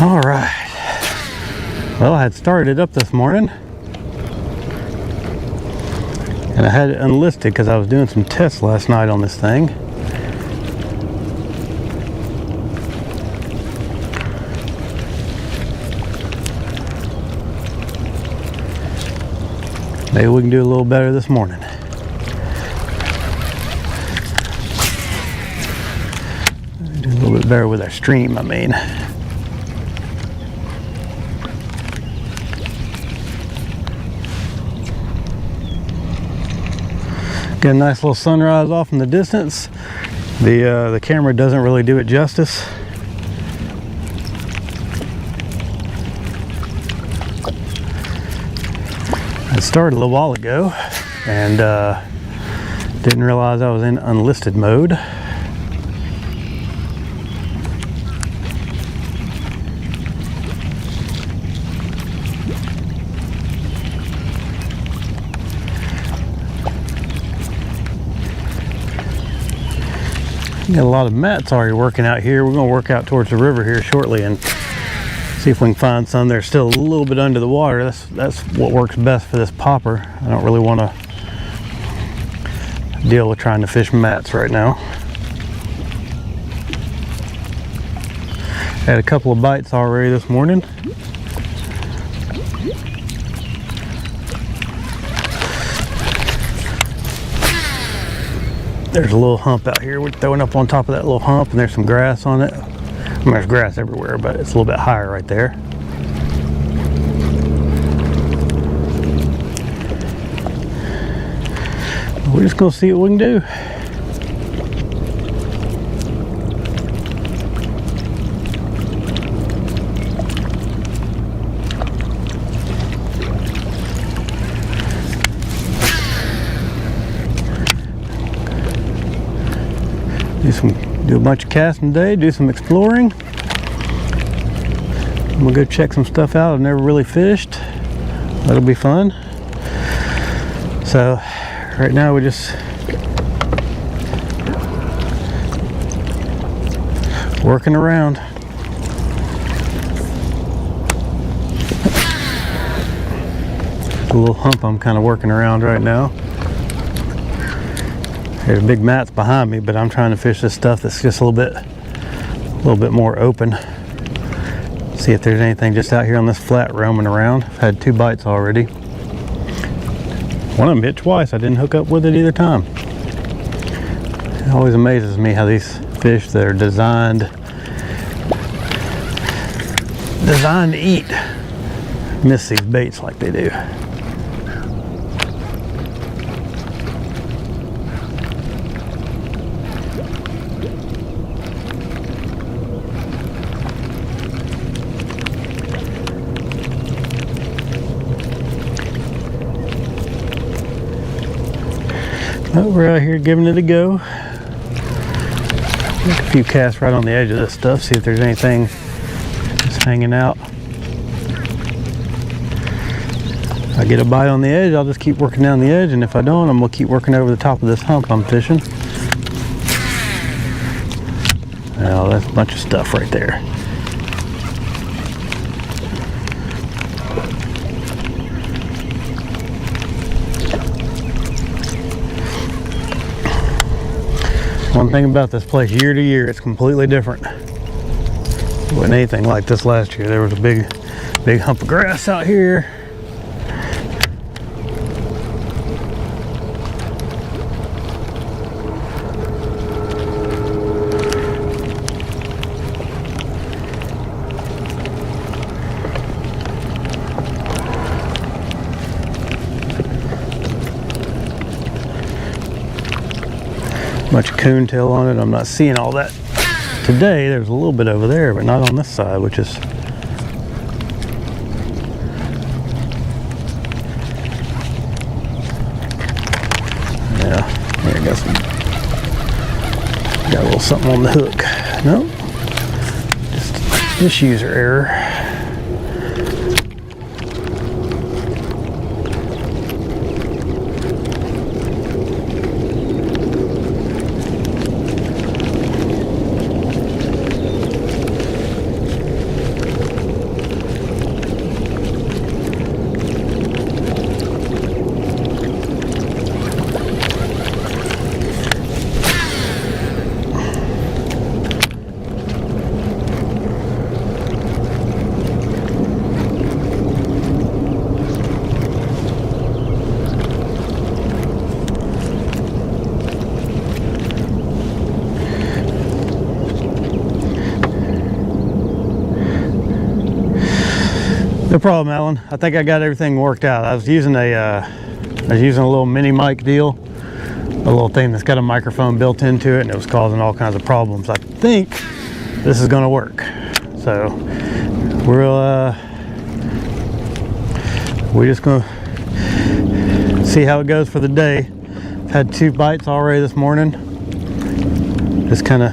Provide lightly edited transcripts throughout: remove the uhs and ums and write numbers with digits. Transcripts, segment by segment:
All right. Well, I had started it up this morning, and I had it unlisted because I was doing some tests last night on this thing. Maybe we can do a little better this morning. Do a little bit better with our stream, I mean. Get a nice little sunrise off in the distance. The camera doesn't really do it justice. I started a little while ago and didn't realize I was in unlisted mode. Got a lot of mats already working out here. We're going to work out towards the river here shortly and see if we can find some. They're still a little bit under the water. That's what works best for this popper. I don't really want to deal with trying to fish mats right now. Had a couple of bites already this morning. There's a little hump out here. We're throwing up on top of that little hump, and there's some grass on it. I mean, there's grass everywhere, but it's a little bit higher right there. We're just gonna see what we can do. Do a bunch of casting today, do some exploring. I'm gonna go check some stuff out I've never really fished. That'll be fun. So right now we're just working around. The little hump I'm kind of working around right now. There's big mats behind me, but I'm trying to fish this stuff that's just a little bit more open. See if there's anything just out here on this flat roaming around. I've had 2 bites already. One of them hit twice. I didn't hook up with it either time. It always amazes me how these fish that are designed to eat miss these baits like they do. But we're out here giving it a go. Make a few casts right on the edge of this stuff, see if there's anything that's hanging out. If I get a bite on the edge, I'll just keep working down the edge, and if I don't, I'm gonna keep working over the top of this hump I'm fishing. Now that's a bunch of stuff right there. One thing about this place, year to year, it's completely different. It wasn't anything like this last year. There was a big hump of grass out here. Much coontail on it. I'm not seeing all that today. There's a little bit over there, but not on this side, which is yeah. There, got a little something on the hook. Nope, just user error. No problem, Alan. I think I got everything worked out. I was using a little mini mic deal, a little thing that's got a microphone built into it, and it was causing all kinds of problems. I think this is going to work. So we're just going to see how it goes for the day. I've had 2 bites already this morning. Just kind of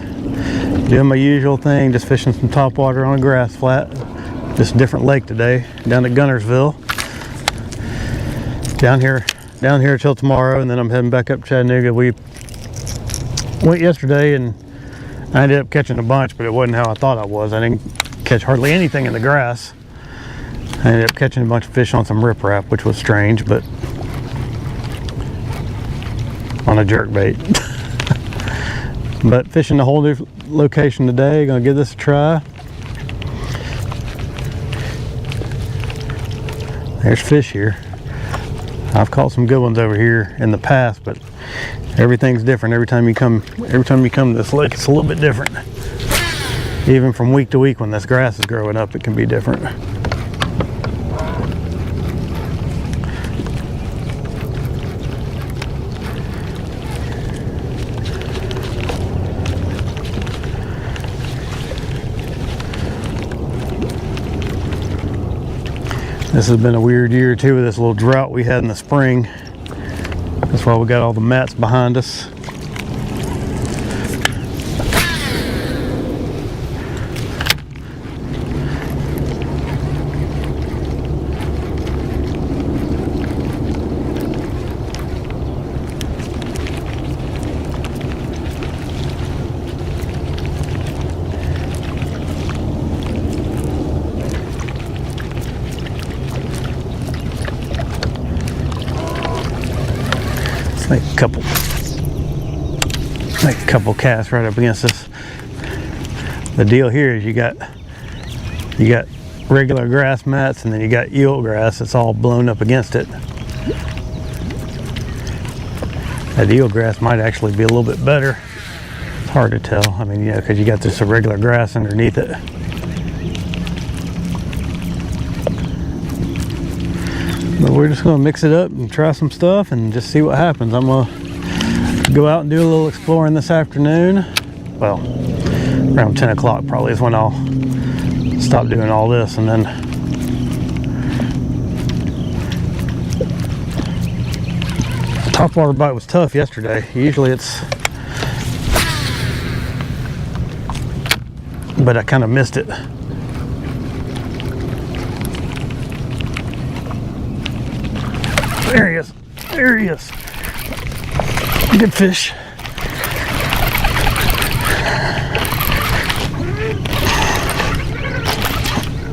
doing my usual thing, just fishing some topwater on a grass flat. Just a different lake today, down at Guntersville. Down here till tomorrow, and then I'm heading back up Chattanooga. We went yesterday and I ended up catching a bunch, but it wasn't how I thought I was. I didn't catch hardly anything in the grass. I ended up catching a bunch of fish on some riprap, which was strange, but on a jerkbait. But fishing a whole new location today, gonna give this a try. There's fish here. I've caught some good ones over here in the past, but everything's different every time you come to this lake. It's a little bit different. Even from week to week when this grass is growing up, it can be different. This has been a weird year too with this little drought we had in the spring. That's why we got all the mats behind us. Make a couple casts right up against this. The deal here is you got regular grass mats, and then you got eel grass that's all blown up against it. That eel grass might actually be a little bit better. It's hard to tell. I mean, yeah, because you got this regular grass underneath it. But we're just going to mix it up and try some stuff and just see what happens. I'm going to go out and do a little exploring this afternoon. Well, around 10 o'clock probably is when I'll stop doing all this. And then the topwater bite was tough yesterday. Usually it's... but I kind of missed it. There he is. There he is. Good fish.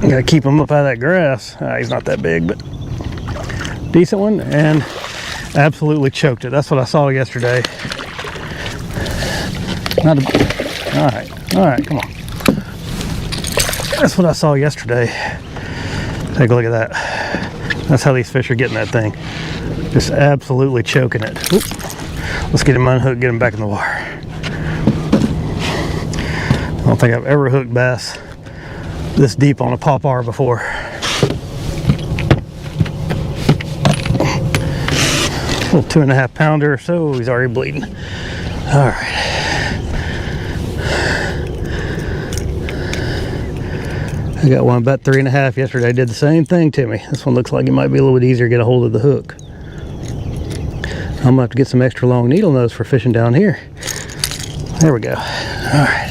Gotta keep him up out of that grass. He's not that big, but decent one, and absolutely choked it. That's what I saw yesterday. All right, come on. That's what I saw yesterday. Take a look at that. That's how these fish are getting that thing. Just absolutely choking it. Oop. Let's get him unhooked, get him back in the water. I don't think I've ever hooked bass this deep on a pop-R before. A little 2.5 pounder or so. He's already bleeding. All right. I got one about 3.5 yesterday. Did the same thing to me. This one looks like it might be a little bit easier to get a hold of the hook. I'm gonna have to get some extra long needle nose for fishing down here. There we go. All right.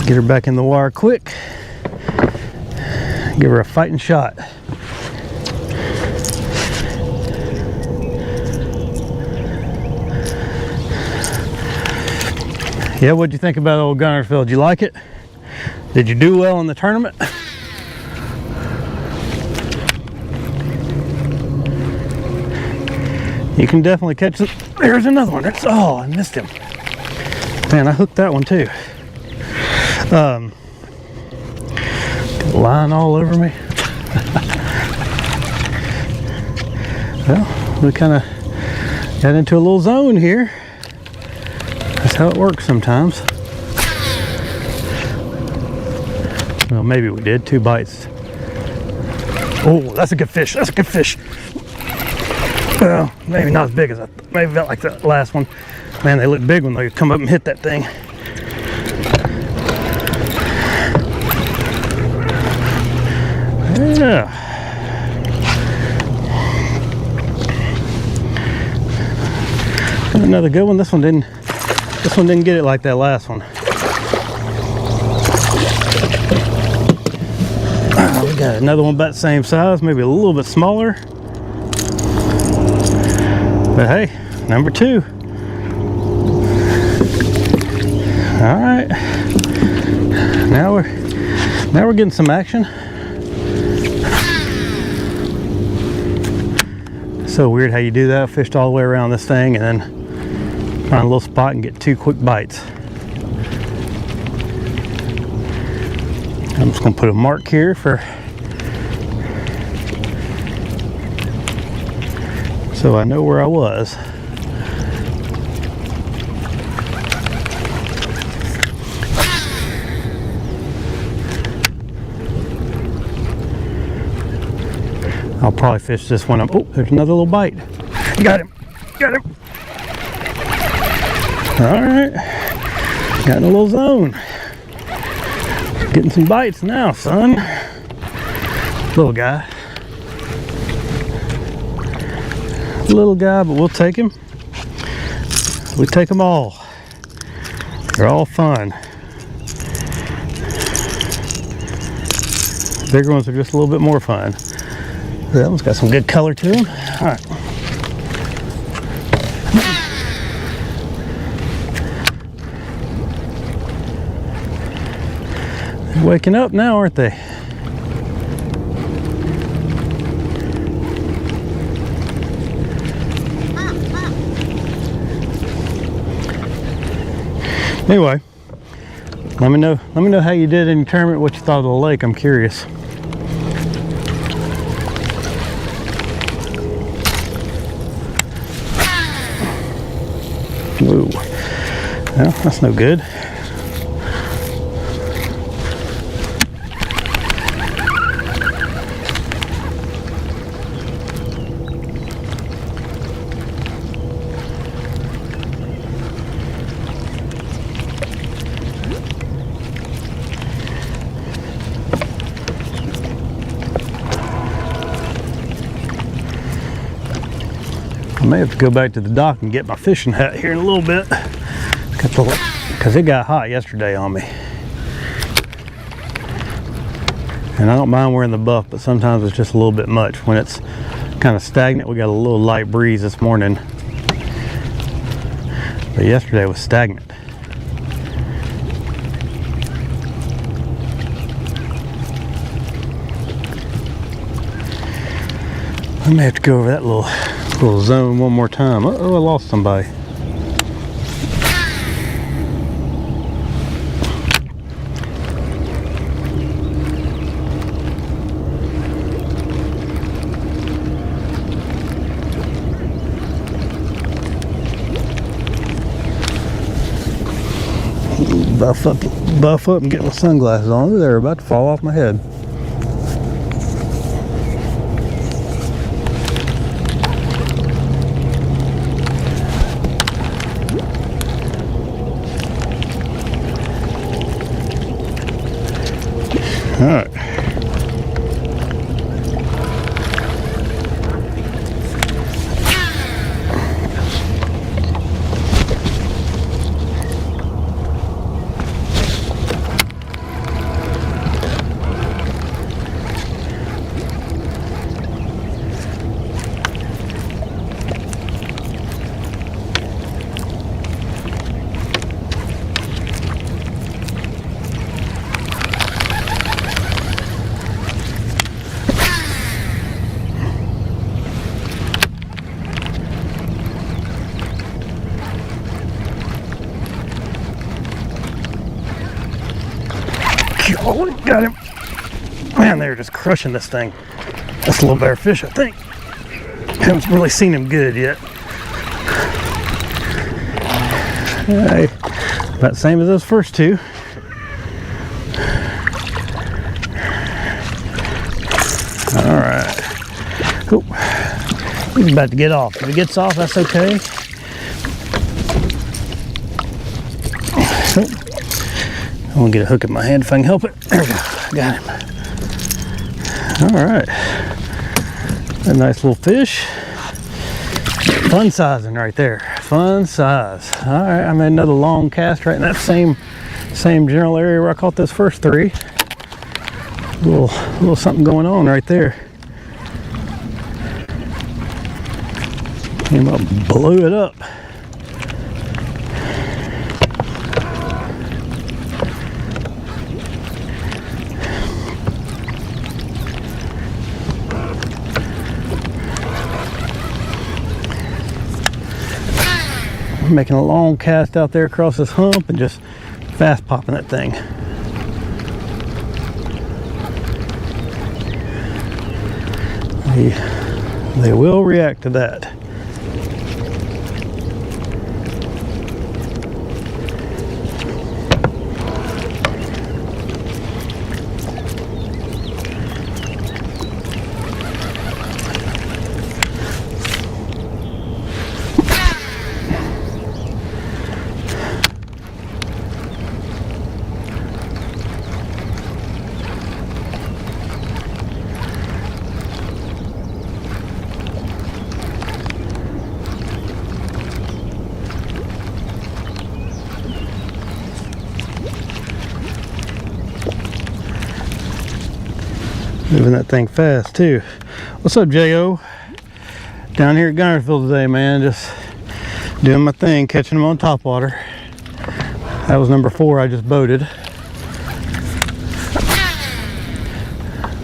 Get her back in the water quick. Give her a fighting shot. Yeah, what'd you think about old Guntersville? Did you like it? Did you do well in the tournament? You can definitely catch it. There's another one. Oh, I missed him. Man, I hooked that one too. Got the line all over me. Well, we kind of got into a little zone here. That's how it works sometimes. Well, maybe we did. 2 bites Oh, that's a good fish. That's a good fish. Well, maybe not as big as maybe about like that last one. Man, they look big when they come up and hit that thing. Yeah. Another good one. This one didn't get it like that last one. We got another one about the same size, maybe a little bit smaller. But hey, number 2. All right. Now we're getting some action. So weird how you do that. Fished all the way around this thing and then find a little spot and get 2 quick bites. I'm just gonna put a mark here so I know where I was. I'll probably fish this one up. Oh, there's another little bite. Got him. Got him. All right. Got in a little zone. Getting some bites now, son. Little guy. Little guy, but we'll take him. We take them all. They're all fun. Bigger ones are just a little bit more fun. That one's got some good color to him. All right. They're waking up now, aren't they? Anyway, let me know how you did in your tournament, what you thought of the lake. I'm curious. Whoa. Well, that's no good. I may have to go back to the dock and get my fishing hat here in a little bit, because it got hot yesterday on me. And I don't mind wearing the buff, but sometimes it's just a little bit much. When it's kind of stagnant, we got a little light breeze this morning, but yesterday was stagnant. I may have to go over that little zone one more time. Uh-oh, I lost somebody. Buff up and get my sunglasses on. They're about to fall off my head. All right. Oh, got him. Man, they're just crushing this thing. That's a little better fish, I think. Haven't really seen him good yet. Hey, about the same as those first two. All right. Cool. He's about to get off. If he gets off, that's okay. I'm gonna get a hook in my hand if I can help it. There we go. Got him. All right. A nice little fish. Fun sizing right there. Fun size. All right. I made another long cast right in that same general area where I caught those first three. Little something going on right there. Came up, blew it up. Making a long cast out there across this hump and just fast popping that thing. They will react to that. Moving that thing fast too. What's up, J.O.? Down here at Guntersville today, man. Just doing my thing, catching them on topwater. That was number 4 I just boated.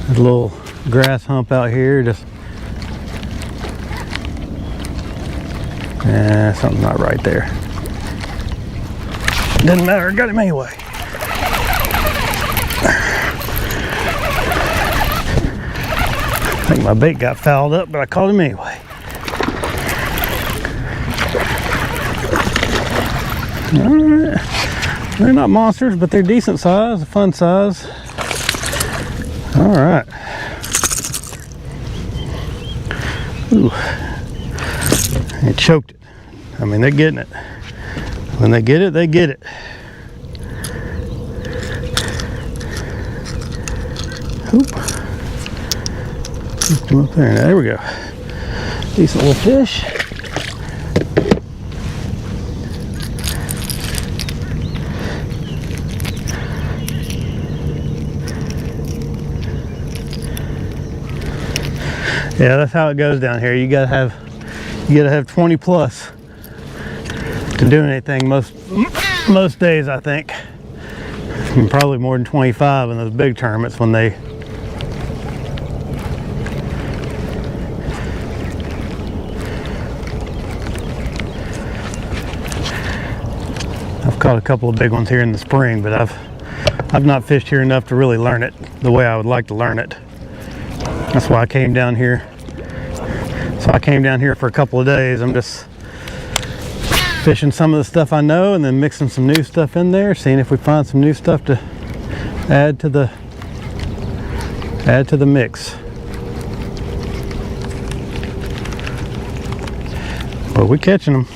There's a little grass hump out here. Just something's not right there. Doesn't matter, got him anyway. I think my bait got fouled up, but I caught him anyway. Alright. They're not monsters, but they're decent size, a fun size. Alright. Ooh. It choked it. I mean, they're getting it. When they get it, they get it. Oop. Come up there. There we go. Decent little fish. Yeah, that's how it goes down here. You gotta have 20 plus to do anything most days, I think. And probably more than 25 in those big tournaments when they caught a couple of big ones here in the spring, but I've not fished here enough to really learn it the way I would like to learn it. That's why I came down here. So I came down here for a couple of days. I'm just fishing some of the stuff I know and then mixing some new stuff in there, seeing if we find some new stuff to add to the mix. But we're catching them.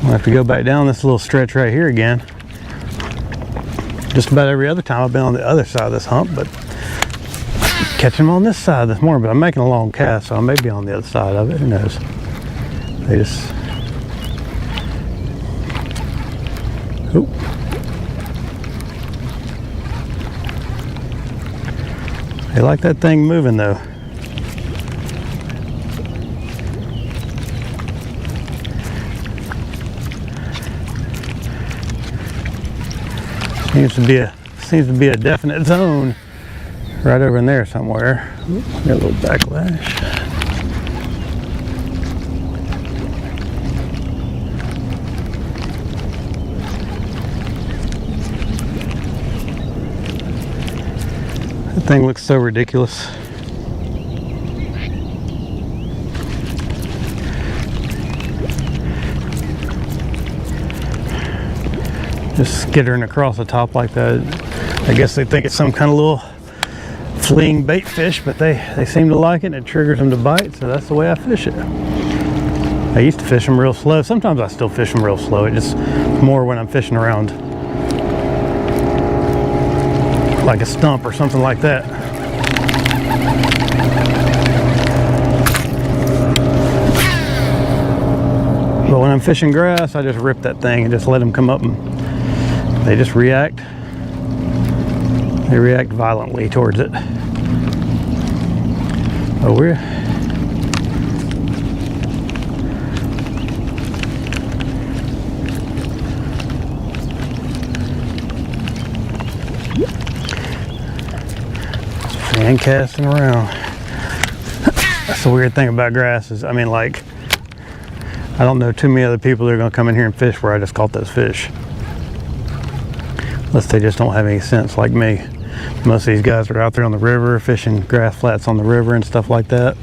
I'll have to go back down this little stretch right here again. Just about every other time I've been on the other side of this hump, but catching them on this side this morning. But I'm making a long cast, so I may be on the other side of it. Who knows? They just... Oop. They like that thing moving though. Seems to be a definite zone right over in there somewhere. Ooh, got a little backlash. That thing looks so ridiculous. Just skittering across the top like that. I guess they think it's some kind of little fleeing bait fish, but they seem to like it and it triggers them to bite, so that's the way I fish it. I used to fish them real slow. Sometimes I still fish them real slow. It just more when I'm fishing around like a stump or something like that. But when I'm fishing grass, I just rip that thing and just let them come up, and they just react. They react violently towards it. Oh, we're fan casting around. That's the weird thing about grass is, I mean, like, I don't know too many other people that are going to come in here and fish where I just caught those fish. Unless they just don't have any sense like me. Most of these guys are out there on the river fishing grass flats on the river and stuff like that.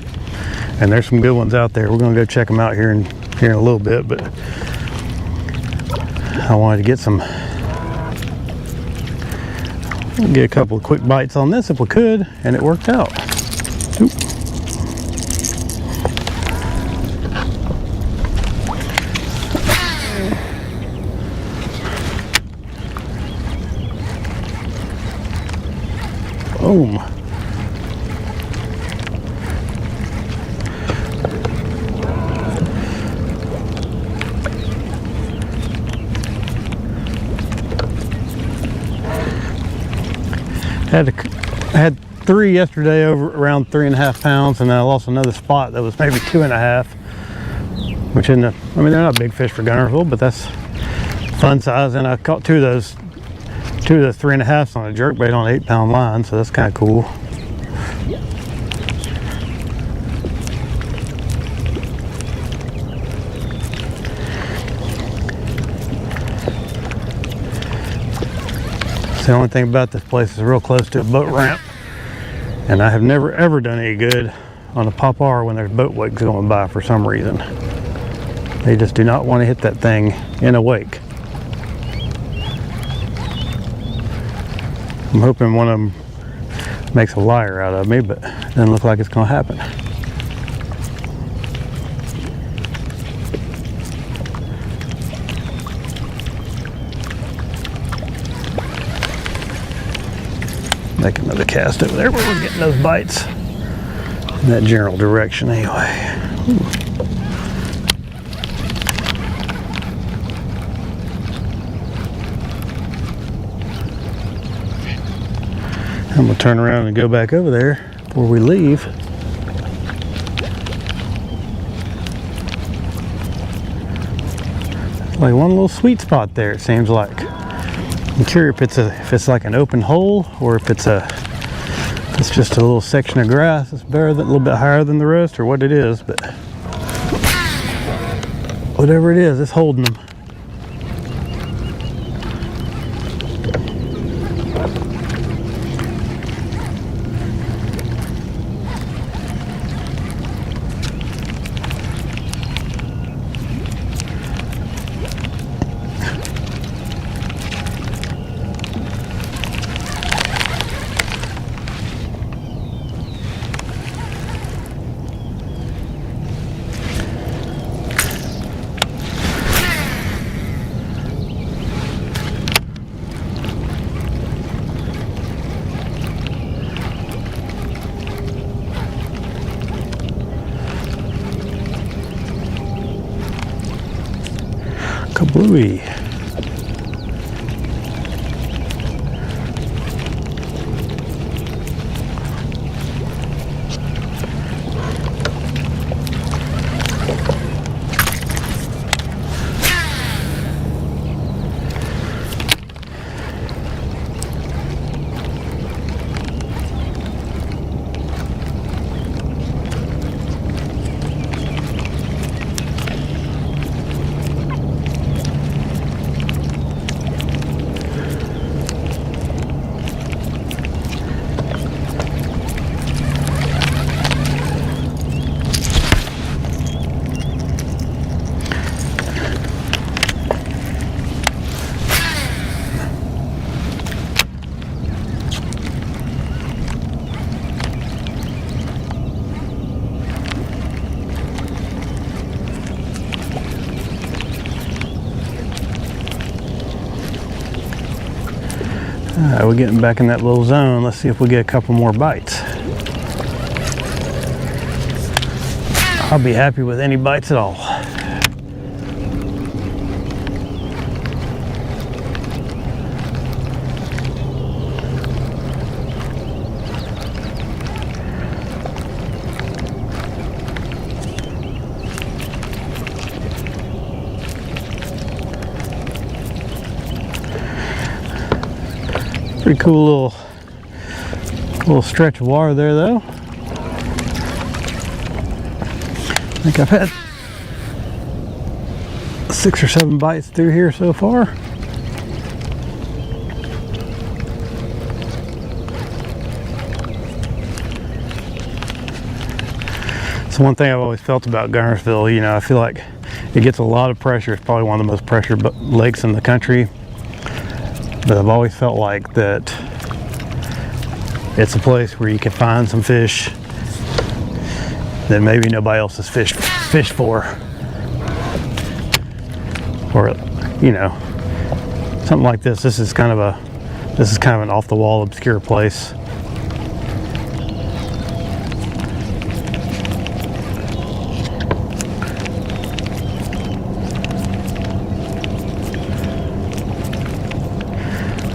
And there's some good ones out there. We're going to go check them out here in a little bit, but I wanted to get a couple of quick bites on this if we could, and it worked out. Oop. Boom. I had 3 yesterday, over around 3.5 pounds, and then I lost another spot that was maybe 2.5, which isn't I mean, they're not big fish for Guntersville, but that's fun size. And I caught 2 of those 3.5s on a jerkbait on an 8-pound line, so that's kind of cool. The only thing about this place is real close to a boat ramp, and I have never ever done any good on a popar when there's boat wakes going by for some reason. They just do not want to hit that thing in a wake. I'm hoping one of them makes a liar out of me, but it doesn't look like it's going to happen. Make another cast over there where we're getting those bites in that general direction anyway. Ooh. I'm gonna turn around and go back over there before we leave. Like one little sweet spot there, it seems like. I'm curious if it's like an open hole, or if it's just a little section of grass that's better, a little bit higher than the rest, or what it is. But whatever it is, it's holding them. Kablooey. Alright, we're getting back in that little zone. Let's see if we get a couple more bites. I'll be happy with any bites at all. Pretty cool little stretch of water there, though. I think I've had 6 or 7 bites through here so far. So one thing I've always felt about Guntersville, you know, I feel like it gets a lot of pressure. It's probably one of the most pressured lakes in the country. But I've always felt like that it's a place where you can find some fish that maybe nobody else has fished for, or you know, something like this. This is kind of an off the wall, obscure place.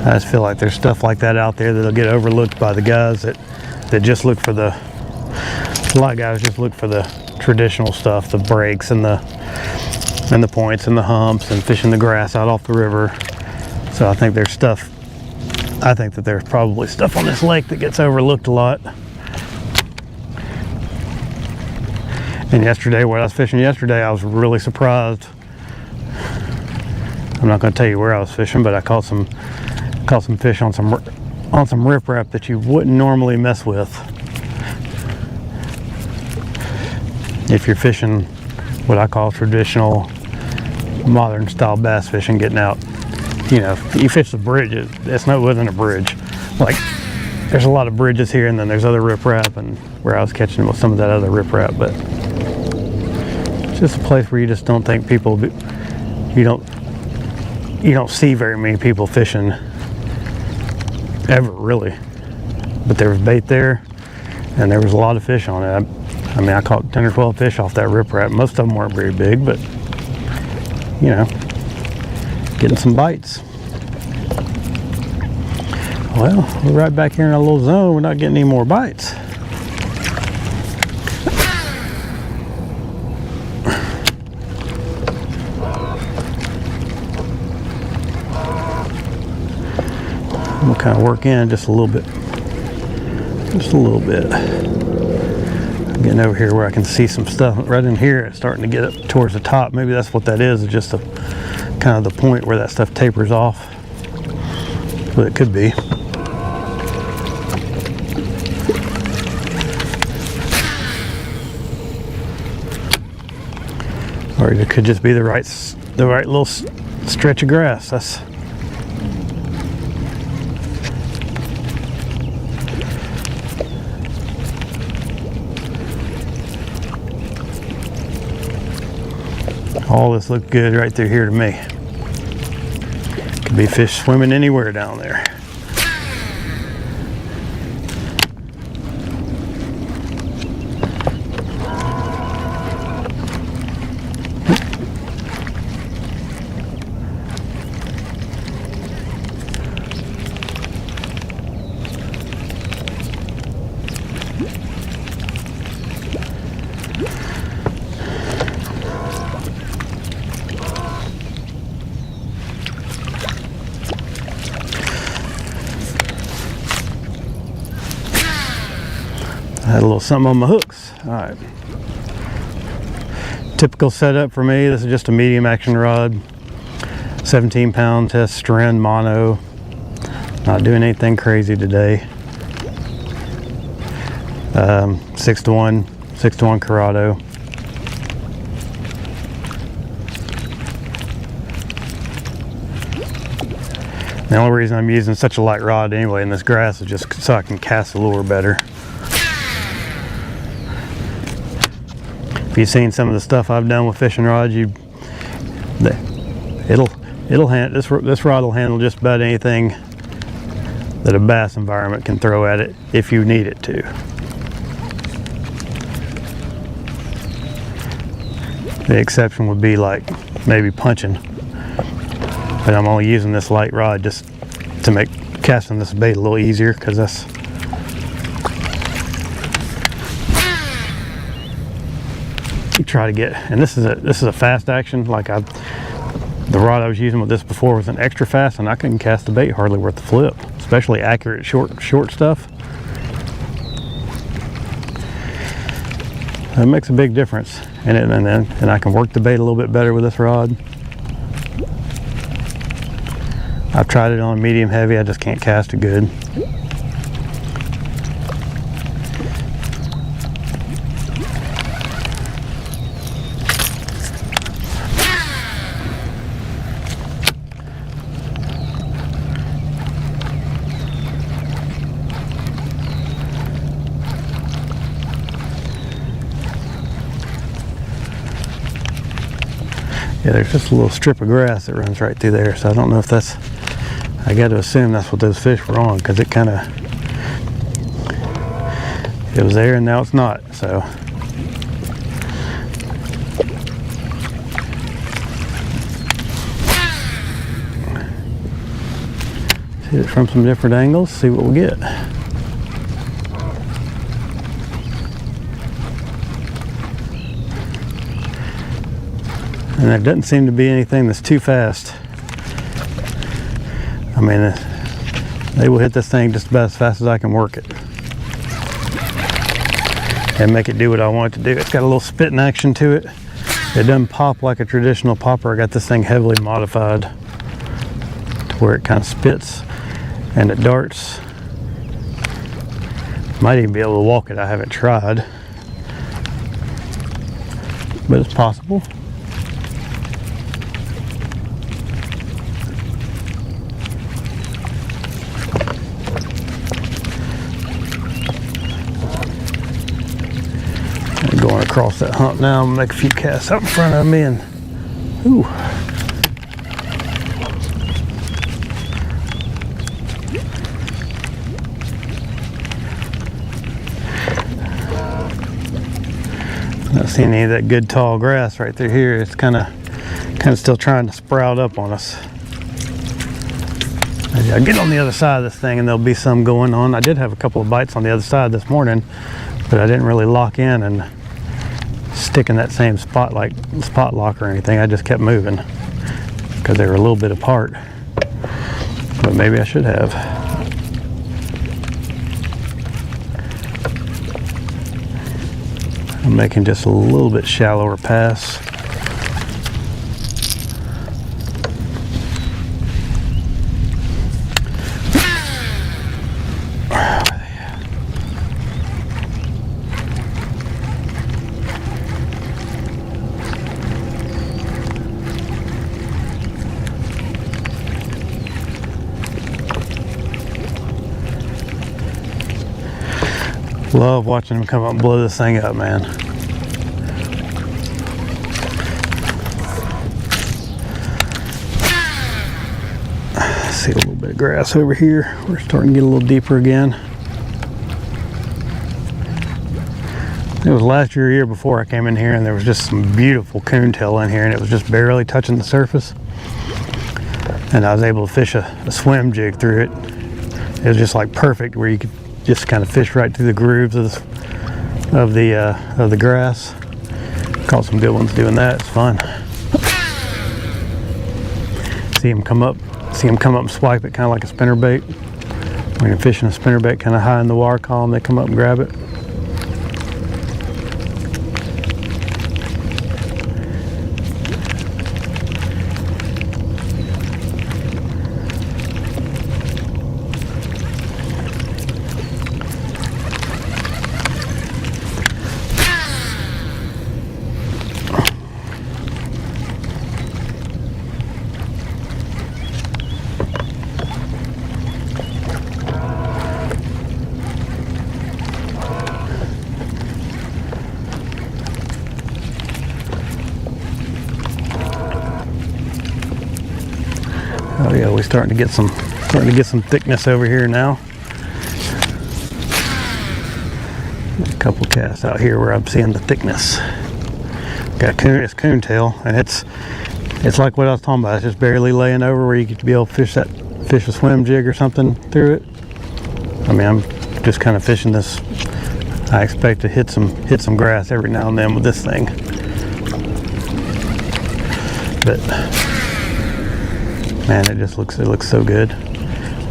I just feel like there's stuff like that out there that'll get overlooked by the guys that just look for a lot of guys just look for the traditional stuff, the breaks and the points and the humps and fishing the grass out off the river. So I think there's probably stuff on this lake that gets overlooked a lot. And yesterday, when I was fishing yesterday, I was really surprised. I'm not going to tell you where I was fishing, but I caught some fish on some riprap that you wouldn't normally mess with if you're fishing what I call traditional modern style bass fishing, getting out. You know, you fish the bridge, it wasn't a bridge. Like, there's a lot of bridges here, and then there's other riprap, and where I was catching with some of that other riprap. But it's just a place where you just don't think you don't see very many people fishing ever, really. But there was bait there, and there was a lot of fish on it. I mean, I caught 10 or 12 fish off that riprap. Most of them weren't very big, but you know, getting some bites. Well, we're right back here in a little zone. We're not getting any more bites. We'll kind of work in just a little bit. Just a little bit. I'm getting over here where I can see some stuff right in here. It's starting to get up towards the top. Maybe that's what that is. It's just kind of the point where that stuff tapers off. But it could be. Or it could just be the right little stretch of grass. All this looked good right through here to me. Could be fish swimming anywhere down there. I had a little something on my hooks. All right. Typical setup for me. This is just a medium action rod, 17-pound test strand mono. Not doing anything crazy today. 6-to-1 Corrado. The only reason I'm using such a light rod anyway in this grass is just so I can cast the lure better. If you've seen some of the stuff I've done with fishing rods, this rod will handle just about anything that a bass environment can throw at it if you need it to. The exception would be like maybe punching, but I'm only using this light rod just to make casting this bait a little easier, because that's you try to get, and this is a fast action. Like the rod I was using with this before was an extra fast, and I couldn't cast the bait hardly worth the flip, especially accurate short stuff. It makes a big difference, and I can work the bait a little bit better with this rod. I've tried it on medium heavy, I just can't cast it good. Yeah, there's just a little strip of grass that runs right through there, so I don't know if that's, I got to assume that's what those fish were on, because it was there and now it's not, so. Hit it from some different angles, see what we get. And there doesn't seem to be anything that's too fast. I mean, they will hit this thing just about as fast as I can work it and make it do what I want it to do. It's got a little spitting action to it. It doesn't pop like a traditional popper. I got this thing heavily modified to where it kind of spits and it darts. Might even be able to walk it. I haven't tried, but it's possible. Going across that hump now, I'm gonna make a few casts up in front of me, and ooh. Not seeing any of that good tall grass right through here. It's kind of still trying to sprout up on us. Maybe I'll get on the other side of this thing and there'll be some going on. I did have a couple of bites on the other side this morning, but I didn't really lock in and stick in that same spot like spot lock or anything. I just kept moving because they were a little bit apart, but maybe I should have. I'm making just a little bit shallower pass. Love watching them come up and blow this thing up, man. See a little bit of grass over here. We're starting to get a little deeper again. It was last year or year before I came in here, and there was just some beautiful coontail in here, and it was just barely touching the surface. And I was able to fish a swim jig through it. It was just like perfect, where you could just kind of fish right through the grooves of the grass. Caught some good ones doing that. It's fun. See them come up and swipe it, kind of like a spinnerbait. When you're fishing a spinnerbait kind of high in the water column, they come up and grab it. Oh yeah, we're starting to get some Starting to get some thickness over here now. A couple casts out here where I'm seeing the thickness. Got it's coontail, and it's like what I was talking about. It's just barely laying over where you get to be able to fish a swim jig or something through it. I mean, I'm just kind of fishing this. I expect to hit some grass every now and then with this thing, but man, it looks so good.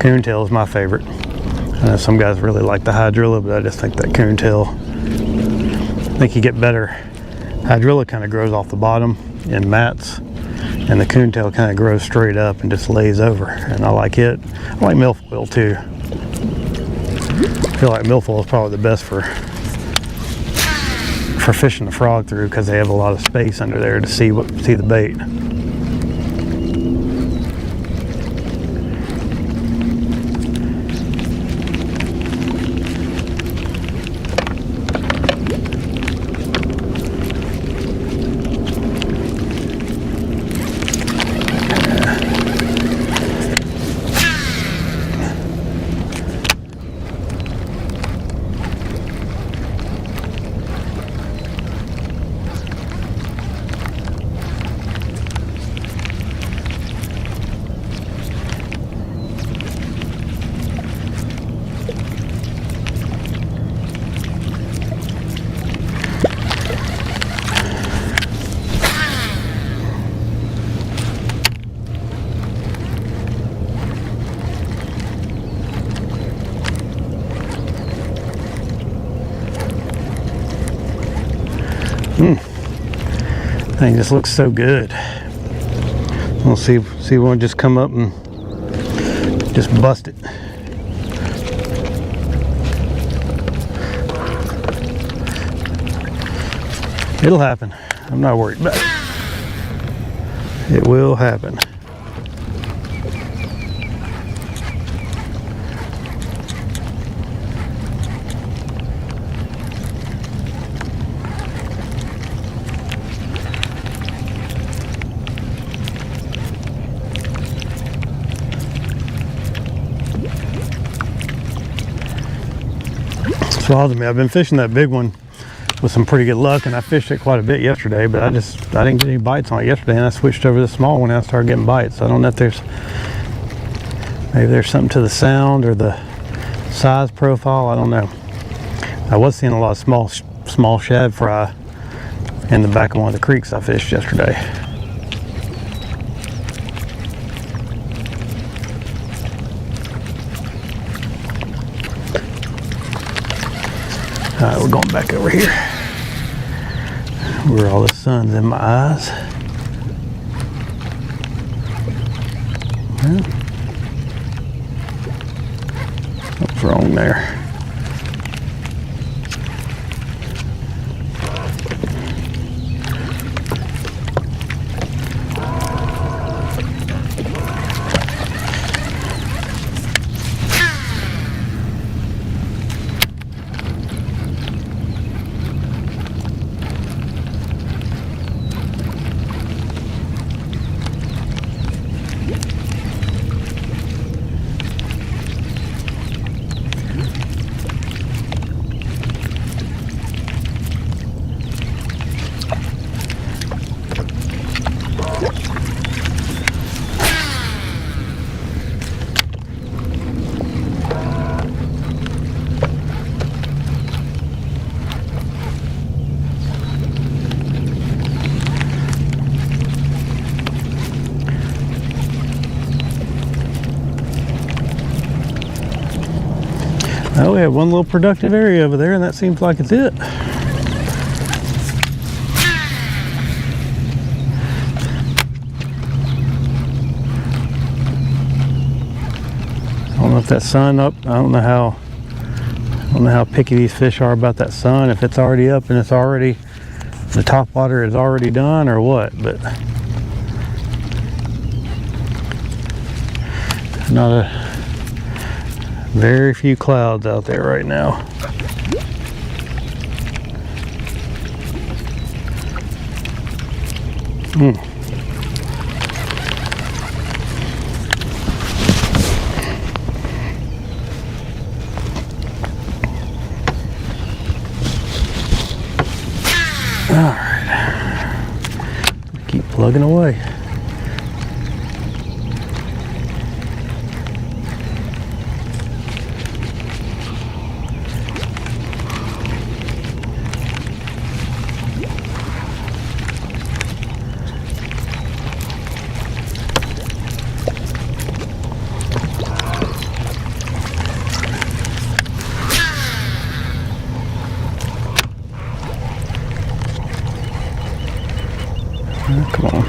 Coontail is my favorite. I know some guys really like the hydrilla, but I just think that coontail, I think you get better. Hydrilla kind of grows off the bottom in mats, and the coontail kind of grows straight up and just lays over, and I like it. I like milfoil too. I feel like milfoil is probably the best for fishing the frog through, because they have a lot of space under there to see the bait. Thing just looks so good. We'll see one just come up and just bust it. It'll happen. I'm not worried about it. It will happen. Bothers me. I've been fishing that big one with some pretty good luck, and I fished it quite a bit yesterday, but I didn't get any bites on it yesterday, and I switched over to the small one and I started getting bites. So I don't know if maybe there's something to the sound or the size profile. I don't know. I was seeing a lot of small shad fry in the back of one of the creeks I fished yesterday. All right, we're going back over here where all the sun's in my eyes. Well, what's wrong there? Oh, we have one little productive area over there, and that seems like it's it. I don't know if that sun up. I don't know how picky these fish are about that sun. If it's already up and it's already, the top water is already done, or what. But very few clouds out there right now. plugging away. Come on.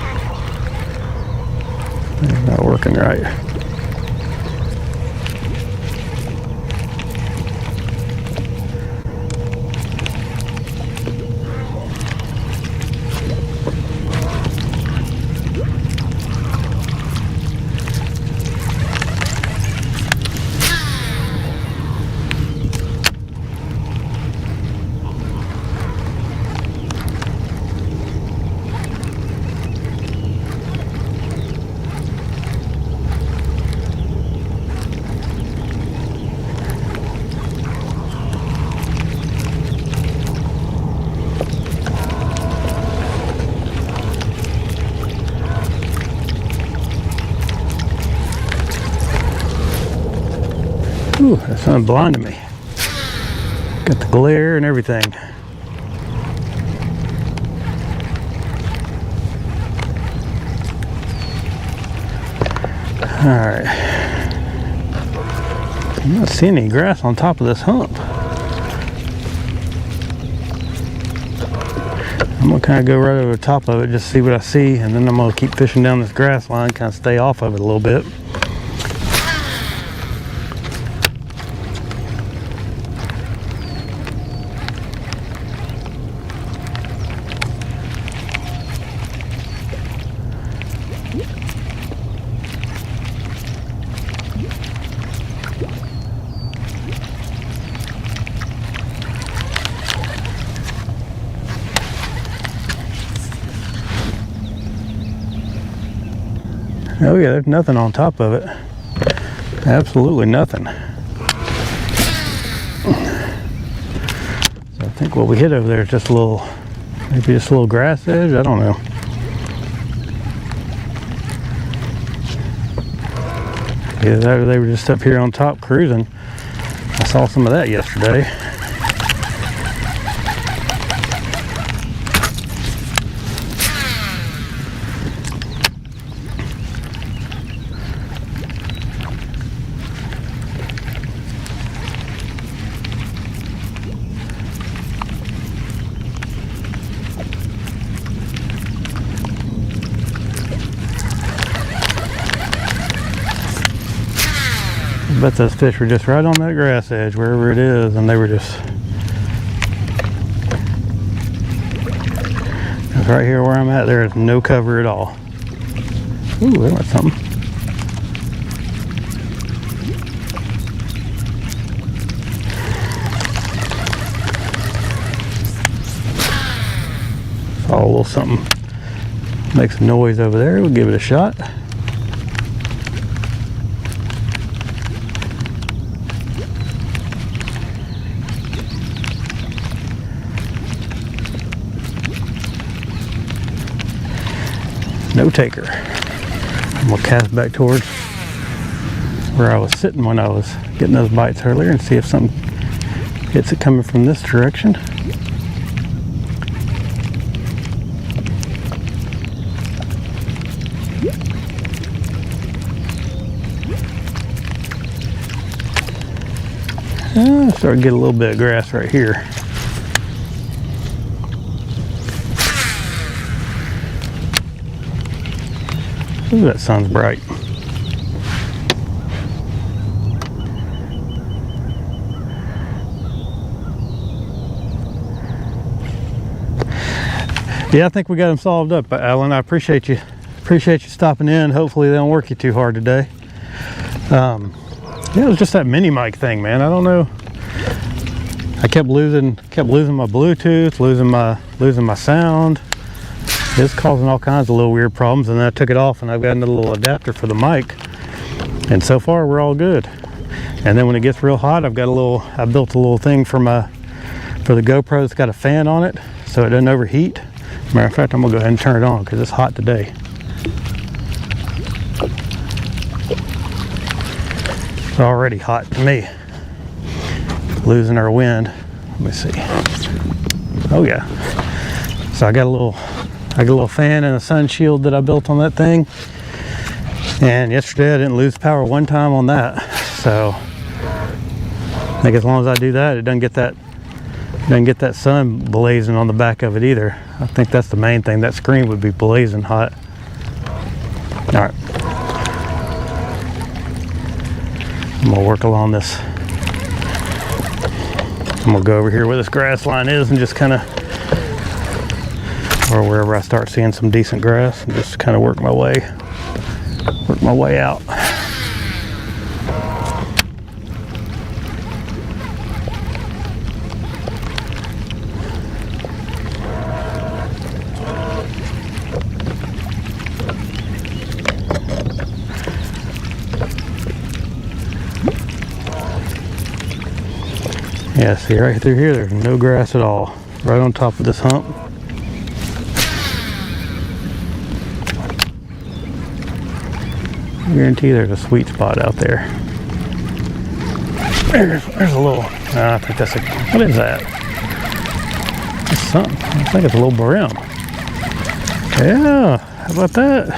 It's not working right. Ooh, that sun blinded me. Got the glare and everything. Alright. I'm not seeing any grass on top of this hump. I'm gonna kind of go right over the top of it, just see what I see, and then I'm gonna keep fishing down this grass line, kind of stay off of it a little bit. Oh yeah, there's nothing on top of it. Absolutely nothing. So I think what we hit over there is just a little, maybe just a little grass edge, I don't know. Yeah, they were just up here on top cruising. I saw some of that yesterday. I bet those fish were just right on that grass edge, wherever it is, and they were just... It's right here where I'm at, there is no cover at all. Ooh, there went something. Saw a little something make some noise over there. We'll give it a shot. No taker. I'm gonna cast back towards where I was sitting when I was getting those bites earlier and see if something hits it coming from this direction. Start to get a little bit of grass right here. Ooh, that sun's bright. Yeah, I think we got them solved up, Alan. I appreciate you stopping in. Hopefully they don't work you too hard today. Yeah, it was just that mini mic thing, man. I don't know. I kept losing my Bluetooth, losing my sound. It's causing all kinds of little weird problems, and then I took it off and I've got another little adapter for the mic, and so far we're all good. And then when it gets real hot, I built a little thing for the GoPro that's got a fan on it so it doesn't overheat. Matter of fact, I'm gonna go ahead and turn it on because it's hot today. It's already hot to me. Losing our wind. Let me see. Oh yeah. So I got a little fan and a sun shield that I built on that thing. And yesterday I didn't lose power one time on that. So I think as long as I do that, it doesn't get that sun blazing on the back of it either. I think that's the main thing. That screen would be blazing hot. All right. I'm gonna work along this. I'm gonna go over here where this grass line is and just kind of, or wherever I start seeing some decent grass, and just kind of work my way out. Yeah, see right through here, there's no grass at all. Right on top of this hump. I guarantee there's a sweet spot out there. There's a little, I think that's what is that? It's something, I think it's a little brim. Yeah, how about that?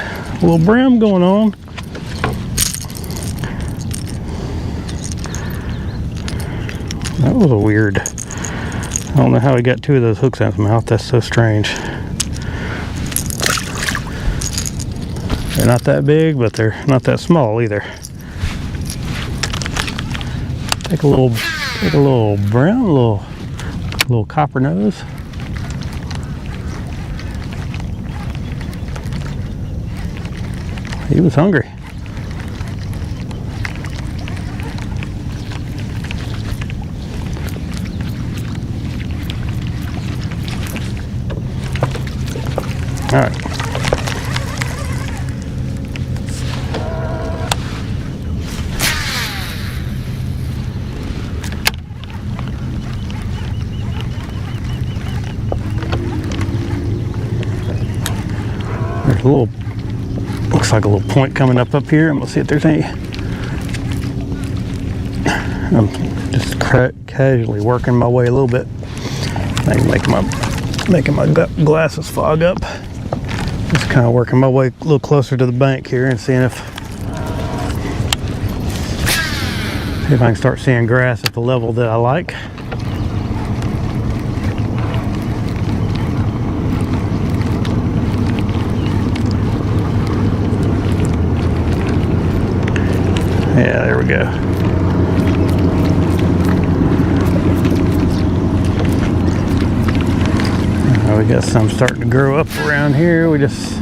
A little brim going on. That was a weird, I don't know how he got two of those hooks in his mouth. That's so strange. They're not that big, but they're not that small either. Take a little brim, a little copper nose. He was hungry. All right. There's a little, looks like a little point coming up here. I'm gonna see if there's any. I'm just casually working my way a little bit. Maybe making my glasses fog up. Just kind of working my way a little closer to the bank here and seeing if I can start seeing grass at the level that I like. Yeah, there we go. We got some starting to grow up around here. We just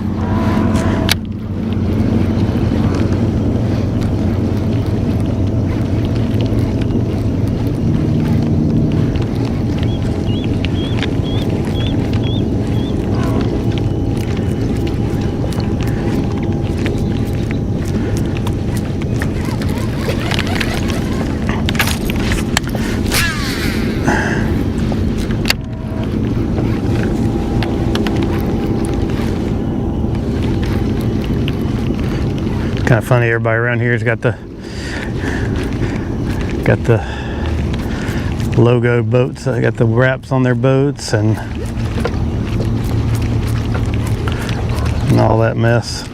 kind of funny. Everybody around here has got the logo boats. They got the wraps on their boats and all that mess.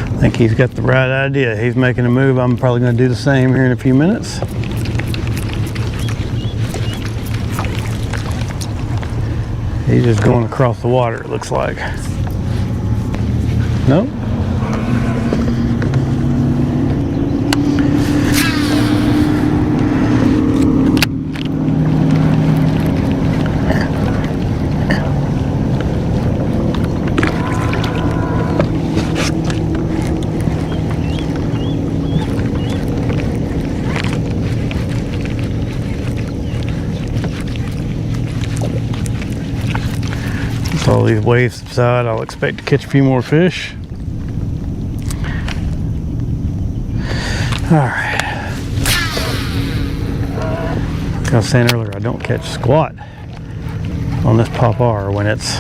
I think he's got the right idea. He's making a move. I'm probably going to do the same here in a few minutes. He's just going across the water, it looks like. Nope. Until these waves subside, I'll expect to catch a few more fish. All right. Like I was saying earlier, I don't catch squat on this pop R when it's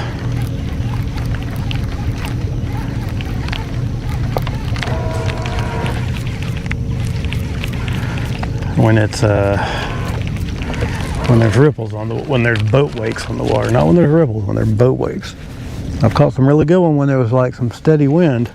when there's ripples on the, when there's boat wakes on the water, not when there's ripples, when there's boat wakes. I've caught some really good ones when there was like some steady wind.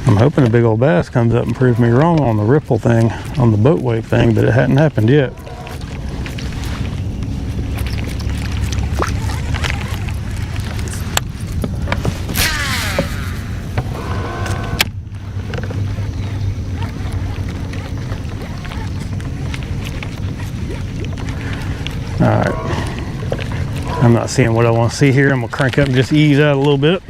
I'm hoping a big old bass comes up and proves me wrong on the ripple thing, on the boat wake thing, but it hadn't happened yet. Alright, I'm not seeing what I want to see here. I'm going to crank up and just ease out a little bit.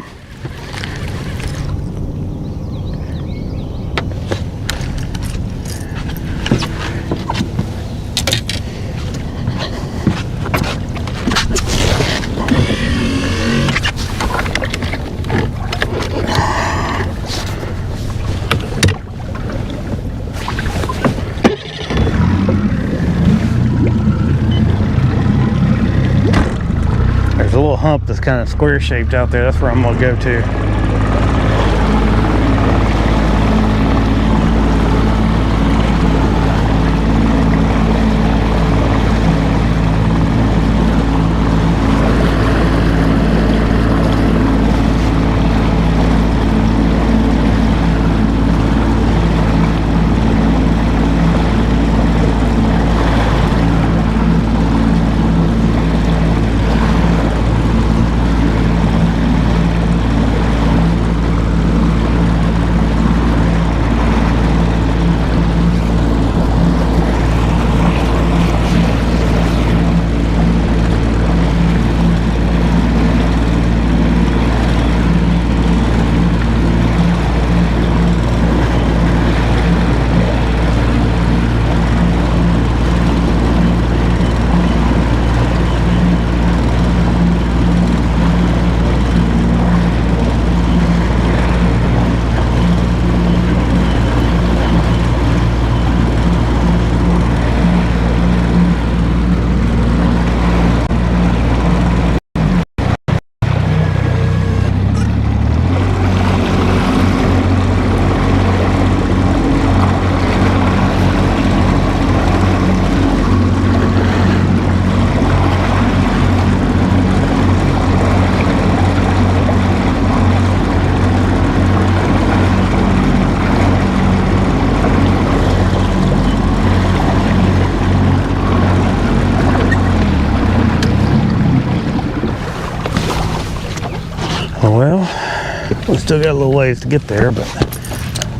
There's a little hump that's kind of square shaped out there. That's where I'm going to go to. Well, we still got a little ways to get there, but I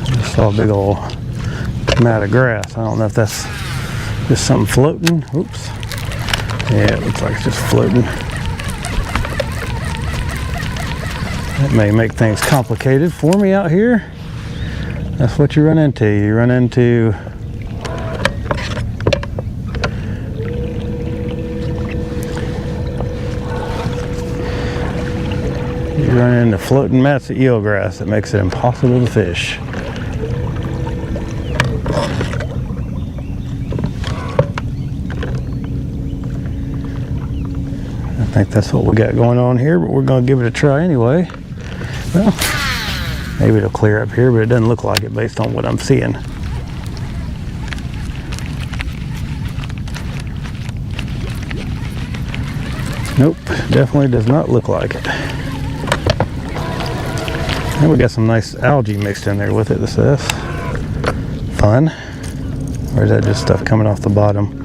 just saw a big old mat of grass. I don't know if that's just something floating. Oops. Yeah, it looks like it's just floating. That may make things complicated for me out here. That's what you run into. You run into floating mats of eelgrass that makes it impossible to fish. I think that's what we got going on here, but we're going to give it a try anyway. Well, maybe it'll clear up here, but it doesn't look like it based on what I'm seeing. Nope, definitely does not look like it. And we got some nice algae mixed in there with it. This is fun. Or is that just stuff coming off the bottom?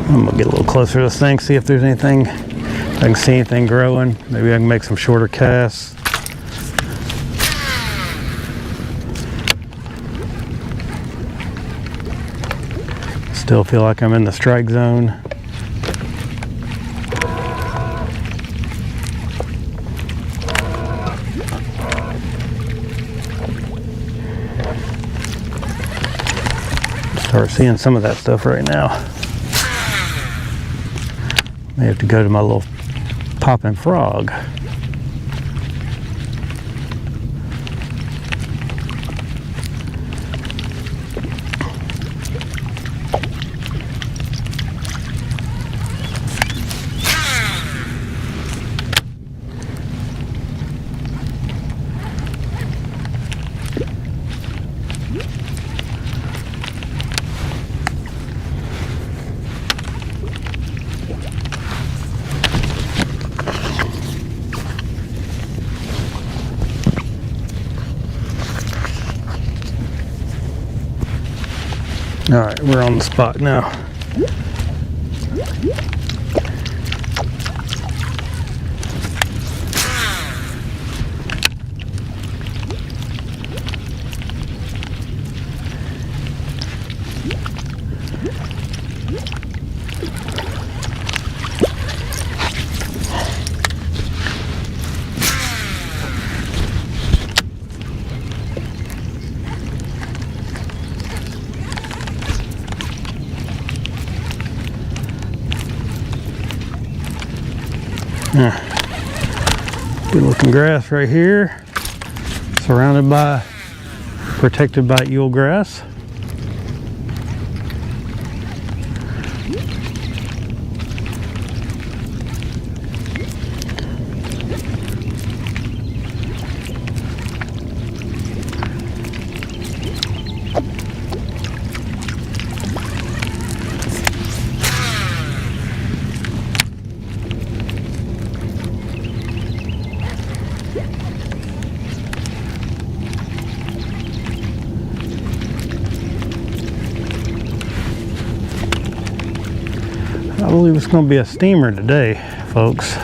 I'm gonna get a little closer to this thing, see if there's anything, I can see anything growing. Maybe I can make some shorter casts. Still feel like I'm in the strike zone. Start seeing some of that stuff right now. May have to go to my little popping frog. All right, we're on the spot now. Good looking grass right here, surrounded by, protected by eel grass. I believe it's going to be a steamer today, folks.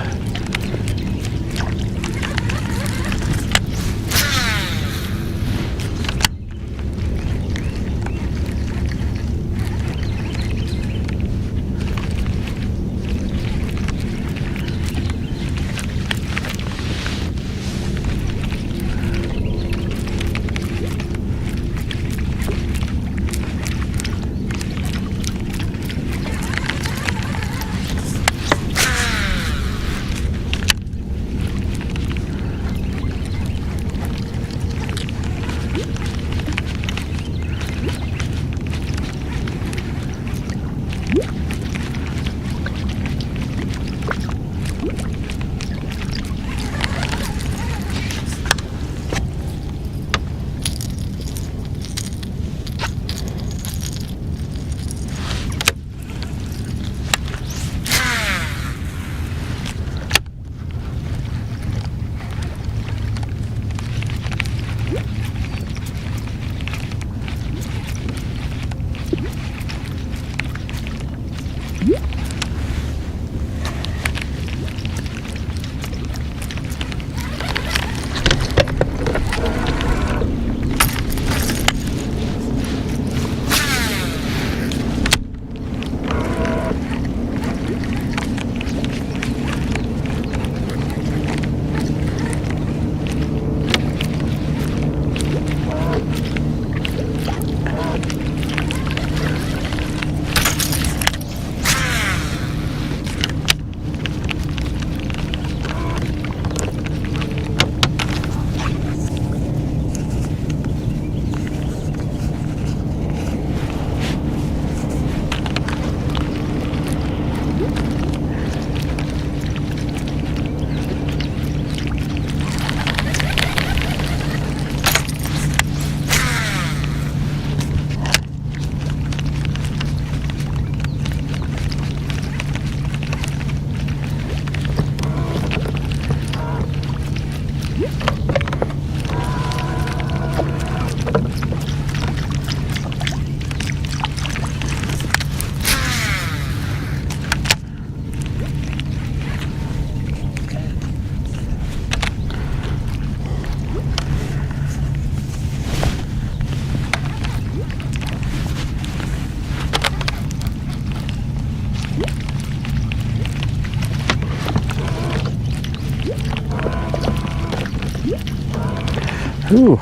Ooh.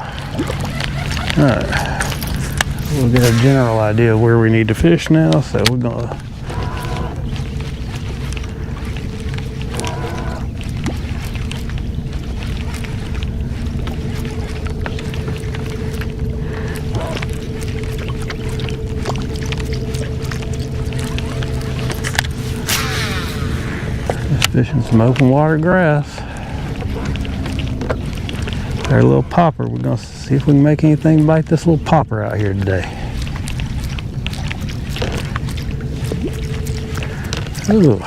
Alright. We'll get a general idea of where we need to fish now, so we're gonna just fishing some open water grass. Our little popper. We're gonna see if we can make anything bite this little popper out here today. Ooh.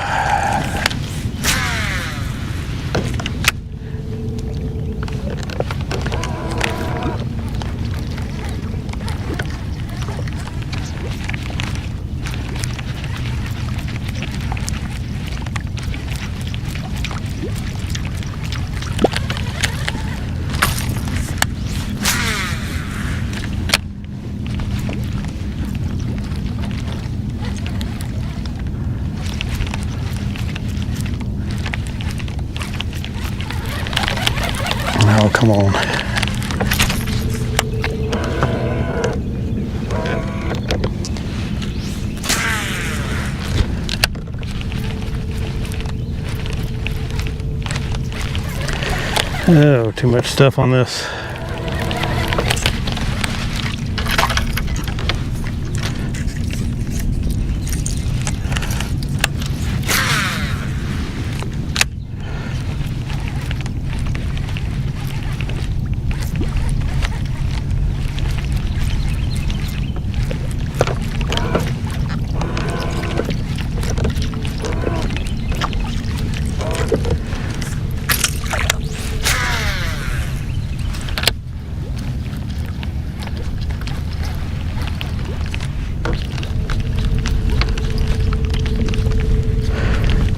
Oh, come on. Oh, too much stuff on this.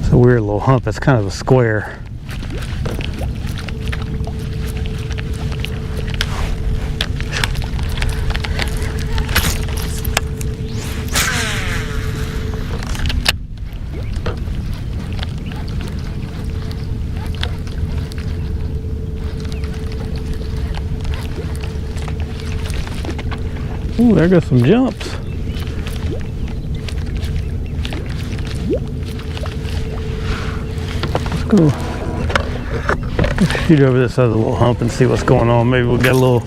It's a weird little hump. It's kind of a square. Ooh, there goes some jumps. Let's go. Let's shoot over this other little hump and see what's going on. Maybe we'll get a little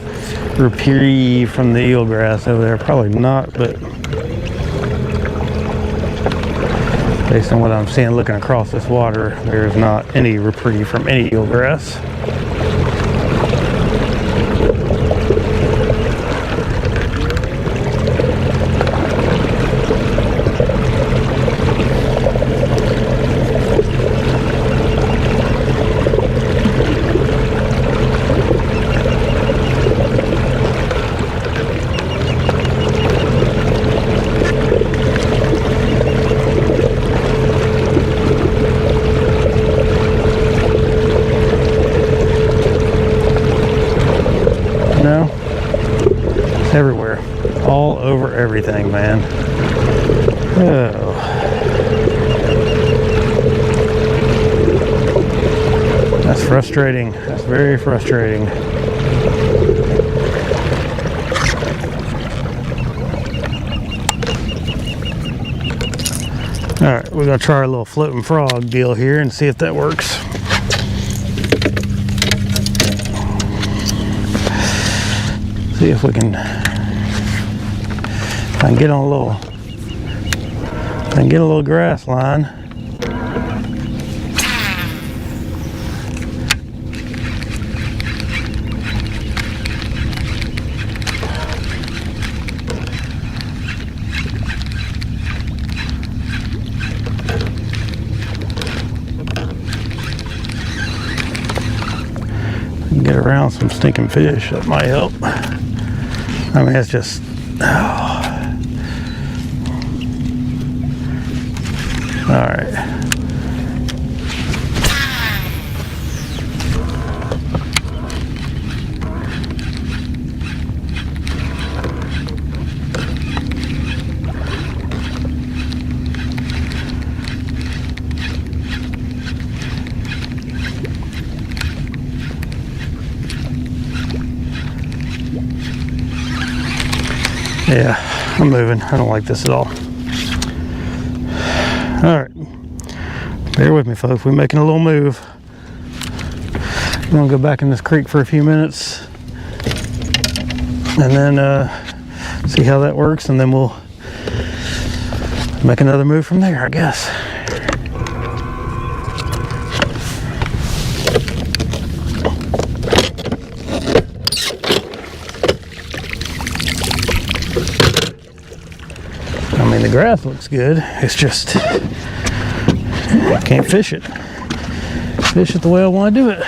reprieve from the eelgrass over there. Probably not, but based on what I'm seeing looking across this water, there's not any reprieve from any eelgrass. No, it's everywhere, all over everything, man. Oh. That's frustrating. That's very frustrating. All right, we're gonna try our little floating frog deal here and see if that works. See if we can, if I can get on a little, if I can get a little grass line. Get around some stinking fish, that might help. I mean, it's just, oh. All right. Yeah, I'm moving. I don't like this at all. All right, bear with me, folks. We're making a little move. I'm gonna go back in this creek for a few minutes and then see how that works, and then we'll make another move from there, I guess. I mean, the grass looks good. It's just I can't fish it. Fish it the way I want to do it.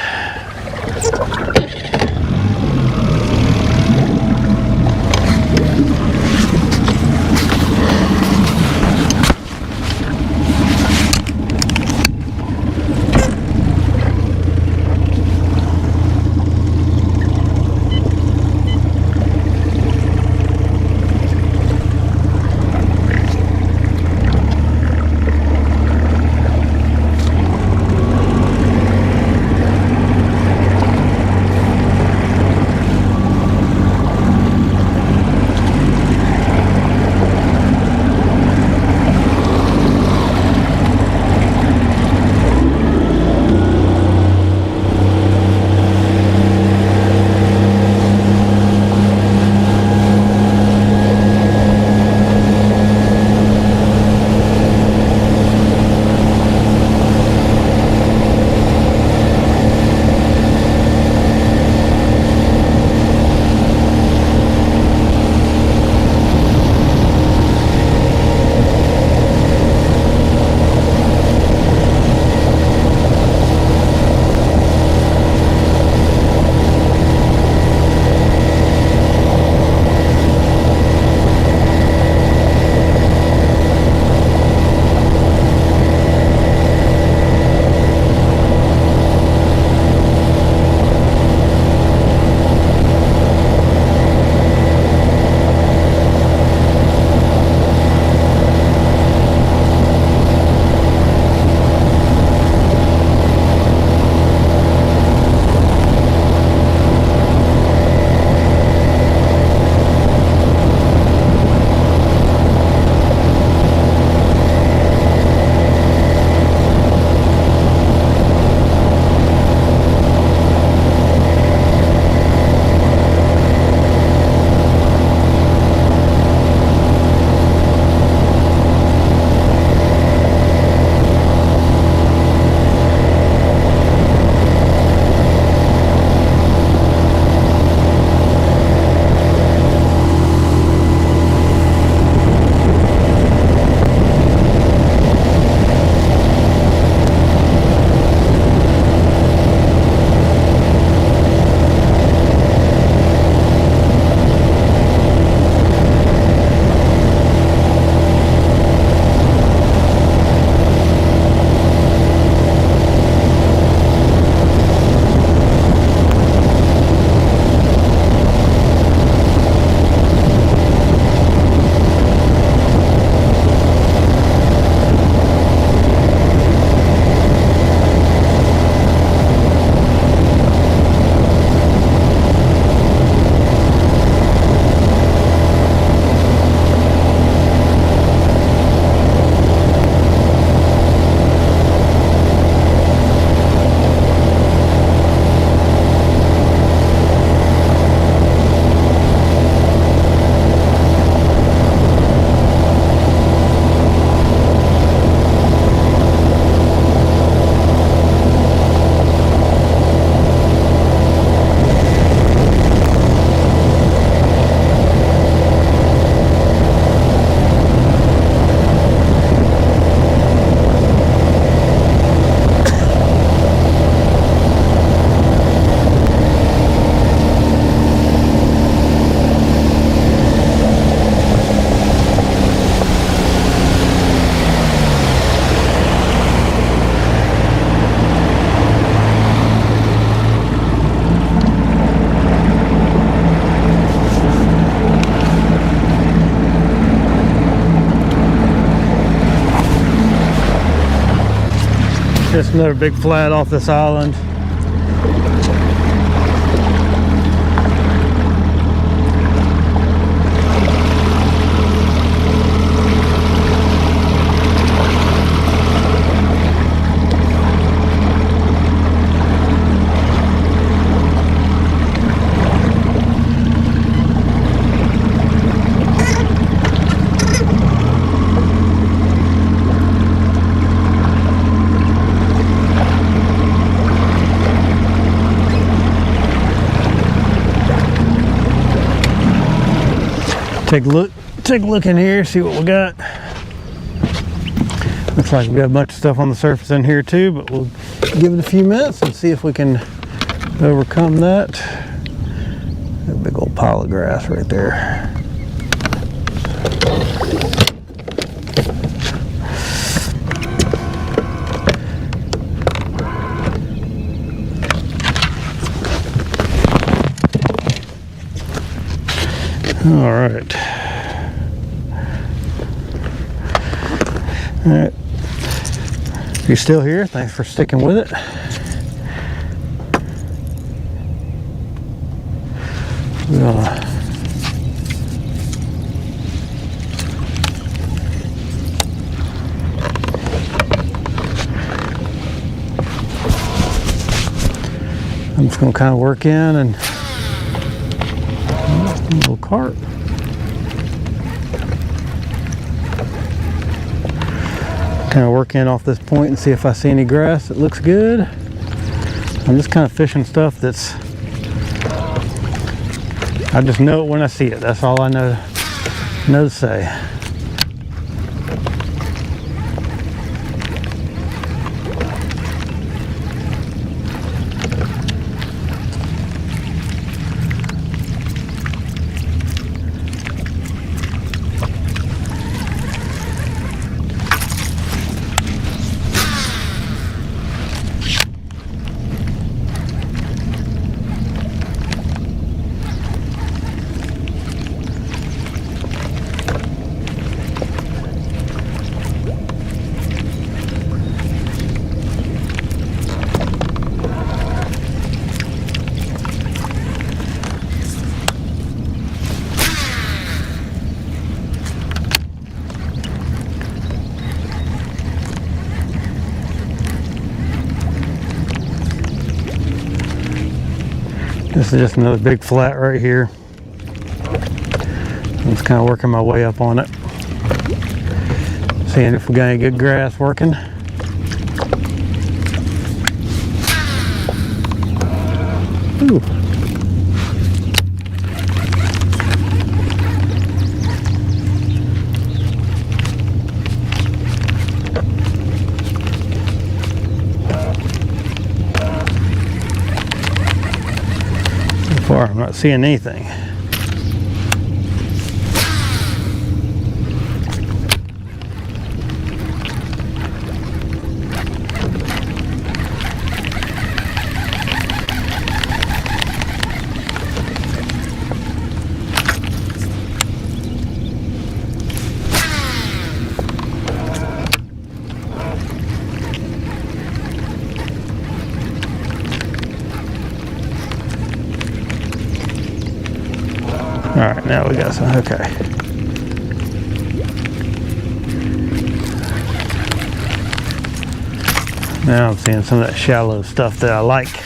Just another big flat off this island. Take a look in here, see what we got. Looks like we got a bunch of stuff on the surface in here too, but we'll give it a few minutes and see if we can overcome that. A big old pile of grass right there. All right. All right. If you're still here, thanks for sticking with it. We're gonna I'm just gonna kind of work in and a little cart. Kind of work in off this point and see if I see any grass that looks good. I'm just kind of fishing stuff that's, I just know it when I see it. That's all I know to say. This is just another big flat right here. I'm just kind of working my way up on it. Seeing if we got any good grass working. Ooh. So far, I'm not seeing anything. All right, now we got some, okay. Now I'm seeing some of that shallow stuff that I like.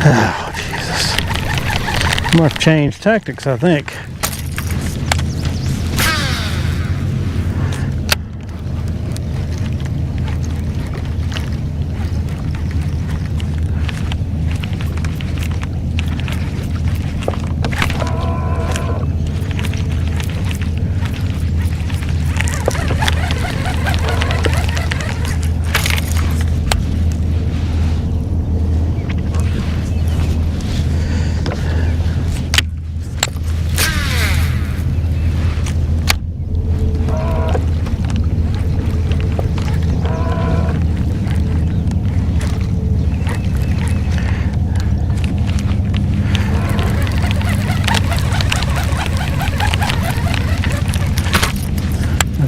Oh, Jesus. I'm gonna have to change tactics, I think.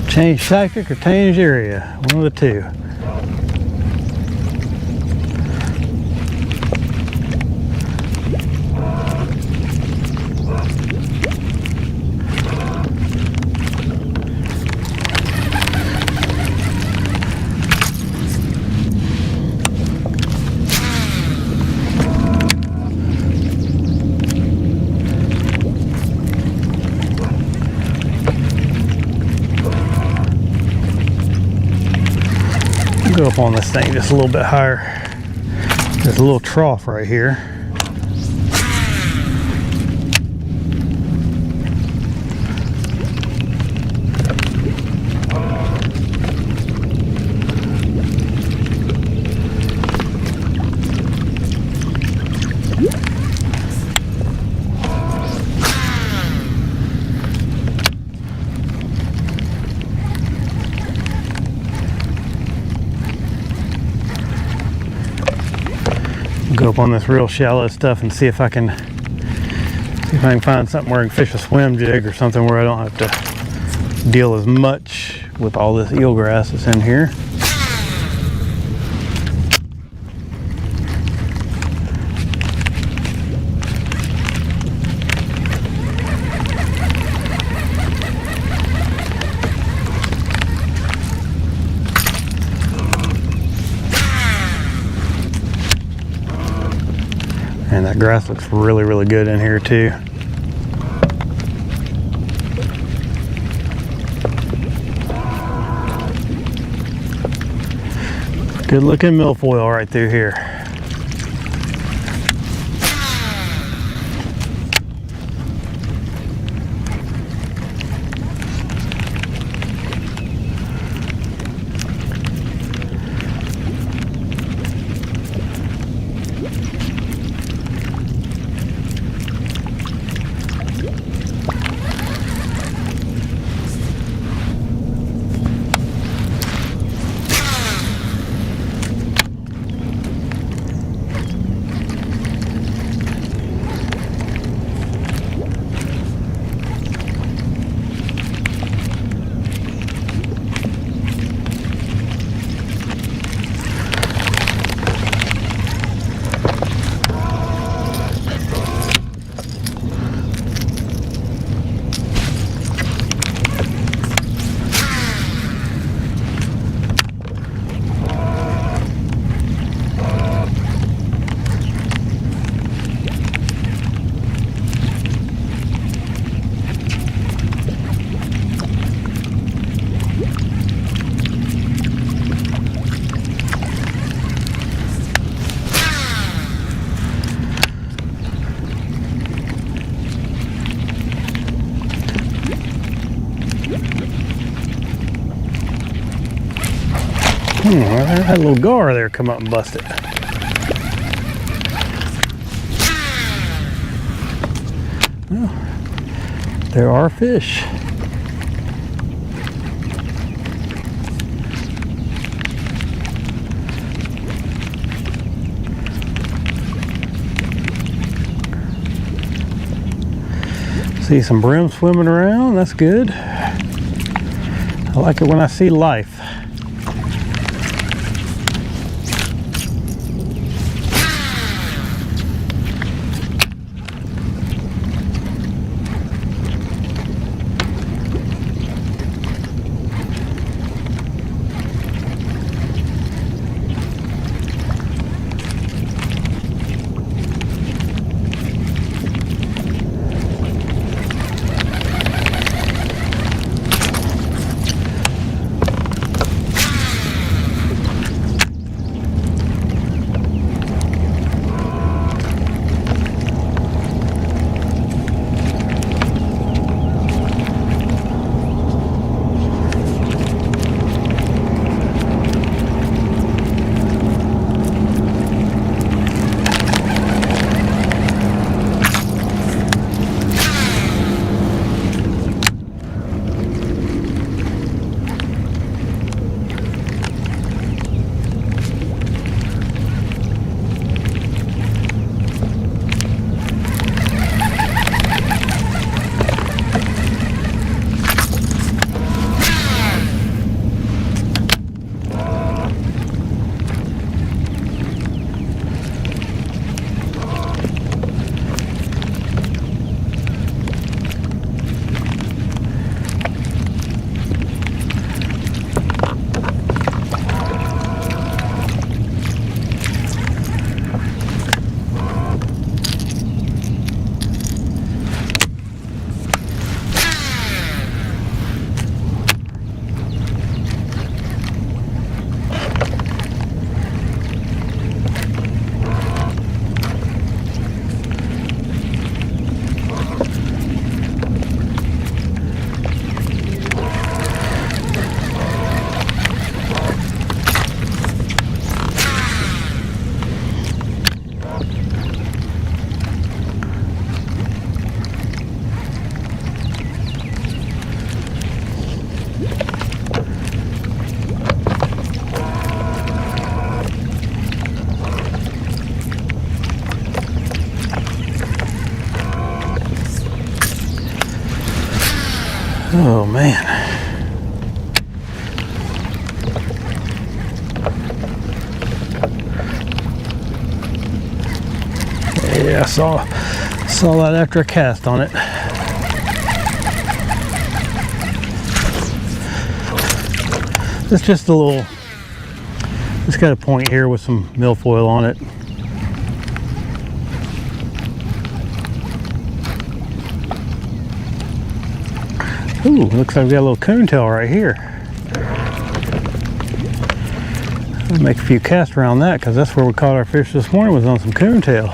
Change tactic or change area, one of the two. Go up on this thing just a little bit higher. There's a little trough right here. Go up on this real shallow stuff and see if I can find something where I can fish a swim jig or something where I don't have to deal as much with all this eelgrass that's in here. And that grass looks really, really good in here too. Good looking milfoil right through here. I had a little gar there come up and bust it. Well, there are fish. See some brim swimming around, that's good. I like it when I see life. Oh man. Yeah, I saw that after I cast on it. It's just a little, it's got a point here with some milfoil on it. Ooh, looks like we got a little coontail right here. I'll make a few casts around that because that's where we caught our fish this morning, was on some coontail.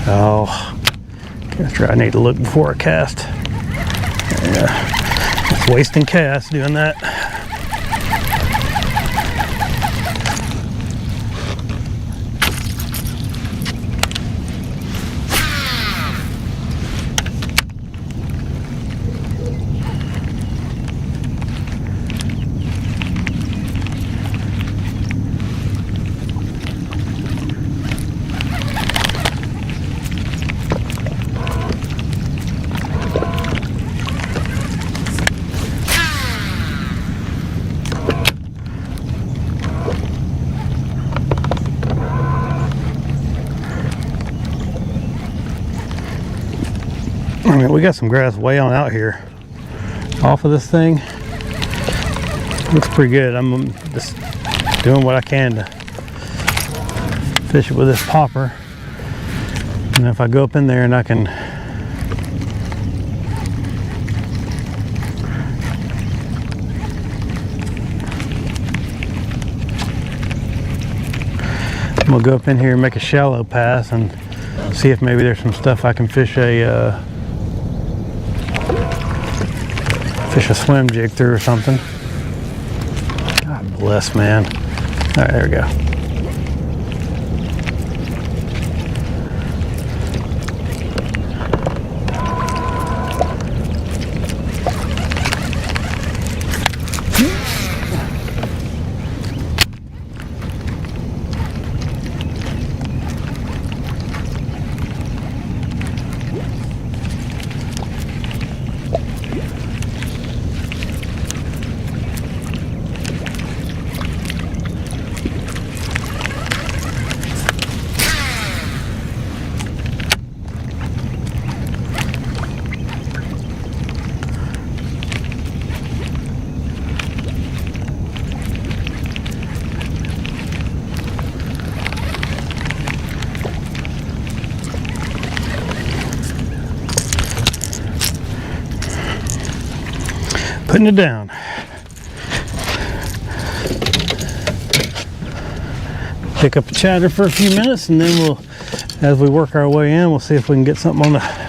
Oh, guess I need to look before I cast. Yeah, it's wasting cast doing that. I mean, we got some grass way on out here. Off of this thing, looks pretty good. I'm just doing what I can to fish it with this popper. And if I go up in there and I can I'm gonna go up in here and make a shallow pass and see if maybe there's some stuff I can fish a swim jig through or something. God bless, man. All right, there we go. Putting it down. Pick up the chatter for a few minutes, and then we'll, as we work our way in, we'll see if we can get something on the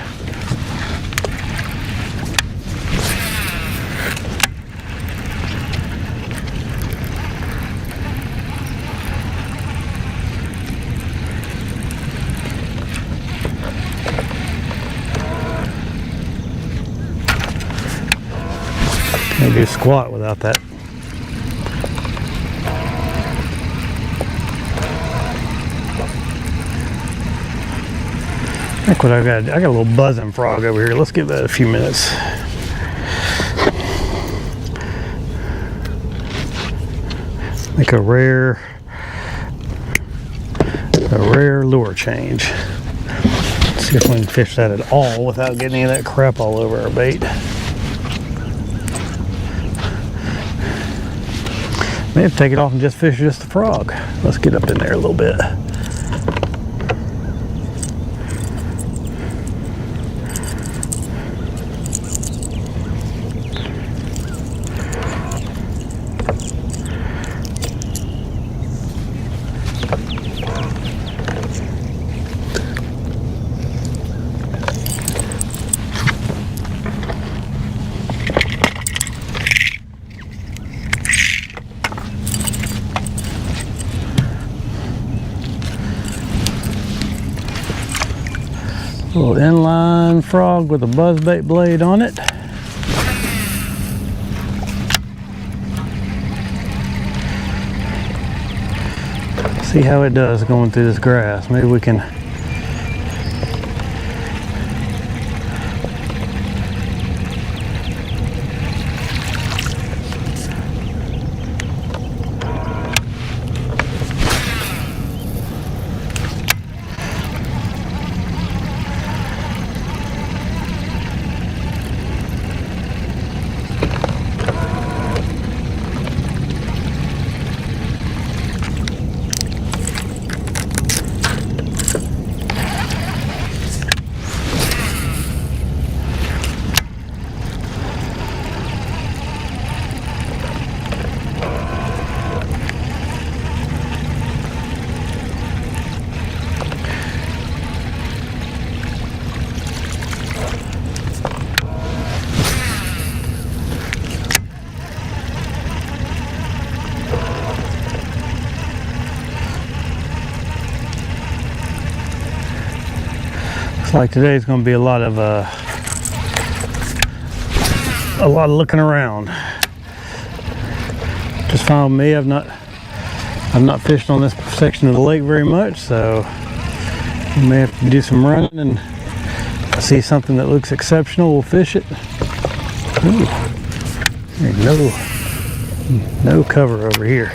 maybe a squat without that. Look what I got a little buzzing frog over here. Let's give that a few minutes. Make a rare lure change. Let's see if we can fish that at all without getting any of that crap all over our bait. May have to take it off and just fish just the frog. Let's get up in there a little bit. Little inline frog with a buzzbait blade on it. See how it does going through this grass. Maybe we can like today's going to be a lot of looking around. Just fine with me. I've not fished on this section of the lake very much, so we may have to do some running and see something that looks exceptional. We'll fish it. Ooh, there's no cover over here.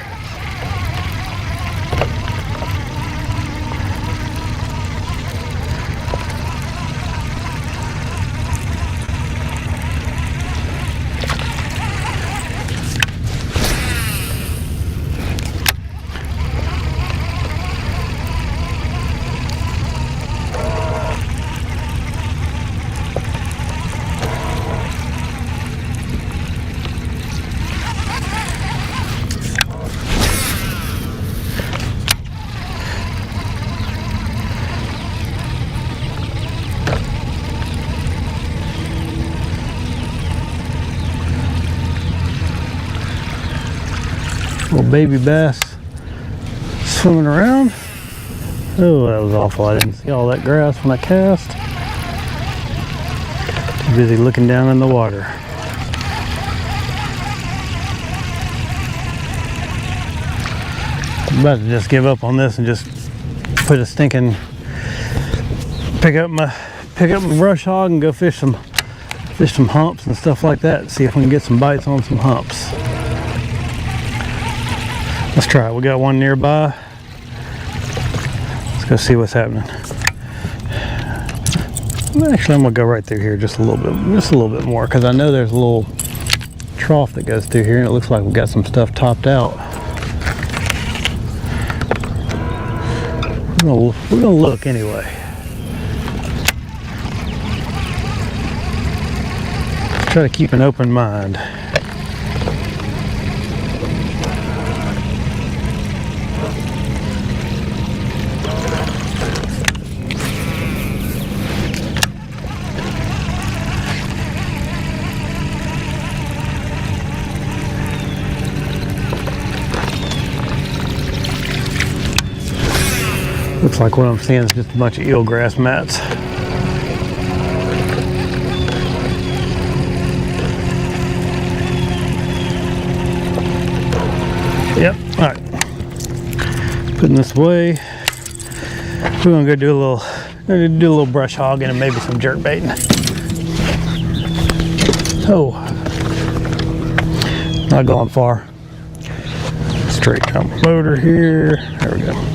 Little baby bass swimming around. Oh, that was awful. I didn't see all that grass when I cast. Too busy looking down in the water. I'm about to just give up on this and just put a stinking pick up my brush hog and go fish some humps and stuff like that. See if we can get some bites on some humps. Let's try it. We got one nearby. Let's go see what's happening. Actually, I'm gonna go right through here just a little bit more, because I know there's a little trough that goes through here, and it looks like we've got some stuff topped out. We're gonna look anyway. Try to keep an open mind. Looks like what I'm seeing is just a bunch of eelgrass mats. Yep, all right. Putting this away. We're gonna go do a little brush hogging and maybe some jerk baiting. Oh, not going far. Straight jump motor here. There we go.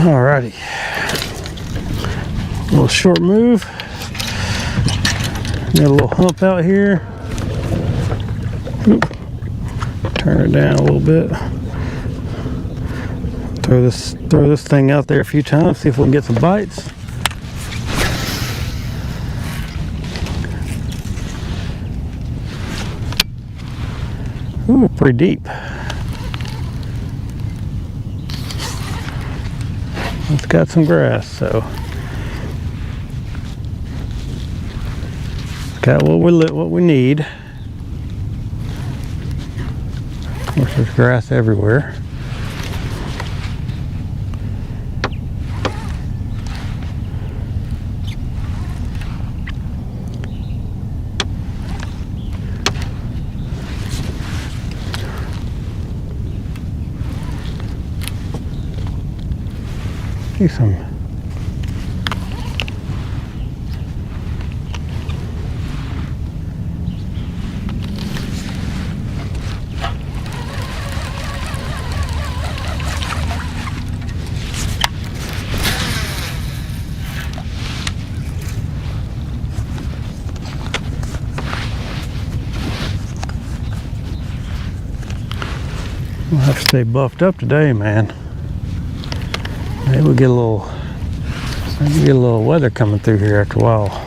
Alrighty. A little short move. Got a little hump out here. Oop. Turn it down a little bit. Throw this thing out there a few times, see if we can get some bites. Ooh, pretty deep. It's got some grass, so got what we need. Of course, there's grass everywhere. See some. We'll have to stay buffed up today, man. Maybe we'll get a little weather coming through here after a while.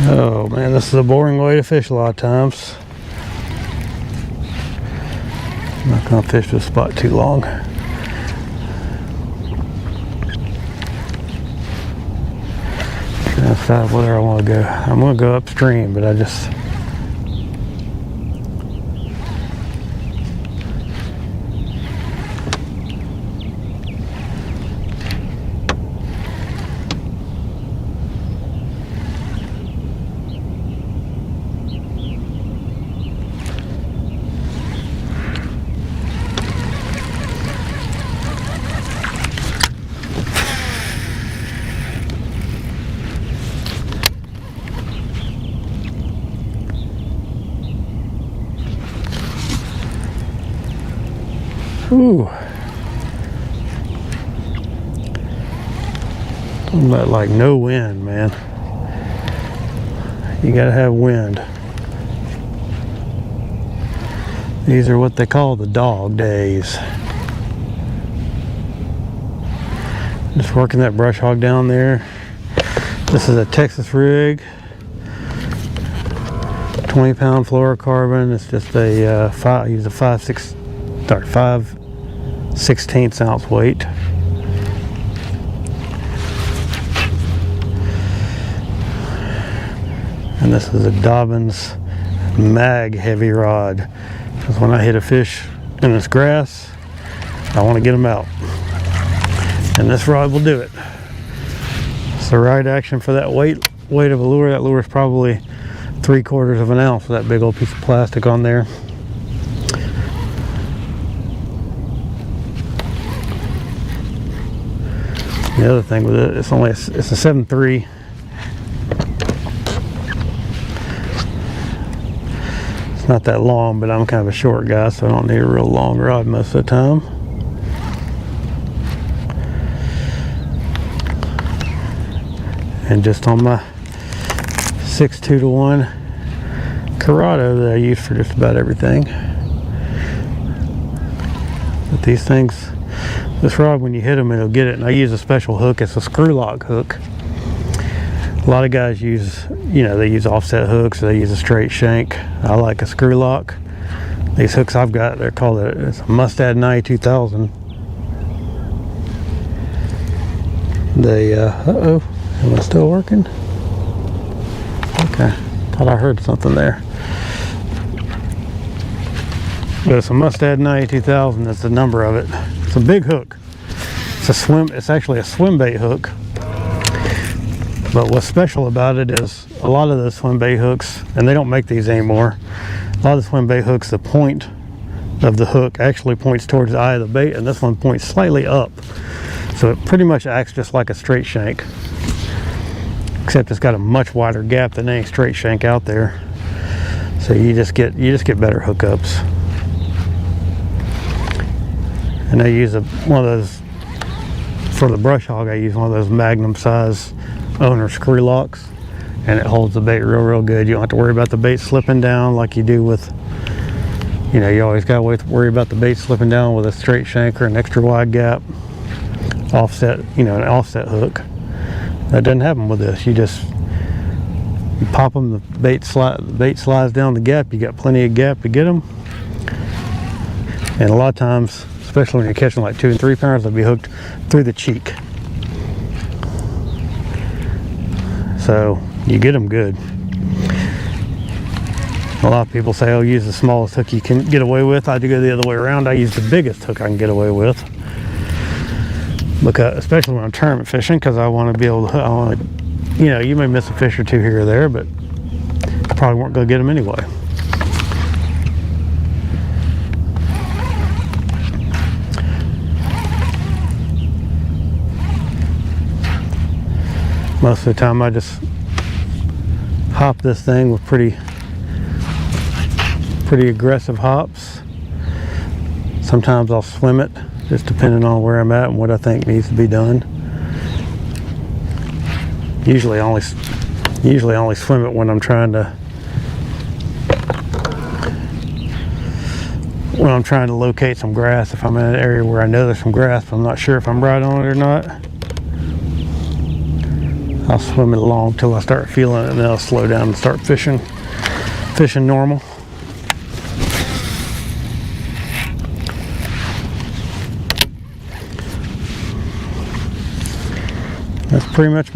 Oh man, this is a boring way to fish a lot of times. I'm not gonna fish this spot too long. Trying to decide whether I want to go. I'm gonna go upstream, but I just Ooh. But like no wind, man. You gotta have wind. These are what they call the dog days. Just working that brush hog down there. This is a Texas rig. 20-pound fluorocarbon. It's just a use a 5/16 ounce weight. And this is a Dobbins mag heavy rod. Because when I hit a fish in this grass, I want to get them out. And this rod will do it. It's the right action for that weight of a lure. That lure is probably 3/4 of an ounce with that big old piece of plastic on there. The other thing with it, it's a 7.3. It's not that long, but I'm kind of a short guy, so I don't need a real long rod most of the time. And just on my 6.2-to-1 Corrado that I use for just about everything. But these things, this rod, when you hit them, it'll get it. And I use a special hook. It's a screw lock hook. A lot of guys use, they use offset hooks, or they use a straight shank. I like a screw lock. These hooks I've got, they're called it's a Mustad 92,000. They, uh-oh, am I still working? Okay, thought I heard something there. But it's a Mustad 92,000, that's the number of it. It's a big hook. It's actually a swim bait hook. But what's special about it is a lot of the swim bait hooks, and they don't make these anymore, a lot of the swim bait hooks, the point of the hook actually points towards the eye of the bait, and this one points slightly up. So it pretty much acts just like a straight shank, except it's got a much wider gap than any straight shank out there. So you just get better hookups. And I use one of those for the brush hog. I use one of those Magnum size owner screw locks, and it holds the bait real good. You don't have to worry about the bait slipping down like you do with, you always got to worry about the bait slipping down with a straight shank or an extra wide gap offset, an offset hook. That doesn't happen with this. You pop them, the bait slides down the gap. You got plenty of gap to get them. And a lot of times, especially when you're catching like 2 and 3 pounders, they'll be hooked through the cheek. So you get them good. A lot of people say, oh, use the smallest hook you can get away with. I do go the other way around. I use the biggest hook I can get away with. Because, especially when I'm tournament fishing, because I want to be able to, you may miss a fish or two here or there, but you probably weren't going to get them anyway. Most of the time I just hop this thing with pretty aggressive hops. Sometimes I'll swim it, just depending on where I'm at and what I think needs to be done. Usually I only swim it when I'm trying to locate some grass. If I'm in an area where I know there's some grass, but I'm not sure if I'm right on it or not, I'll swim it along till I start feeling it, and then I'll slow down and start fishing normal. That's pretty much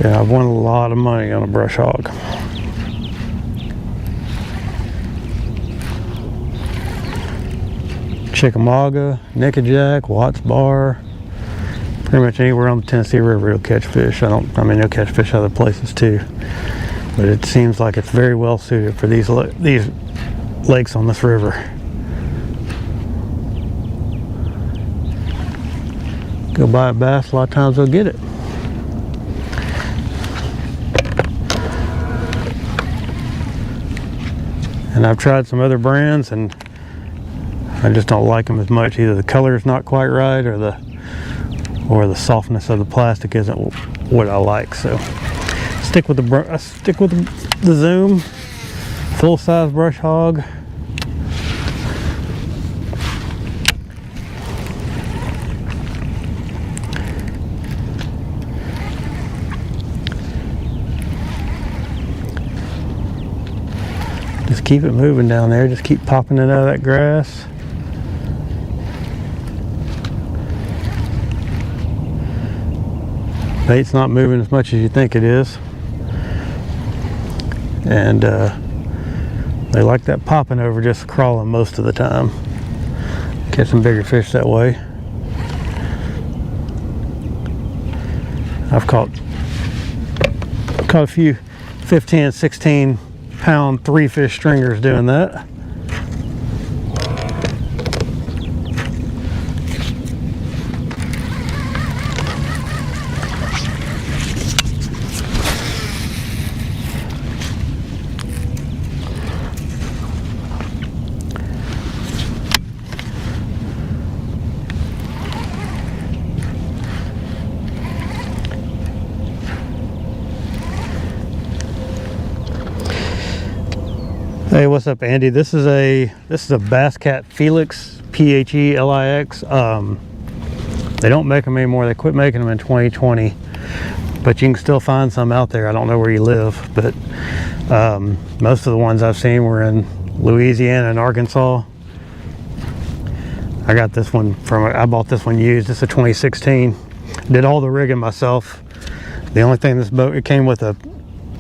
I've won a lot of money on a brush hog. Chickamauga, Nickajack, Watts Bar, pretty much anywhere on the Tennessee River you'll catch fish. You'll catch fish other places too. But it seems like it's very well suited for these lakes on this river. Go buy a bass, a lot of times they'll get it. And And I've tried some other brands and I just don't like them as much. Either the color is not quite right or the softness of the plastic isn't what I like. So stick with the Zoom full size brush hog. Just keep it moving down there. Just keep popping it out of that grass. Bait's not moving as much as you think it is. And they like that popping over just crawling most of the time. Catch some bigger fish that way. I've caught a few 15, 16 pound 3-fish stringers doing that. Hey, what's up, Andy? This is a Bass Cat Felix, P-H-E-L-I-X. They don't make them anymore. They quit making them in 2020, but you can still find some out there. I don't know where you live, but most of the ones I've seen were in Louisiana and Arkansas. I bought this one used. It's a 2016. Did all the rigging myself. The only thing this boat, it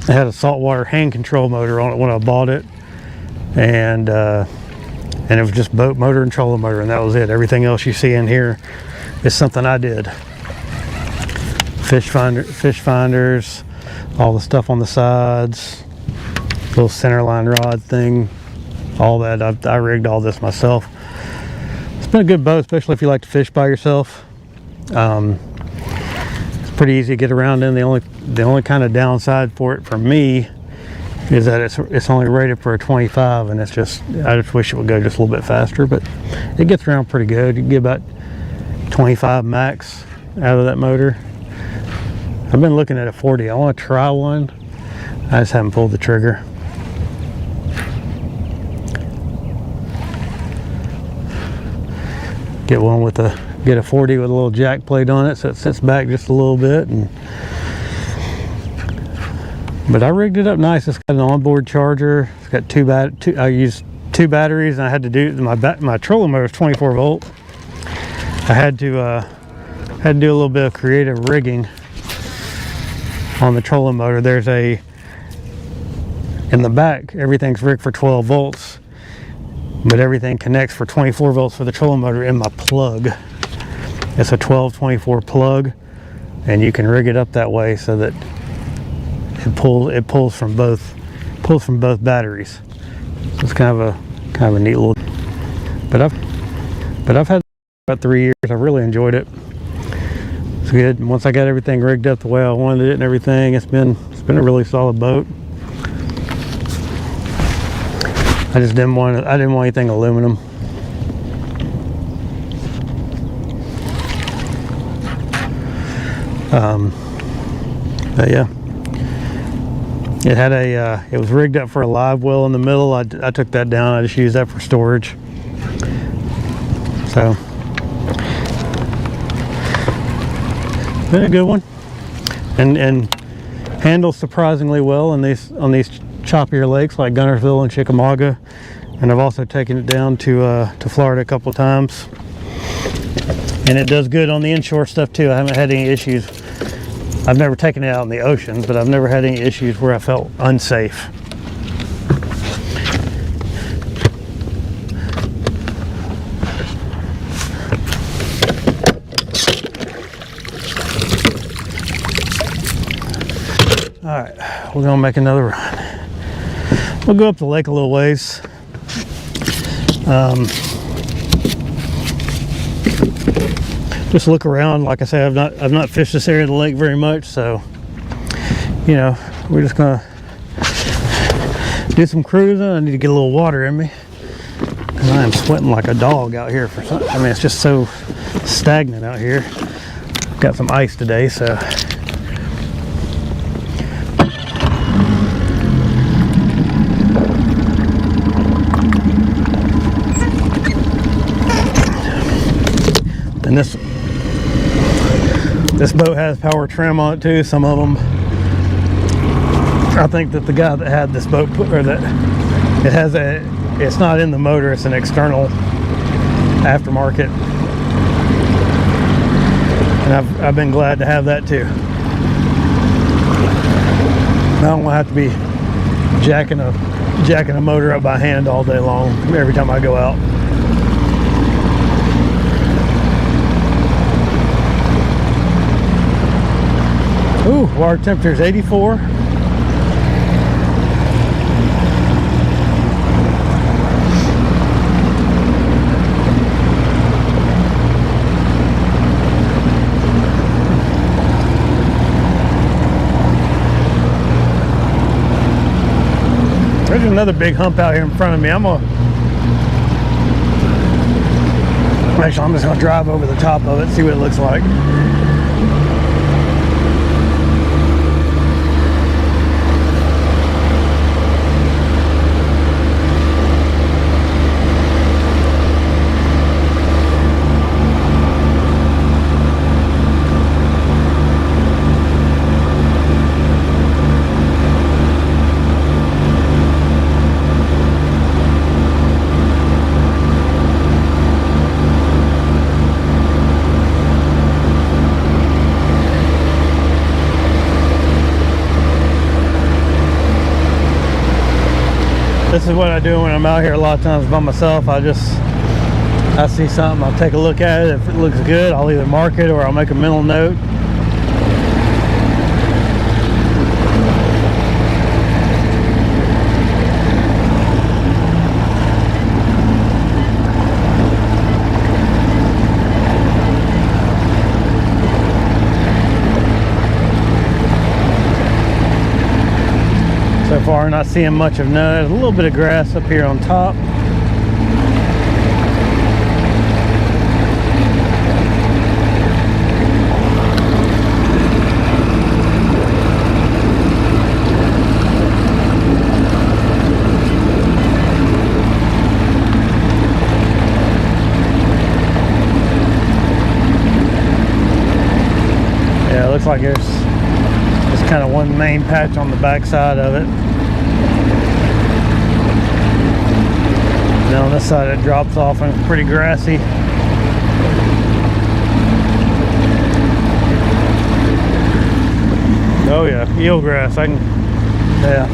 had a saltwater hand control motor on it when I bought it. And it was just boat motor and trolling motor, and that was it. Everything else you see in here is something I did. Fish finders, all the stuff on the sides, little centerline rod thing, all that. I rigged all this myself. It's been a good boat, especially if you like to fish by yourself. It's pretty easy to get around in. The only kind of downside for it for me is that it's only rated for a 25, and I just wish it would go just a little bit faster, but it gets around pretty good. You can get about 25 max out of that motor. I've been looking at a 40. I want to try one. I just haven't pulled the trigger. Get a 40 with a little jack plate on it, so it sits back just a little bit. But I rigged it up nice. It's got an onboard charger. It's got I used 2 batteries, and I had to do my trolling motor is 24 volt. I had to do a little bit of creative rigging on the trolling motor. In the back, everything's rigged for 12 volts, but everything connects for 24 volts for the trolling motor in my plug. It's a 12-24 plug, and you can rig it up that way so that it pulls from both batteries. It's kind of a neat little. But I've had about 3 years. I really enjoyed it. It's good. And once I got everything rigged up the way I wanted it and everything, it's been a really solid boat. I didn't want anything aluminum. But yeah. It was rigged up for a live well in the middle. I took that down. I just used that for storage. So, been a good one, and handles surprisingly well on these choppier lakes like Guntersville and Chickamauga. And I've also taken it down to Florida a couple of times, and it does good on the inshore stuff too. I haven't had any issues. I've never taken it out in the ocean, but I've never had any issues where I felt unsafe. All right, we're gonna make another run. We'll go up the lake a little ways. Just look around. Like I said, I've not fished this area of the lake very much, so you know, we're just gonna do some cruising. I need to get a little water in me. And I am sweating like a dog out here for something. I mean, it's just so stagnant out here. Got some ice today, so. And this boat has power trim on it too. Some of them, I think that the guy that had this boat it's not in the motor, it's an external aftermarket. And I've been glad to have that too. I don't want to have to be jacking a motor up by hand all day long every time I go out. Ooh, water temperature is 84. There's another big hump out here in front of me. I'm just gonna drive over the top of it, see what it looks like. This is what I do when I'm out here a lot of times by myself. I see something, I'll take a look at it. If it looks good, I'll either mark it or I'll make a mental note. So far, not seeing much of none. There's a little bit of grass up here on top. Yeah, it looks like there's just kind of one main patch on the back side of it. Now on this side it drops off and it's pretty grassy. Oh yeah, eelgrass. Yeah.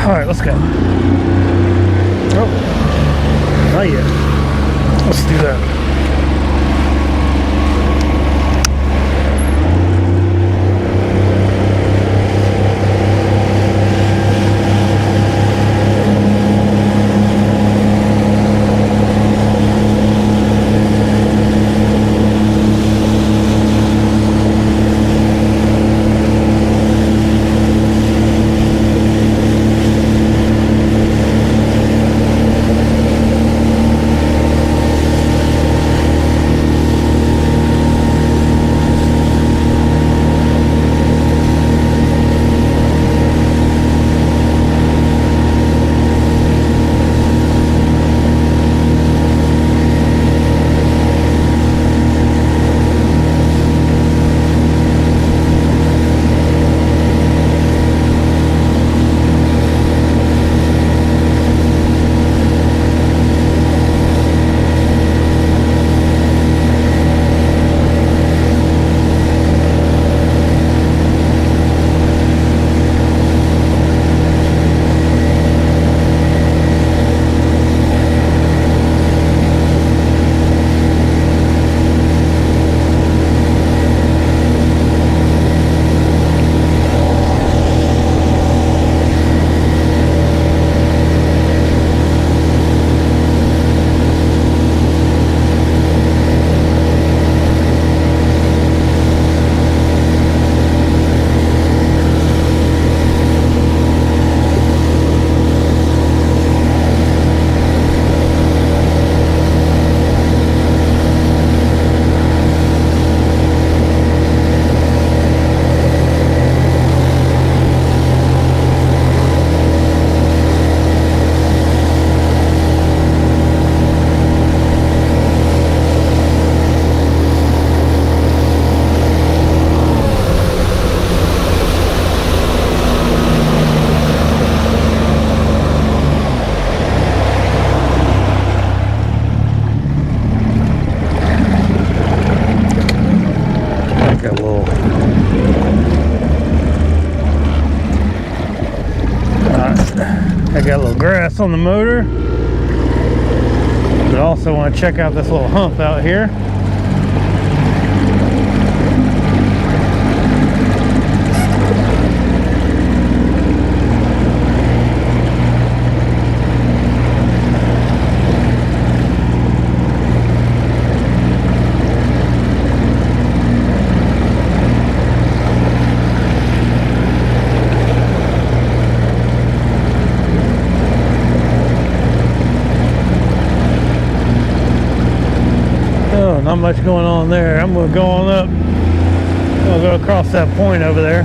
Alright, let's go. Oh, not yet. Let's do that. Got a little. I got a little grass on the motor, but also want to check out this little hump out here. Not much going on there. I'm going to go on up. I'll go across that point over there.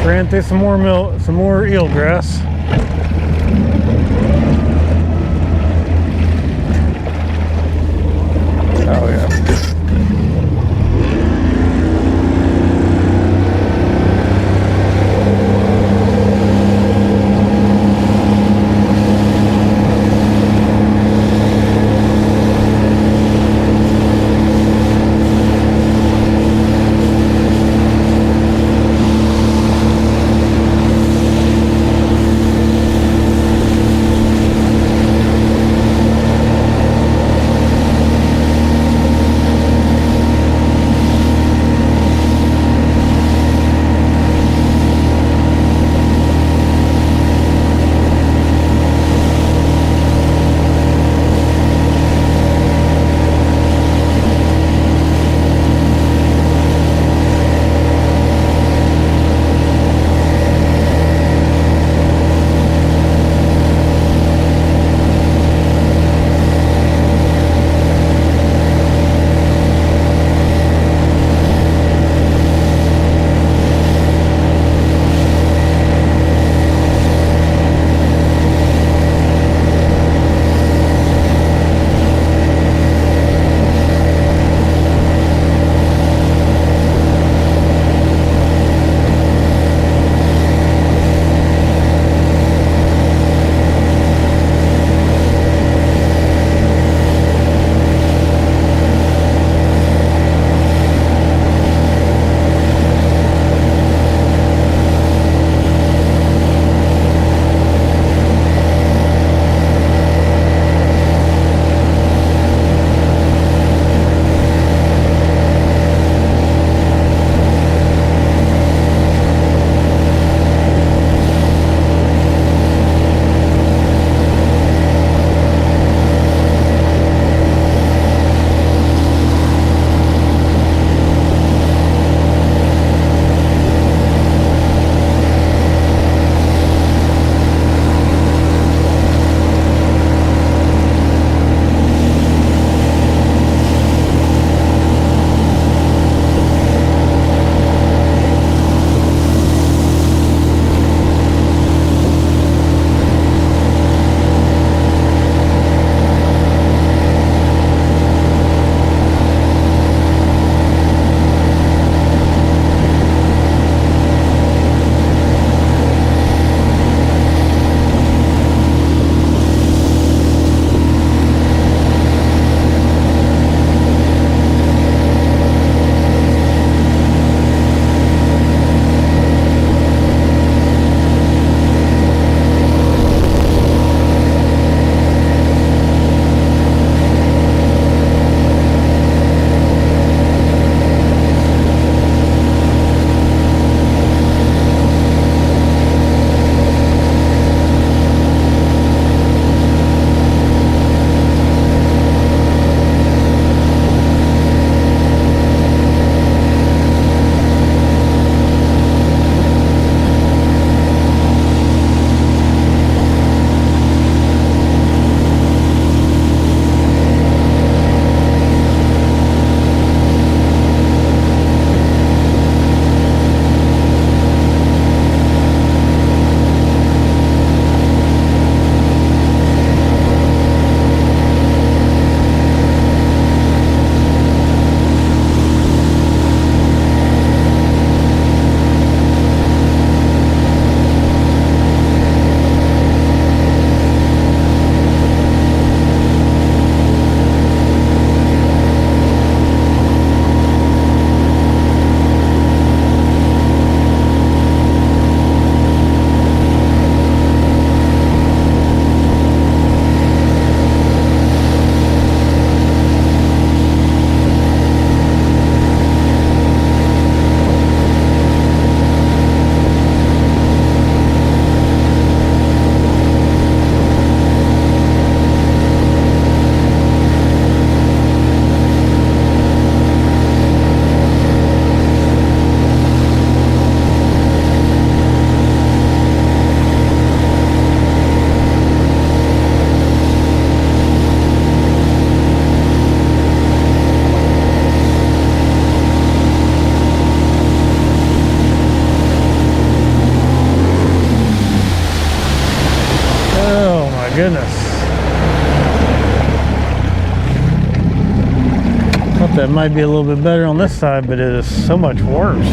Ran through some more eelgrass. Oh yeah. goodness. Thought that might be a little bit better on this side, but it is so much worse.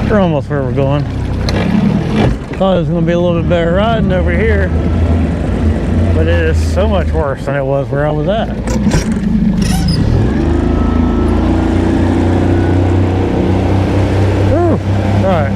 We're almost where we're going. Thought it was going to be a little bit better riding over here, but it is so much worse than it was where I was at. Whew. All right.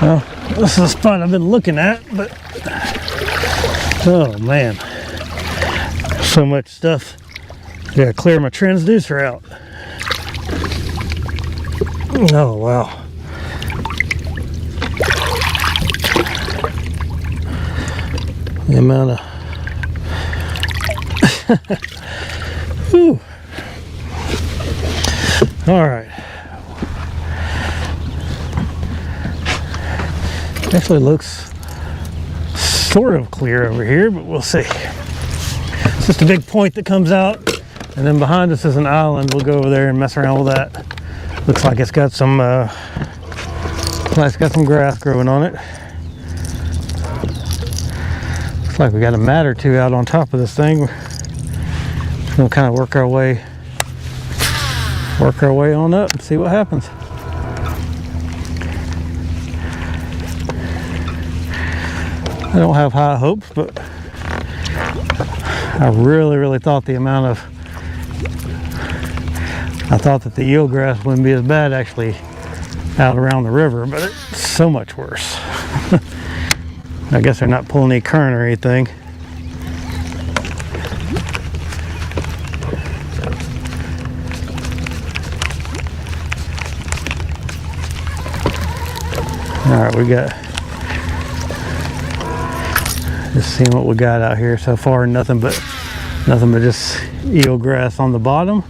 Well, this is the spot I've been looking at, but oh man, so much stuff. Gotta clear my transducer out. Oh wow. The amount of whew. All right. Actually looks sort of clear over here, but we'll see. It's just a big point that comes out, and then behind us is an island. We'll go over there and mess around with that. Looks like it's got some grass growing on it. Looks like we got a mat or two out on top of this thing. We're gonna kind of work our way on up and see what happens. I don't have high hopes, but I really thought I thought that the eelgrass wouldn't be as bad actually out around the river, but it's so much worse. I guess they're not pulling any current or anything. All right, we got, just seeing what we got out here so far. Nothing but just eelgrass on the bottom.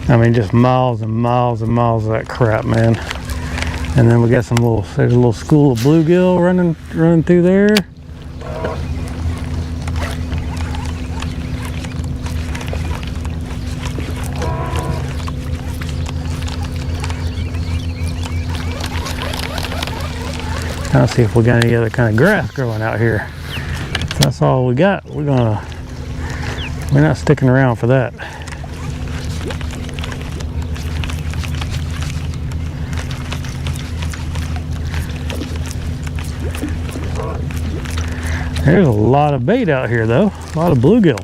I mean, just miles and miles and miles of that crap, man. And then we got there's a little school of bluegill running through there. I'll see if we got any other kind of grass growing out here. If that's all we got, we're not sticking around for that. There's a lot of bait out here though, a lot of bluegill.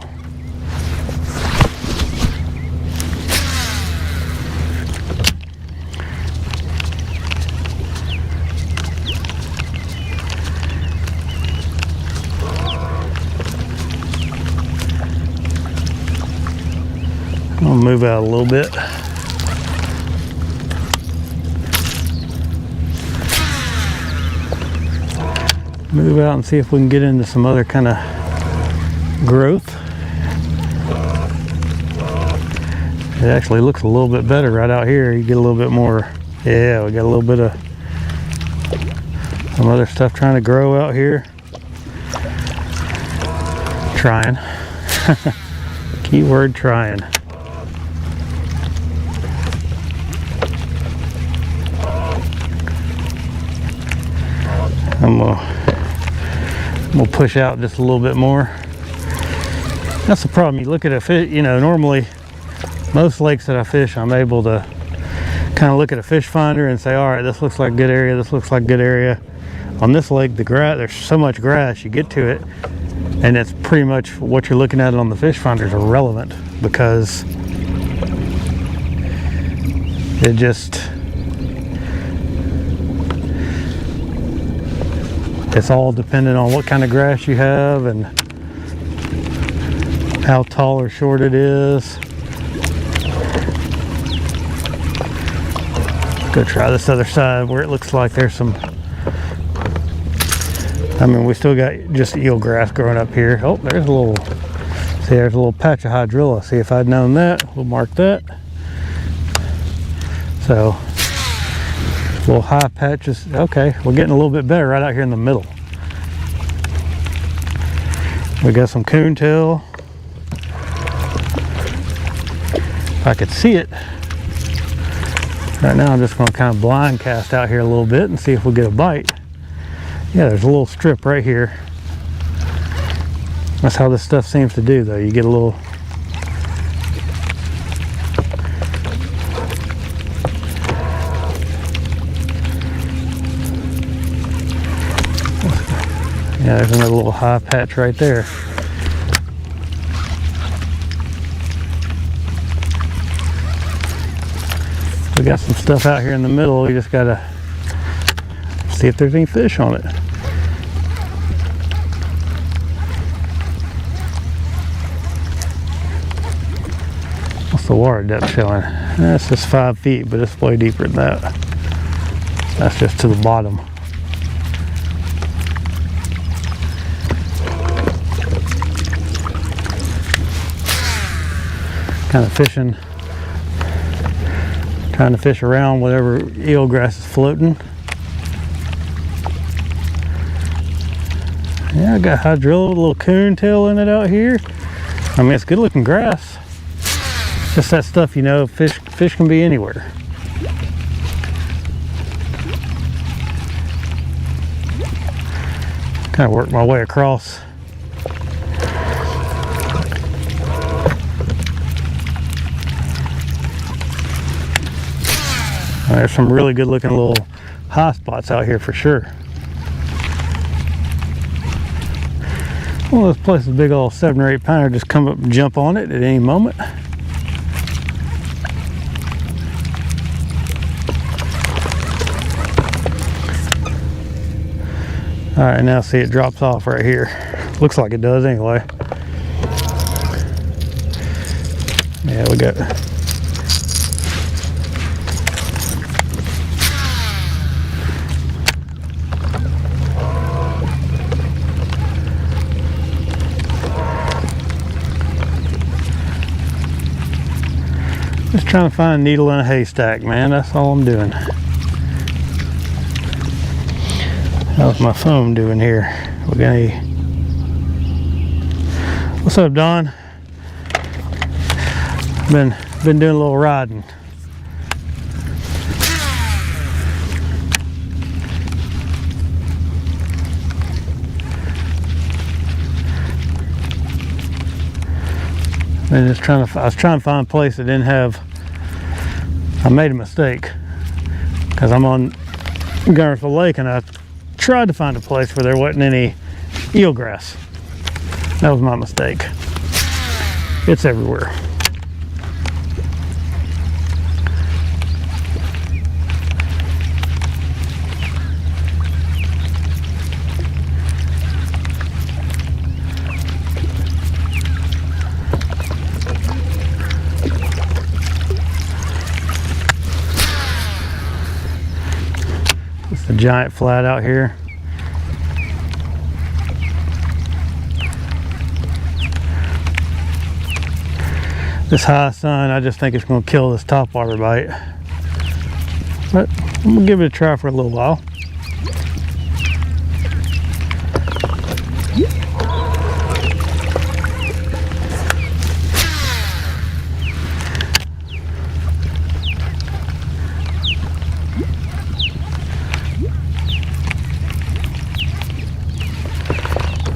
I'll move out a little bit. Move out and see if we can get into some other kind of growth. It actually looks a little bit better right out here. You get a little bit more, yeah, we got a little bit of some other stuff trying to grow out here. Trying. Keyword trying. I'm gonna push out just a little bit more. That's the problem. You look at a fish, you know, normally most lakes that I fish, I'm able to kind of look at a fish finder and say, all right, this looks like a good area, this looks like a good area. On this lake, the grass, there's so much grass, you get to it, and it's pretty much what you're looking at on the fish finder is irrelevant, because it just, it's all dependent on what kind of grass you have and how tall or short it is. Let's go try this other side where it looks like there's some, I mean, we still got just eelgrass growing up here. Oh, there's a little, see, there's a little patch of hydrilla. See, if I'd known that, we'll mark that. So, little high patches. Okay, we're getting a little bit better right out here in the middle. We got some coontail. If I could see it. Right now I'm just going to kind of blind cast out here a little bit and see if we get a bite. Yeah, there's a little strip right here. That's how this stuff seems to do though. You get a little, yeah, there's another little high patch right there. We got some stuff out here in the middle. We just gotta see if there's any fish on it. What's the water depth showing? That's just 5 feet, but it's way deeper than that. That's just to the bottom. kind of fishing, trying to fish around whatever eelgrass is floating. Yeah, I got hydrilla with a little coon tail in it out here. I mean, it's good looking grass. It's just that stuff, you know, fish can be anywhere. Kind of work my way across. There's some really good looking little high spots out here for sure. One of those places, big old 7 or 8 pounder, just come up and jump on it at any moment. All right, now see it drops off right here. Looks like it does anyway. Yeah, we got just trying to find a needle in a haystack, man. That's all I'm doing. How's my phone doing here? We got any? What's up, Don? Been doing a little riding. And just I was trying to find a place that didn't have. I made a mistake because I'm on Guntersville Lake, and I tried to find a place where there wasn't any eelgrass. That was my mistake. It's everywhere. It's a giant flat out here. This high sun, I just think it's going to kill this topwater bite. But I'm going to give it a try for a little while.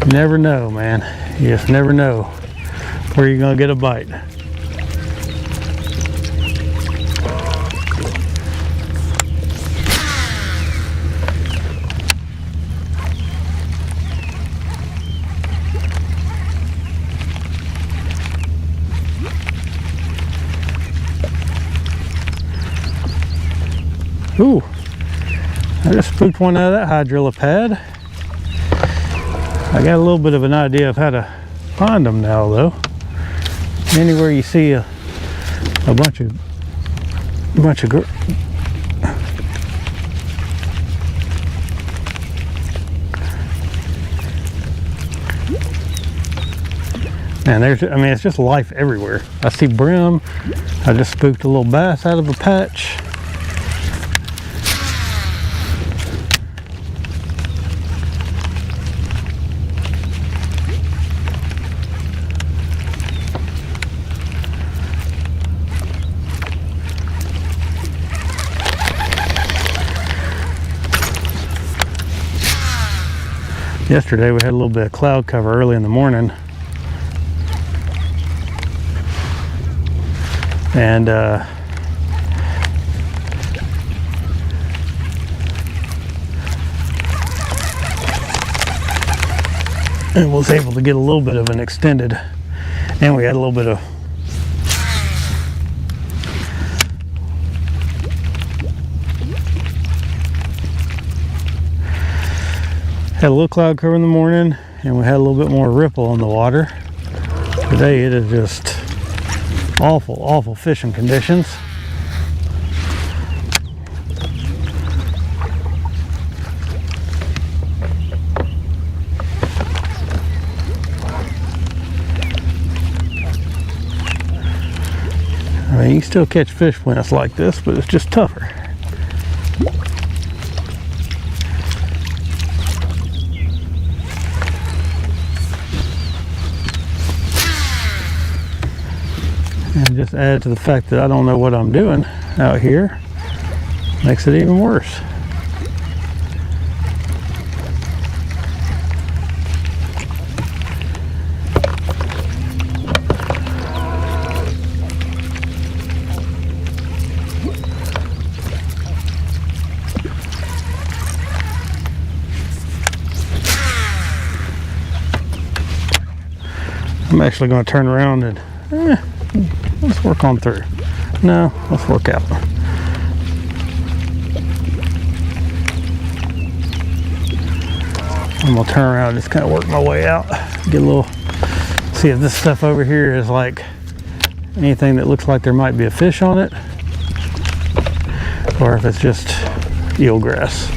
You never know, man. You just never know where you're going to get a bite. Ooh, I just spooked one out of that hydrilla pad. I got a little bit of an idea of how to find them now, though. Anywhere you see a bunch of man, I mean, it's just life everywhere. I see brim. I just spooked a little bass out of a patch. Yesterday we had a little bit of cloud cover early in the morning, and was able to get a little bit of an extended, and we had a little bit of had a little cloud cover in the morning, and we had a little bit more ripple on the water. Today it is just awful fishing conditions. mean, you can still catch fish when it's like this, but it's just tougher. And just add to the fact that I don't know what I'm doing out here, makes it even worse. I'm actually going to turn around and let's work on through. No, let's work out. I'm going to turn around and just kind of work my way out. Get a little, see if this stuff over here is like anything that looks like there might be a fish on it, or if it's just eelgrass.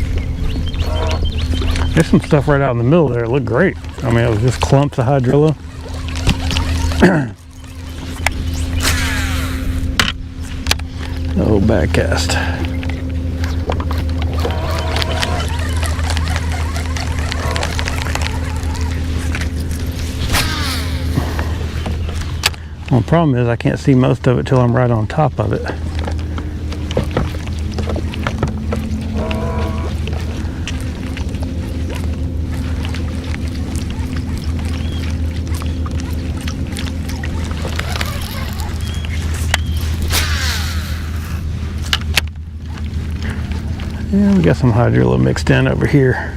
There's some stuff right out in the middle there. It looked great. I mean, it was just clumps of hydrilla. Oh, back cast. Well, the problem is I can't see most of it till I'm right on top of it. Yeah, we got some hydrilla mixed in over here.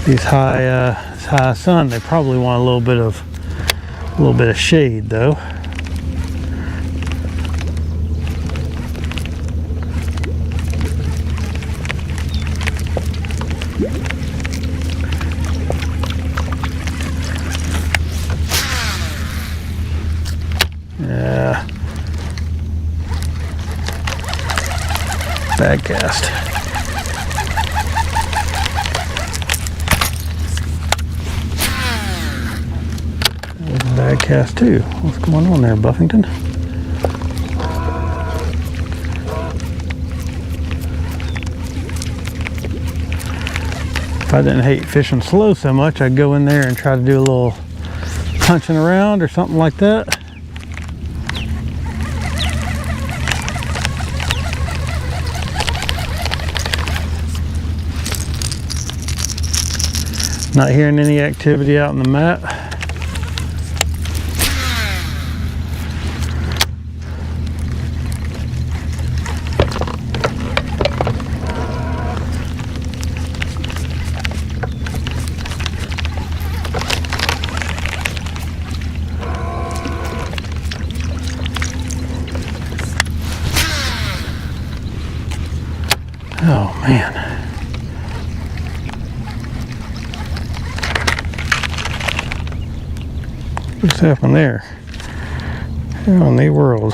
These high sun, they probably want a little bit of shade though. Yeah. Bad cast. Bad cast too. What's going on there, Buffington? If I didn't hate fishing slow so much, I'd go in there and try to do a little punching around or something like that. Not hearing any activity out in the mat. Oh man. What's happened there? How in the world?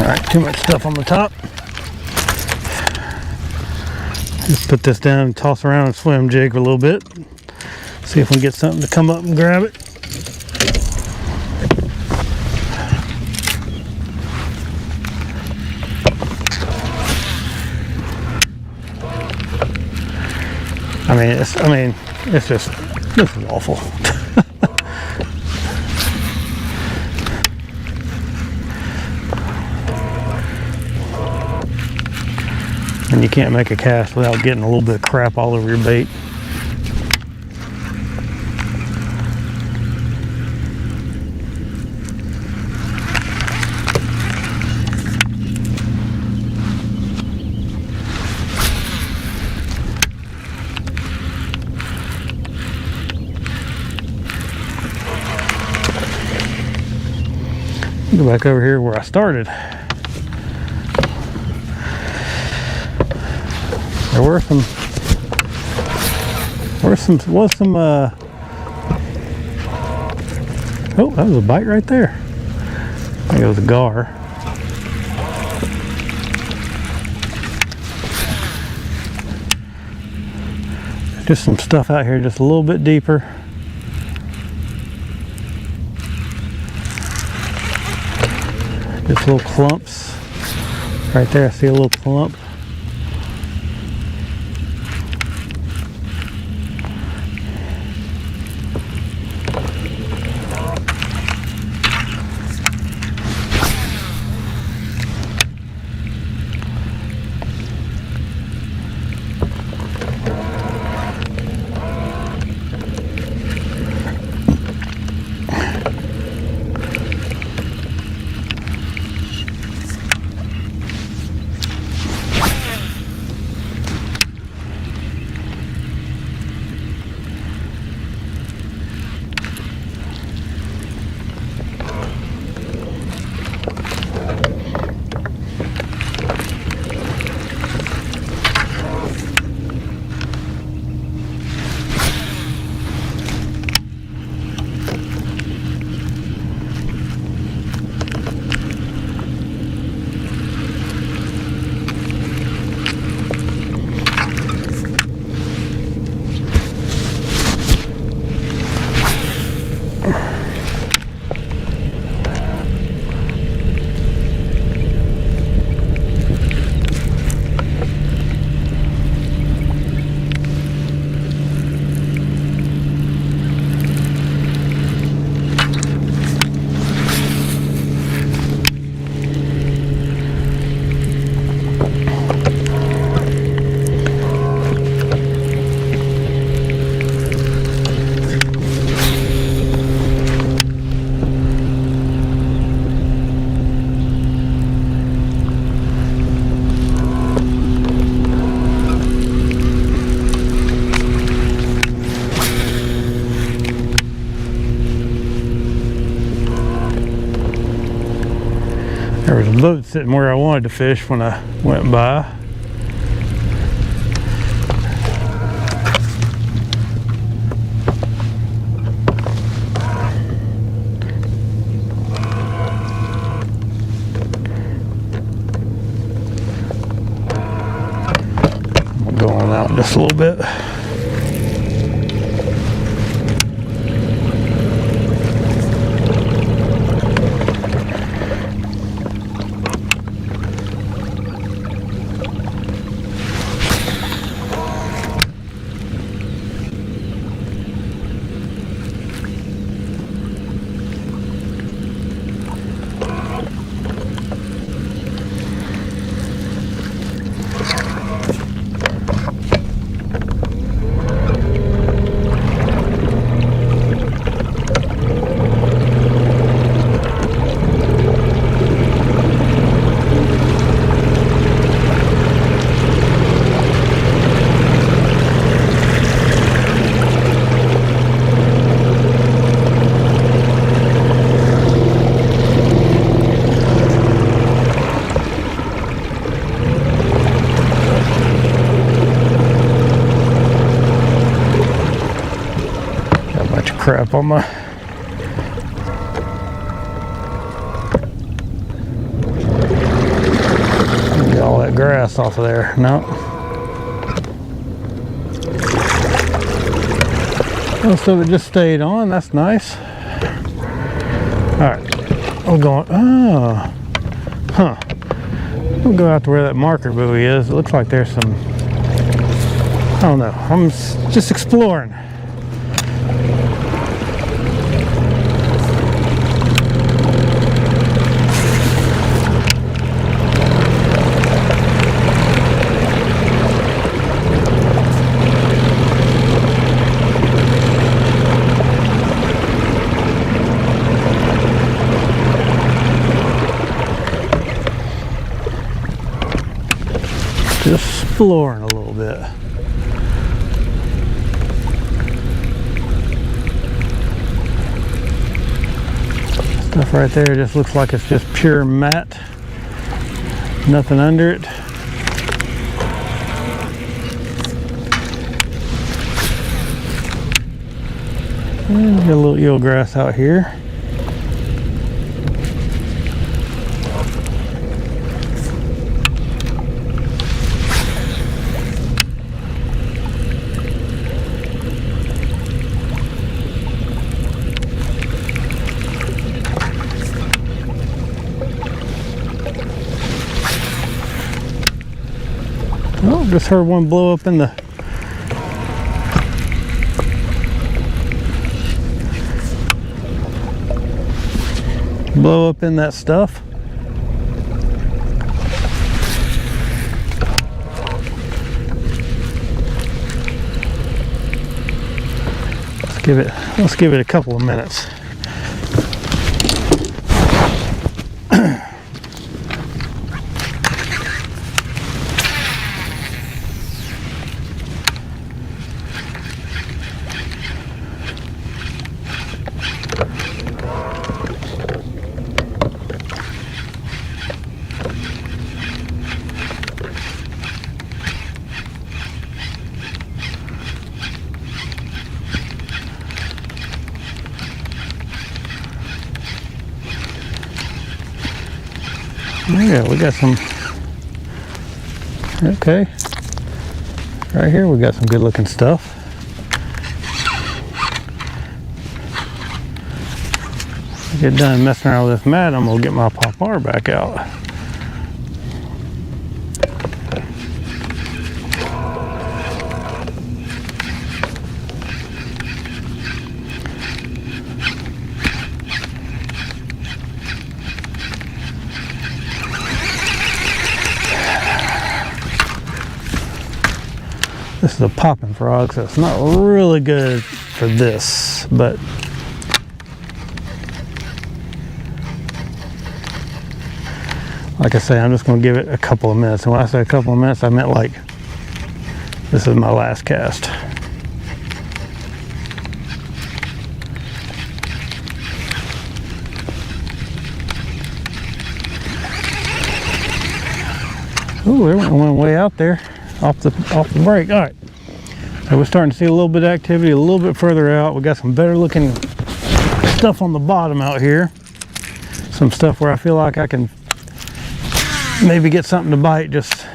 Alright, too much stuff on the top. Just put this down and toss around and swim jig for a little bit. See if we can get something to come up and grab it. it's just, this is awful. And you can't make a cast without getting a little bit of crap all over your bait. Go back over here where I started. There was some oh, that was a bite right there. I think it was a gar. Just some stuff out here just a little bit deeper. Just little clumps. Right there, I see a little clump. There was a boat sitting where I wanted to fish when I went by. I'm going out just a little bit. Crap on my get all that grass off of there. No. Most of it just stayed on. That's nice. Alright. We're going, we'll go out to where that marker buoy is. It looks like there's some I don't know. I'm just exploring. Just exploring a little bit. Stuff right there just looks like it's just pure matte. Nothing under it. And got a little eelgrass out here. Oh, just heard one blow up in the that stuff. Let's give it a couple of minutes. Yeah, we got some, okay, right here we got some good looking stuff. Get done messing around with this mat, I'm gonna get my popper back out. This is a popping frog, so it's not really good for this, but like I say, I'm just going to give it a couple of minutes. And when I say a couple of minutes, I meant like this is my last cast. Ooh, it went way out there. Off the break. All right, so we're starting to see a little bit of activity a little bit further out. We got some better looking stuff on the bottom out here, some stuff where I feel like I can maybe get something to bite. Just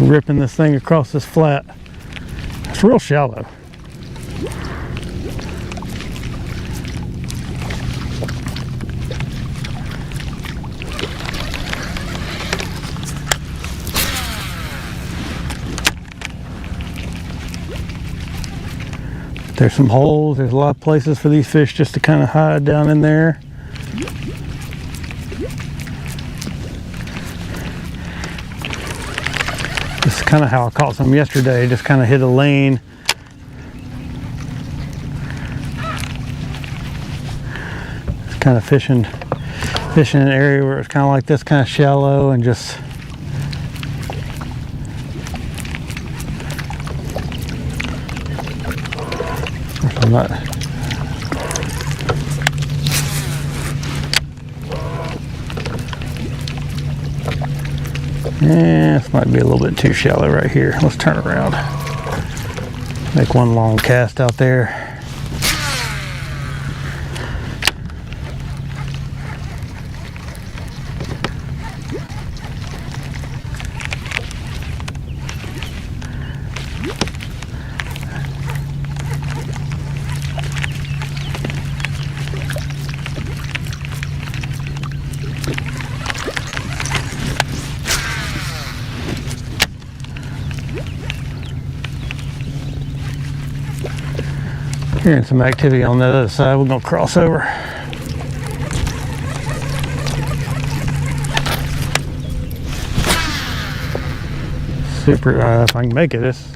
ripping this thing across this flat. It's real shallow. There's some holes. There's a lot of places for these fish just to kind of hide down in there. This is kind of how I caught some yesterday. Just kind of hit a lane. Just kind of fishing in an area where it's kind of like this, kind of shallow, and just I'm not. Yeah, this might be a little bit too shallow right here. Let's turn around. Make one long cast out there. Hearing some activity on the other side. We're gonna cross over. Super, if I can make it, this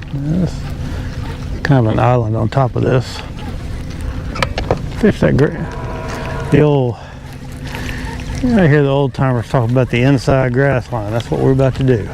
kind of an island on top of this. Fish that great. The old, I hear the old timers talk about the inside grass line. That's what we're about to do.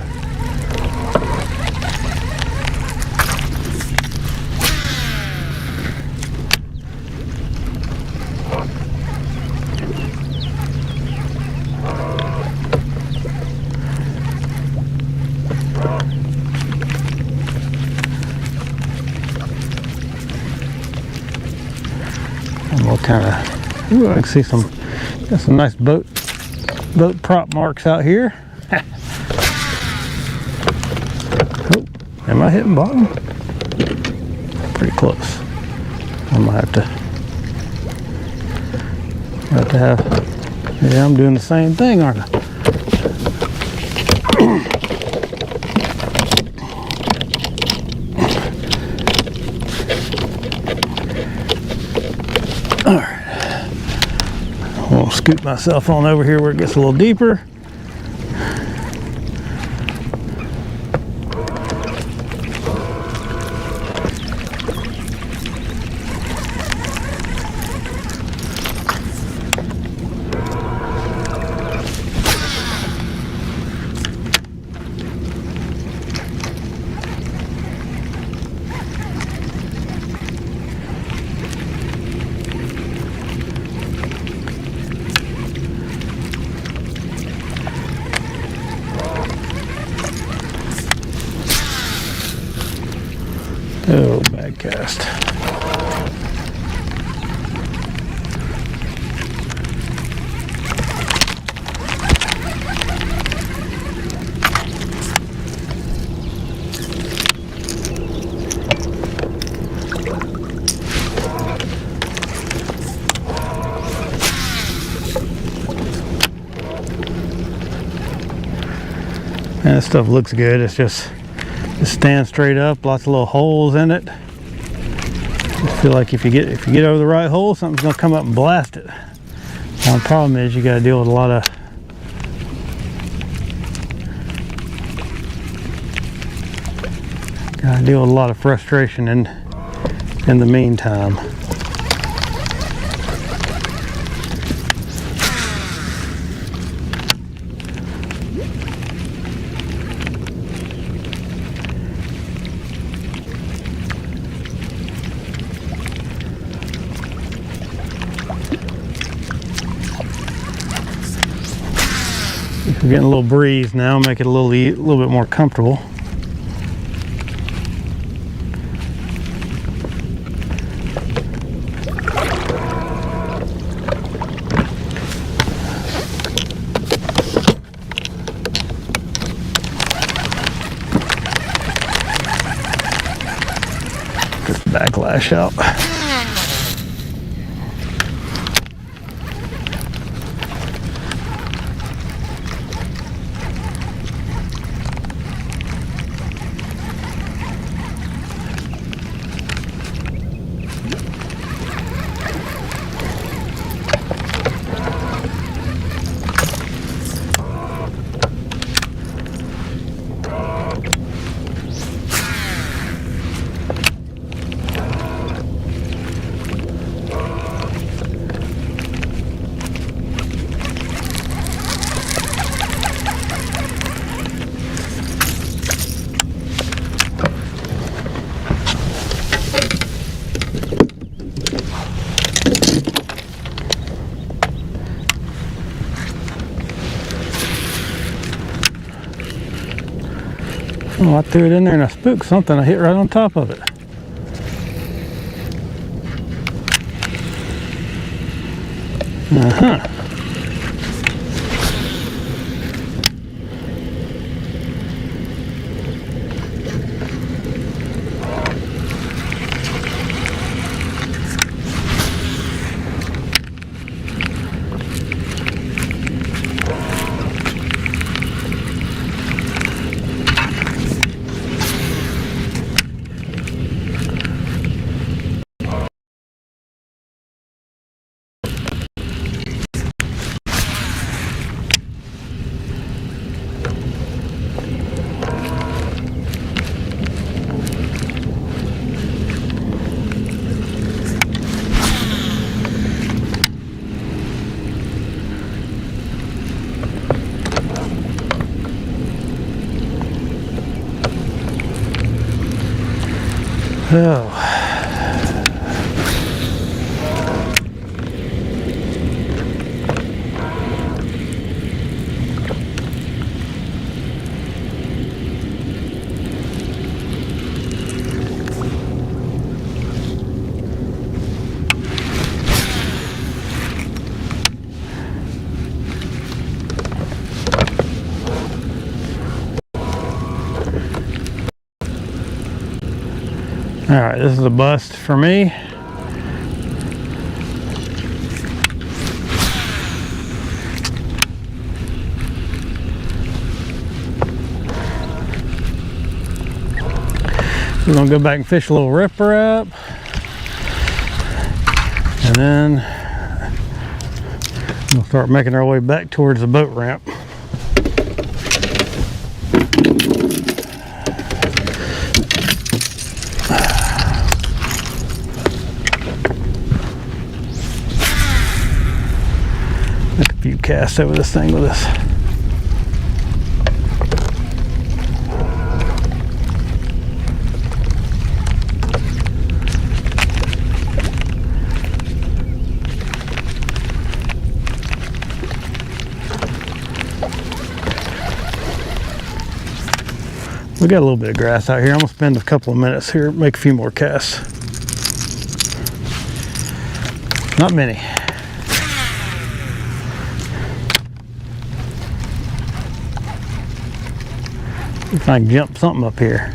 We'll kind of, ooh, I can see got some nice boat prop marks out here. Oh, am I hitting bottom? Pretty close. I might have to have, yeah, I'm doing the same thing, aren't I? I'll scoot myself on over here where it gets a little deeper. Oh, bad cast. And this stuff looks good. It's just stands straight up, lots of little holes in it. I feel like if you get over the right hole, something's gonna come up and blast it. Now, the problem is you gotta deal with a lot of frustration in the meantime. We're getting a little breeze now, make it a little bit more comfortable. Get the backlash out. Oh, I threw it in there and I spooked something. I hit right on top of it. Uh-huh. Oh. All right, this is a bust for me. We're gonna go back and fish a little riprap, and then we'll start making our way back towards the boat ramp. Make a few casts over this thing with this. We got a little bit of grass out here. I'm gonna spend a couple of minutes here, make a few more casts. Not many. See if I can jump something up here.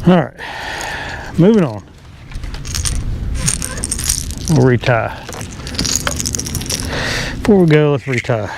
All right, moving on. We'll retie. Before we go, let's retie.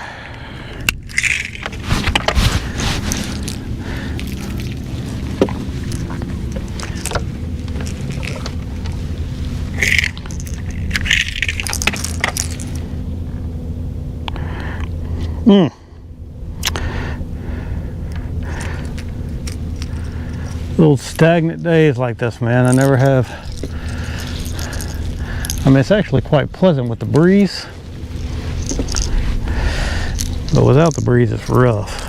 Little stagnant days like this, man. I never have. I mean, it's actually quite pleasant with the breeze, but without the breeze, it's rough.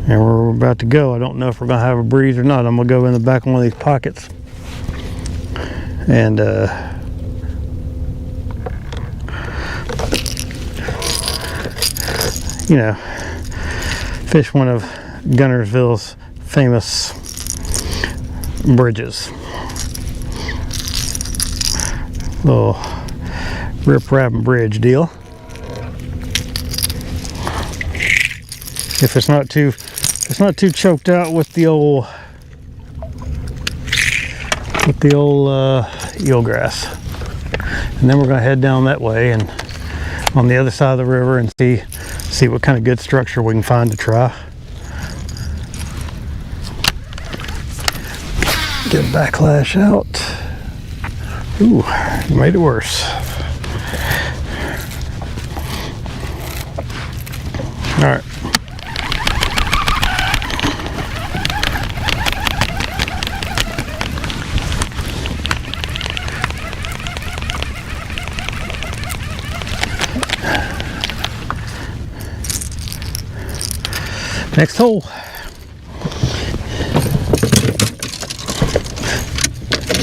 And we're about to go. I don't know if we're gonna have a breeze or not. I'm gonna go in the back of one of these pockets and you know, fish one of Guntersville's famous bridges. Little rip-rap bridge deal. If it's not too choked out with the old eelgrass. And then we're going to head down that way and on the other side of the river and see what kind of good structure we can find to try. Get a backlash out. Ooh, made it worse. All right. Next hole.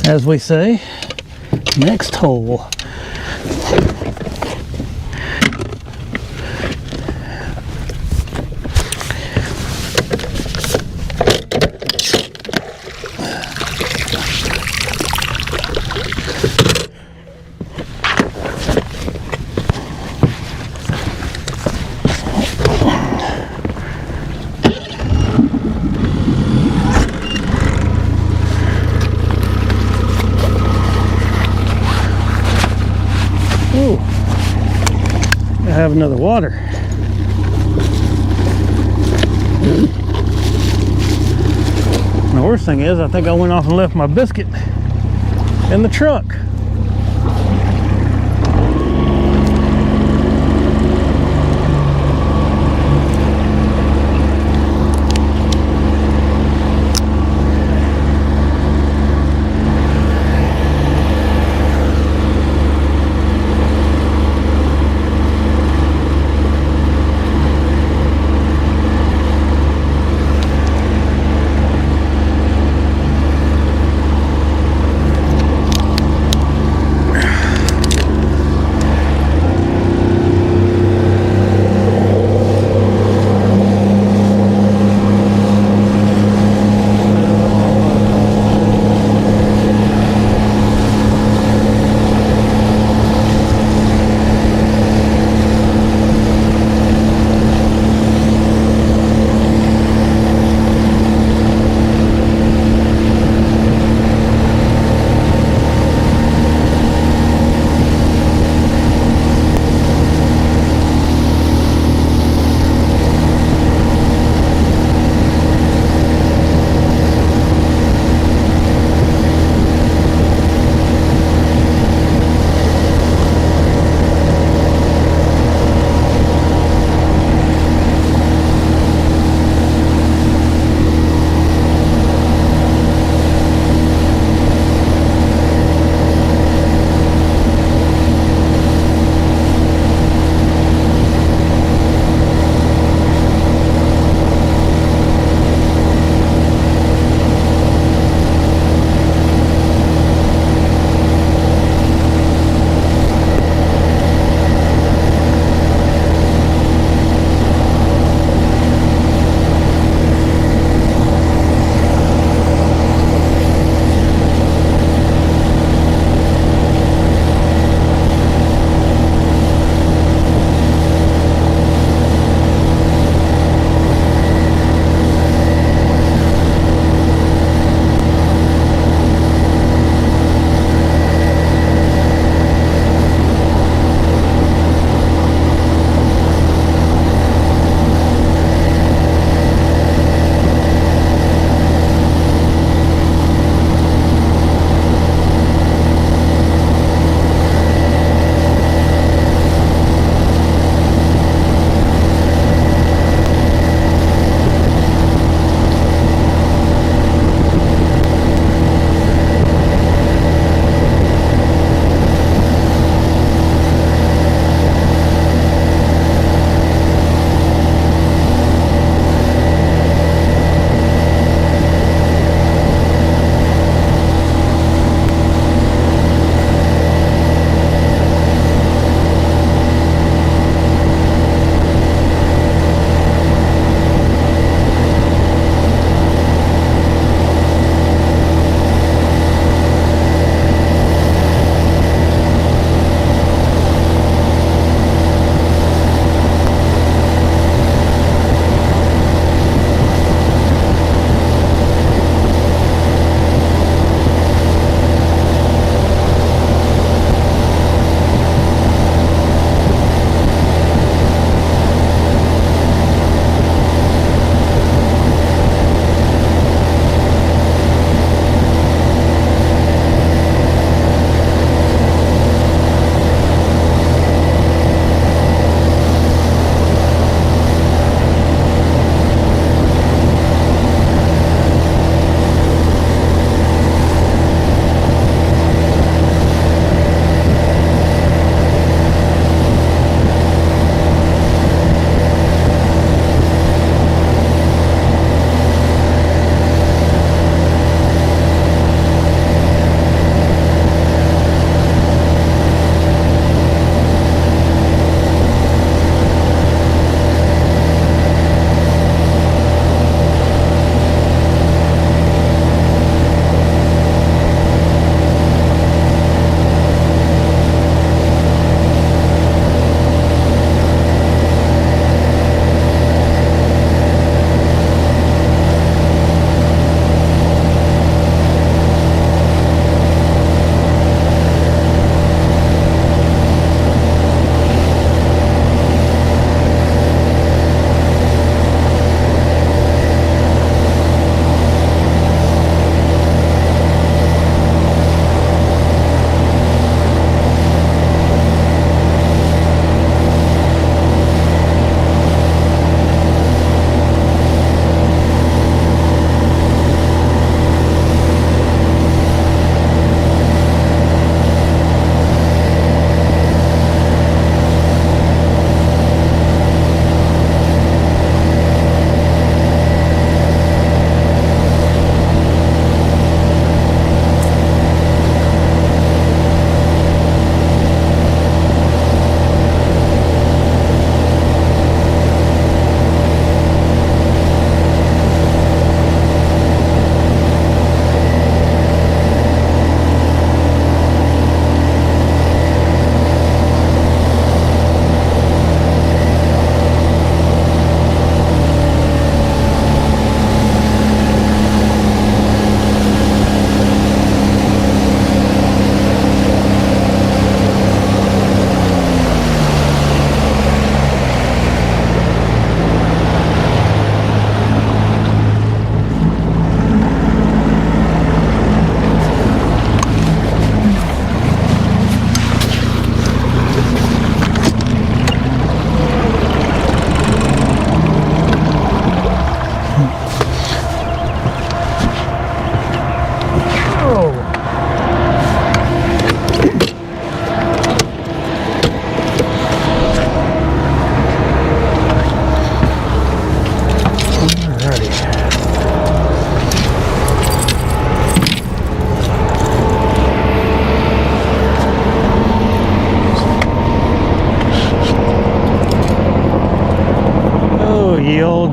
As we say, next hole. Ooh, I have another water. And the worst thing is, I think I went off and left my biscuit in the truck.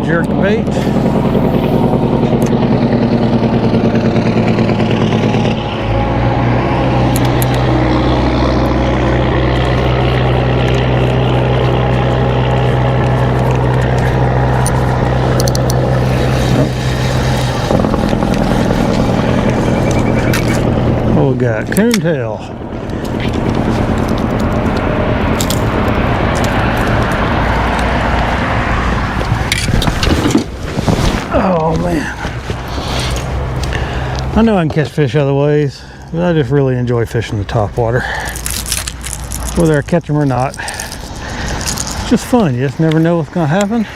jerk bait. We got coontail. Oh man, I know I can catch fish other ways, but I just really enjoy fishing the top water, whether I catch them or not. It's just fun. You just never know what's gonna happen.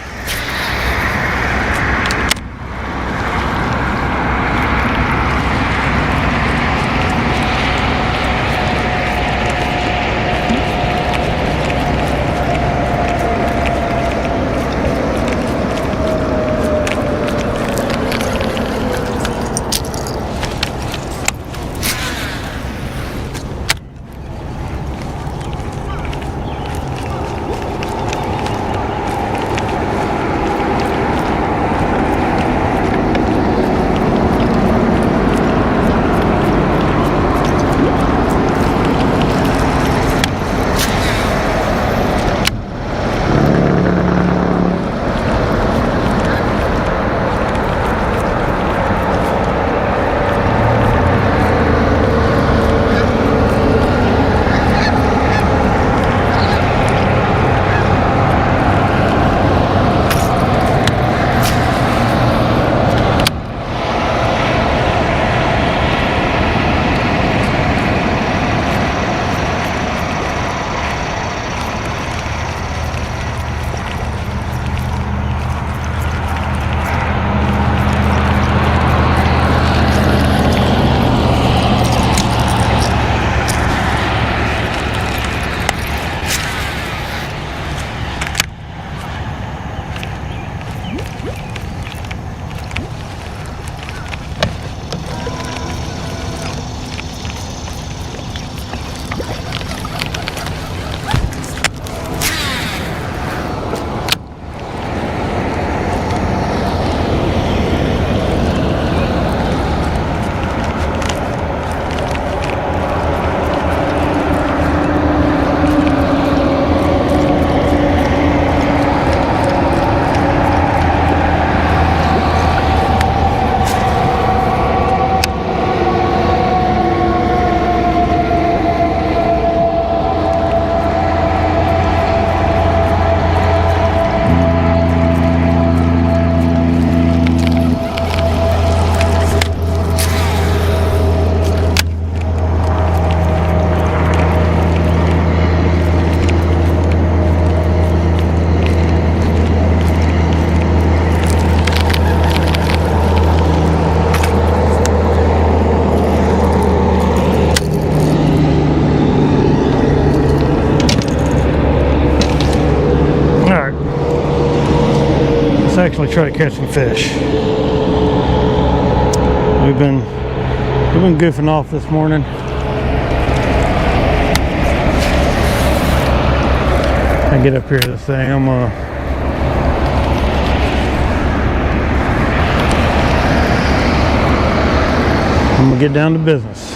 Actually try to catch some fish. We've been goofing off this morning. I get up here to this thing, I'm gonna get down to business.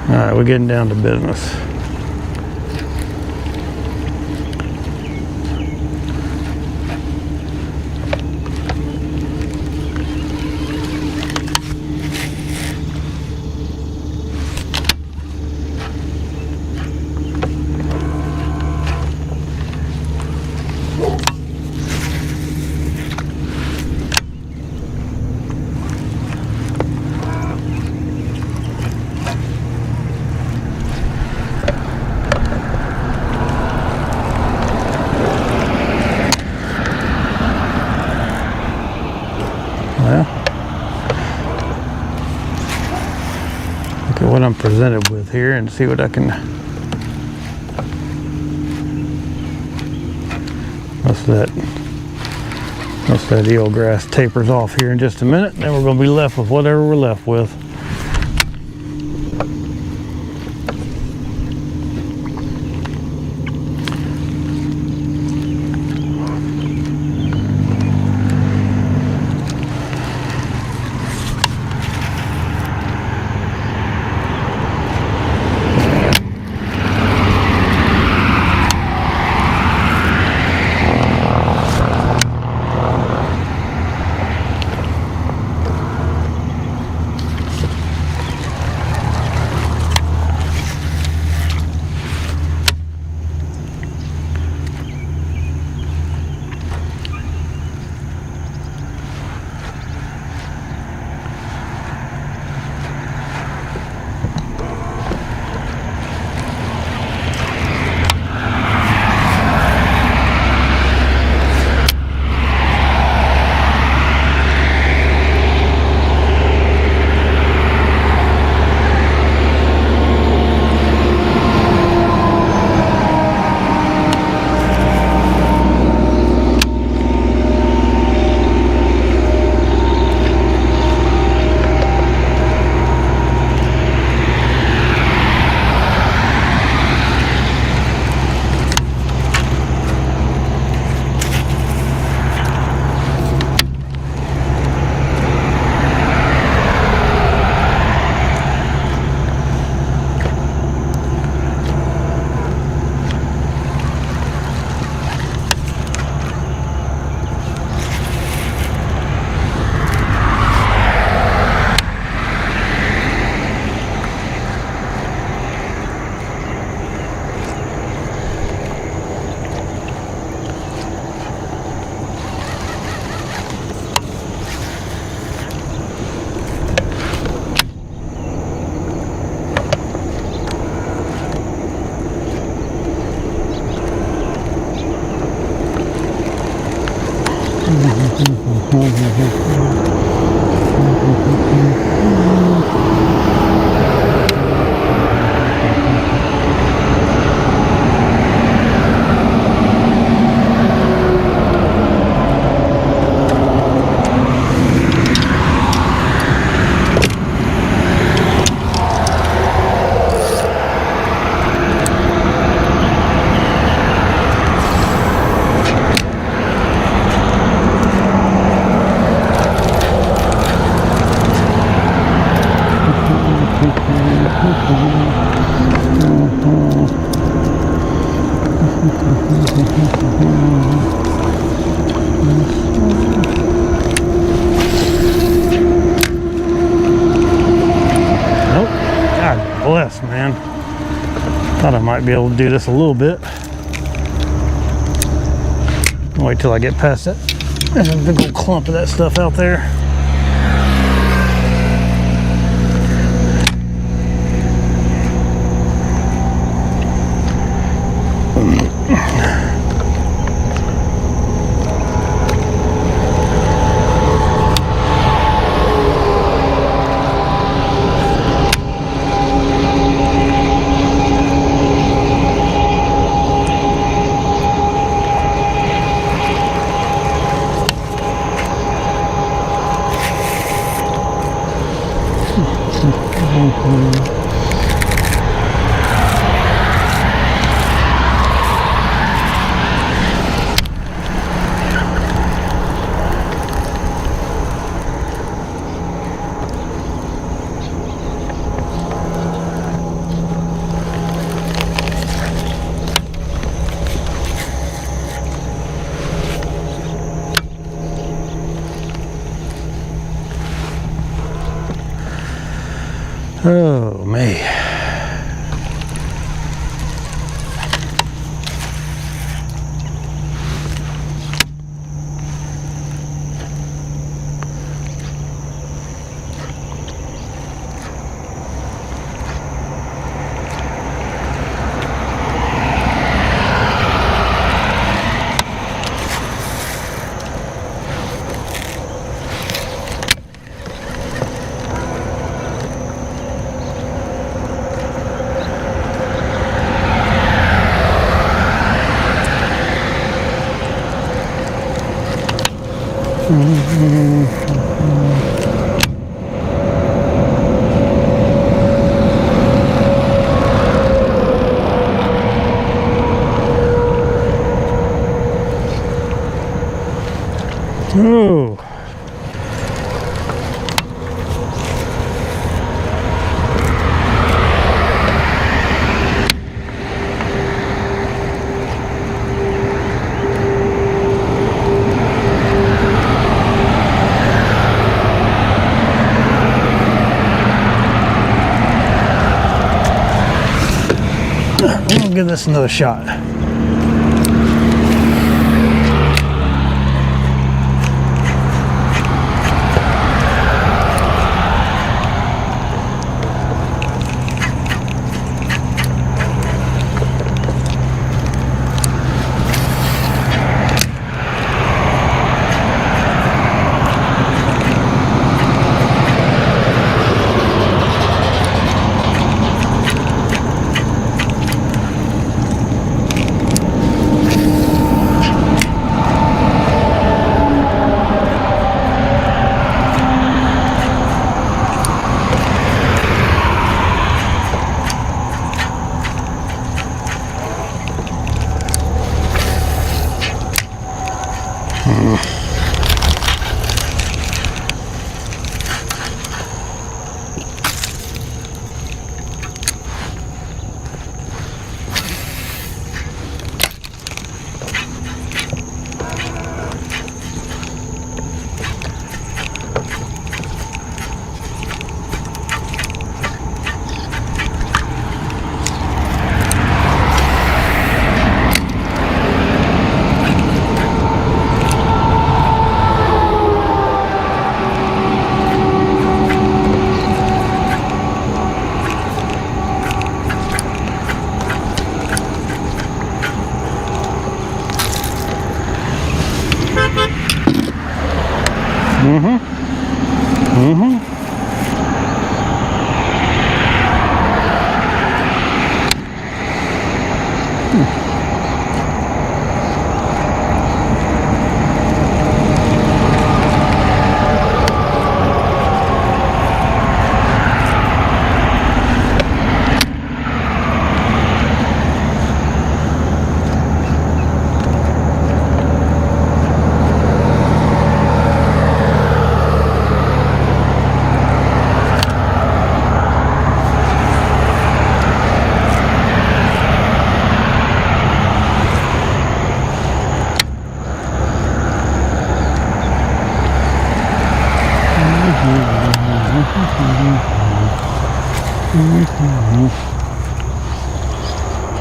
All right, we're getting down to business. Well, look at what I'm presented with here and see what I can. What's that? Most of that eelgrass tapers off here in just a minute. Then we're going to be left with whatever we're left with. Bless, man. Thought I might be able to do this a little bit. Wait till I get past it. There's a big old clump of that stuff out there. Oh, me. Oh. We'll give this another shot.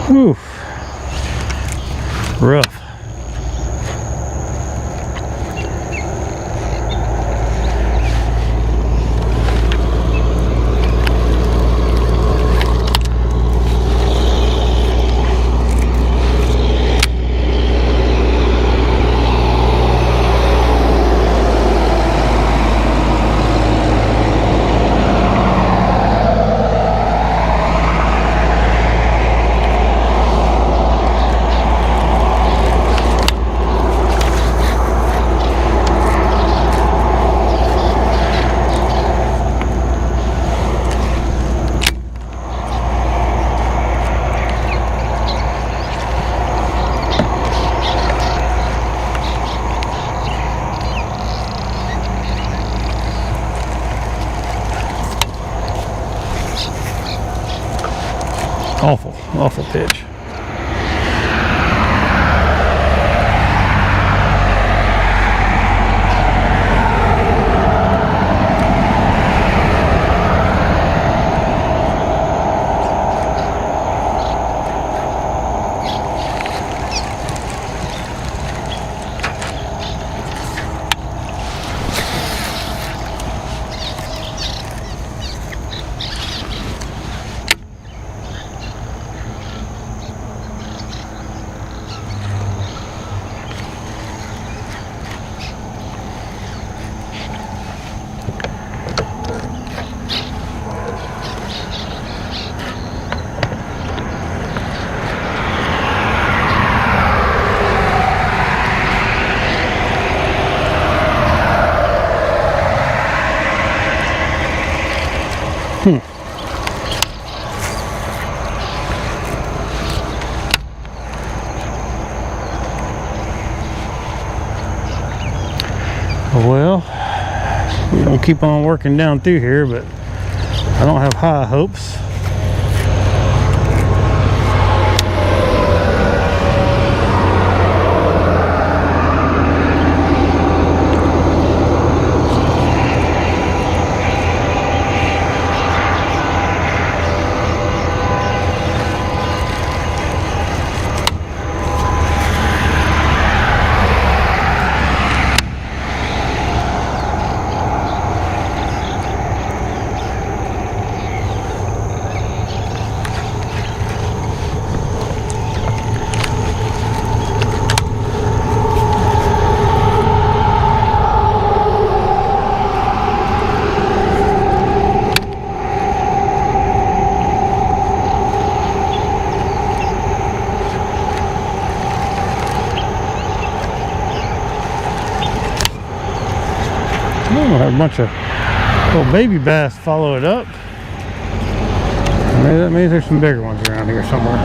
Whew. Rough. Awful pitch. Well, we're gonna keep on working down through here, but I don't have high hopes. We'll have a bunch of little baby bass follow it up. Maybe that means there's some bigger ones around here somewhere.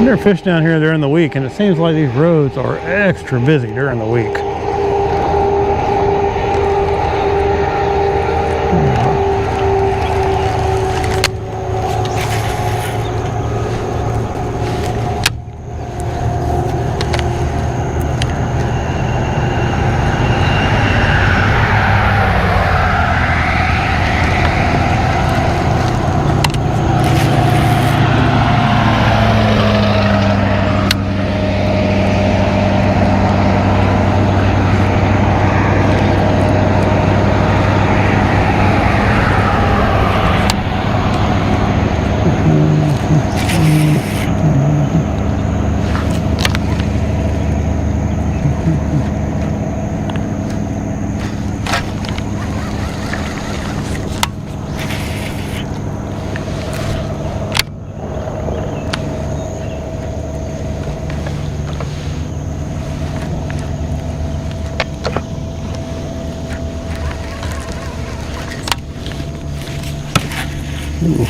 There are fish down here during the week, and it seems like these roads are extra busy during the week. Ooh.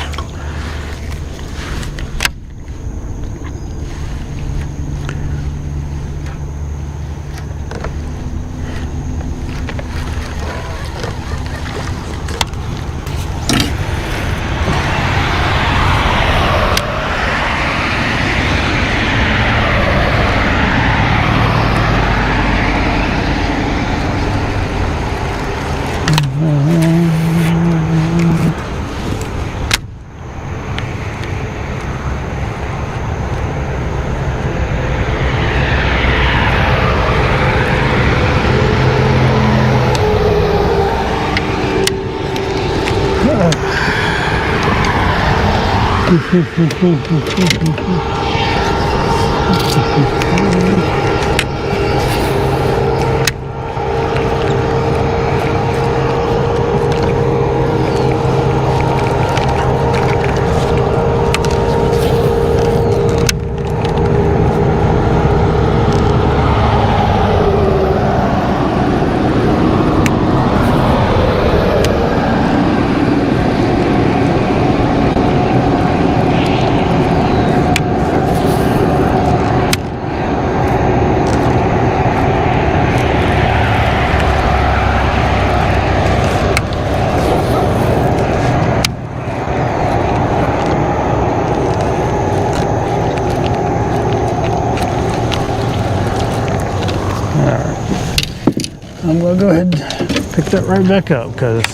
I'm gonna go ahead and pick that right back up because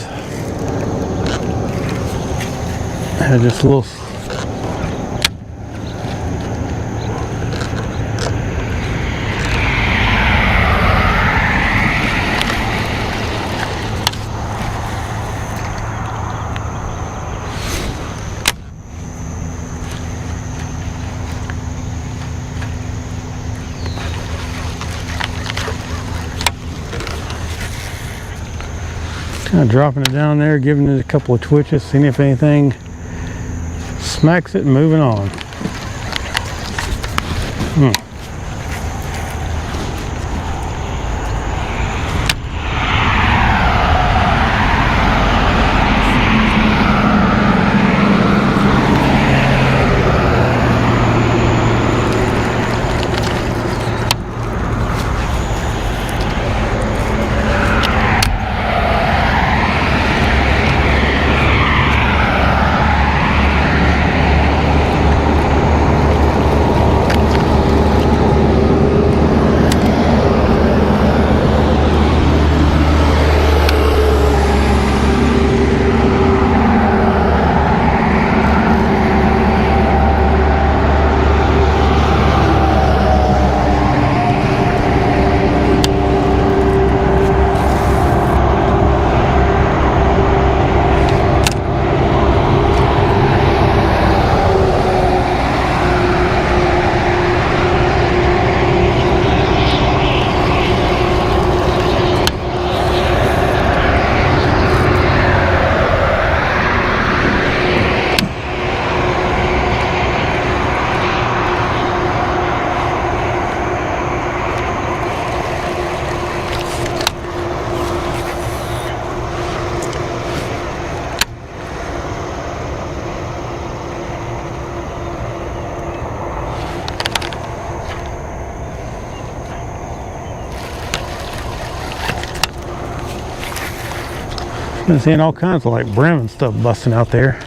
Just a little. Kind of dropping it down there, giving it a couple of twitches, seeing if anything smacks it and moving on. Been seeing all kinds of like brim and stuff busting out there.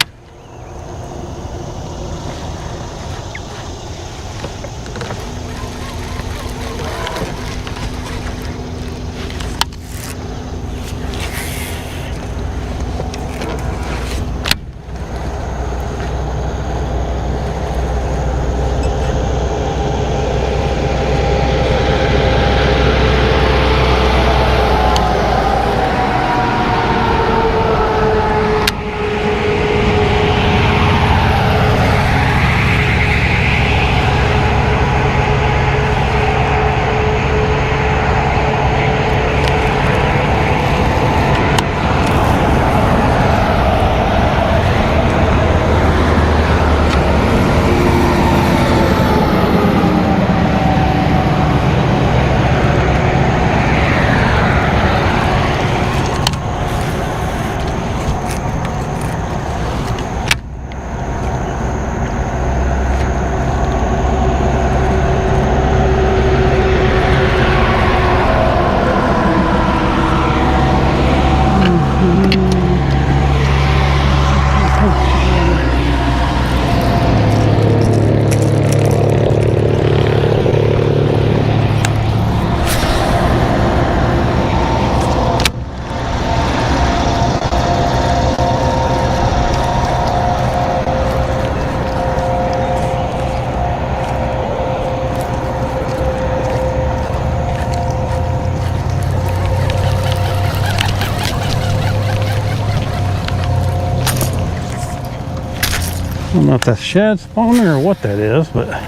I don't know if that's shad spawning or what that is, but I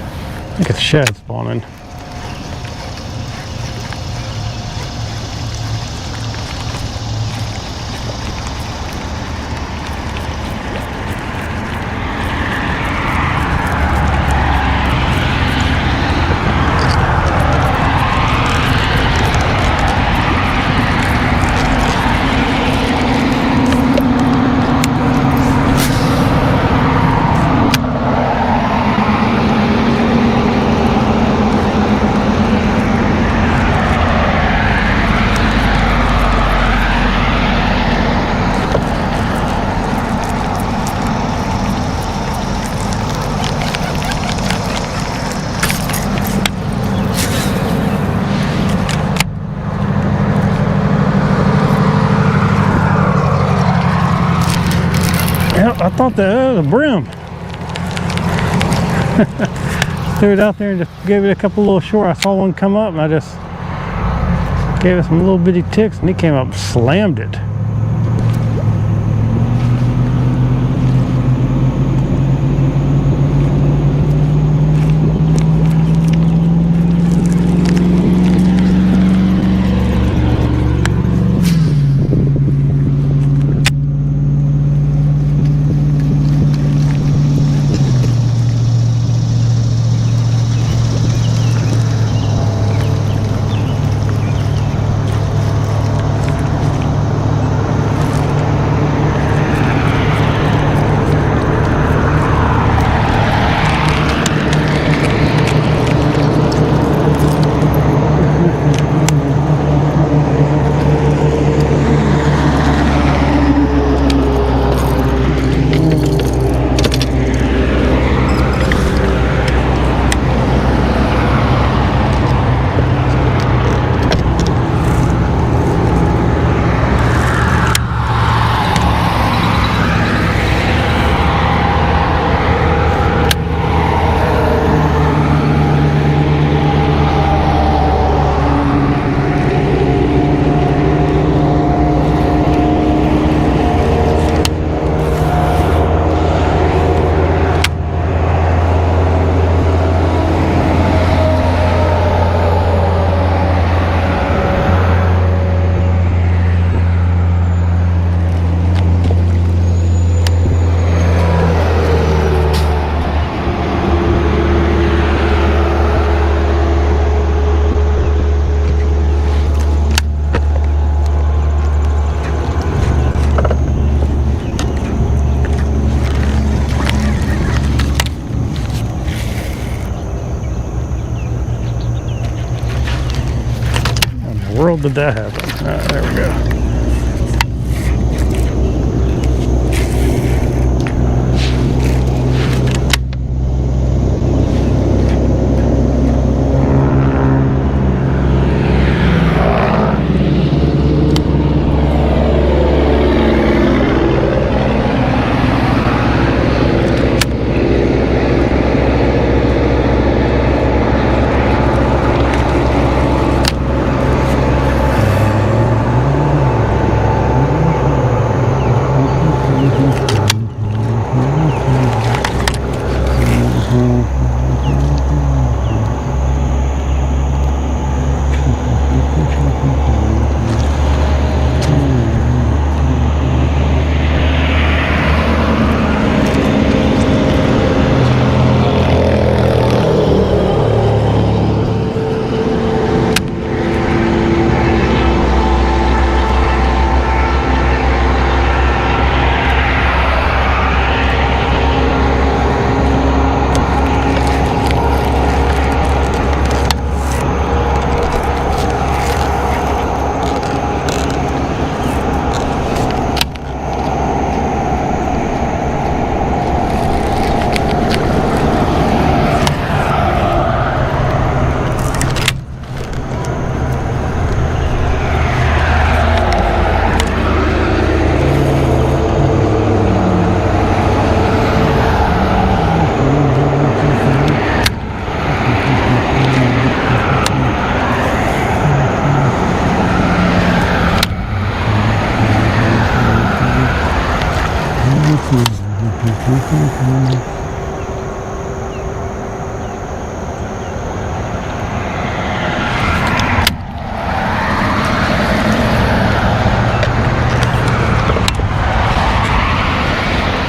think it's shad spawning. Yeah, I thought that was a brim. Threw it out there and just gave it a couple little short. I saw one come up and I just gave it some little bitty ticks and he came up and slammed it. World did that happen? There we go.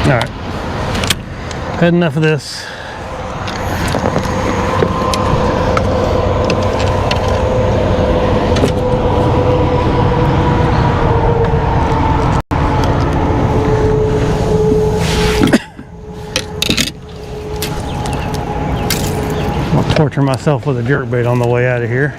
All right, had enough of this. I'll torture myself with a jerkbait on the way out of here.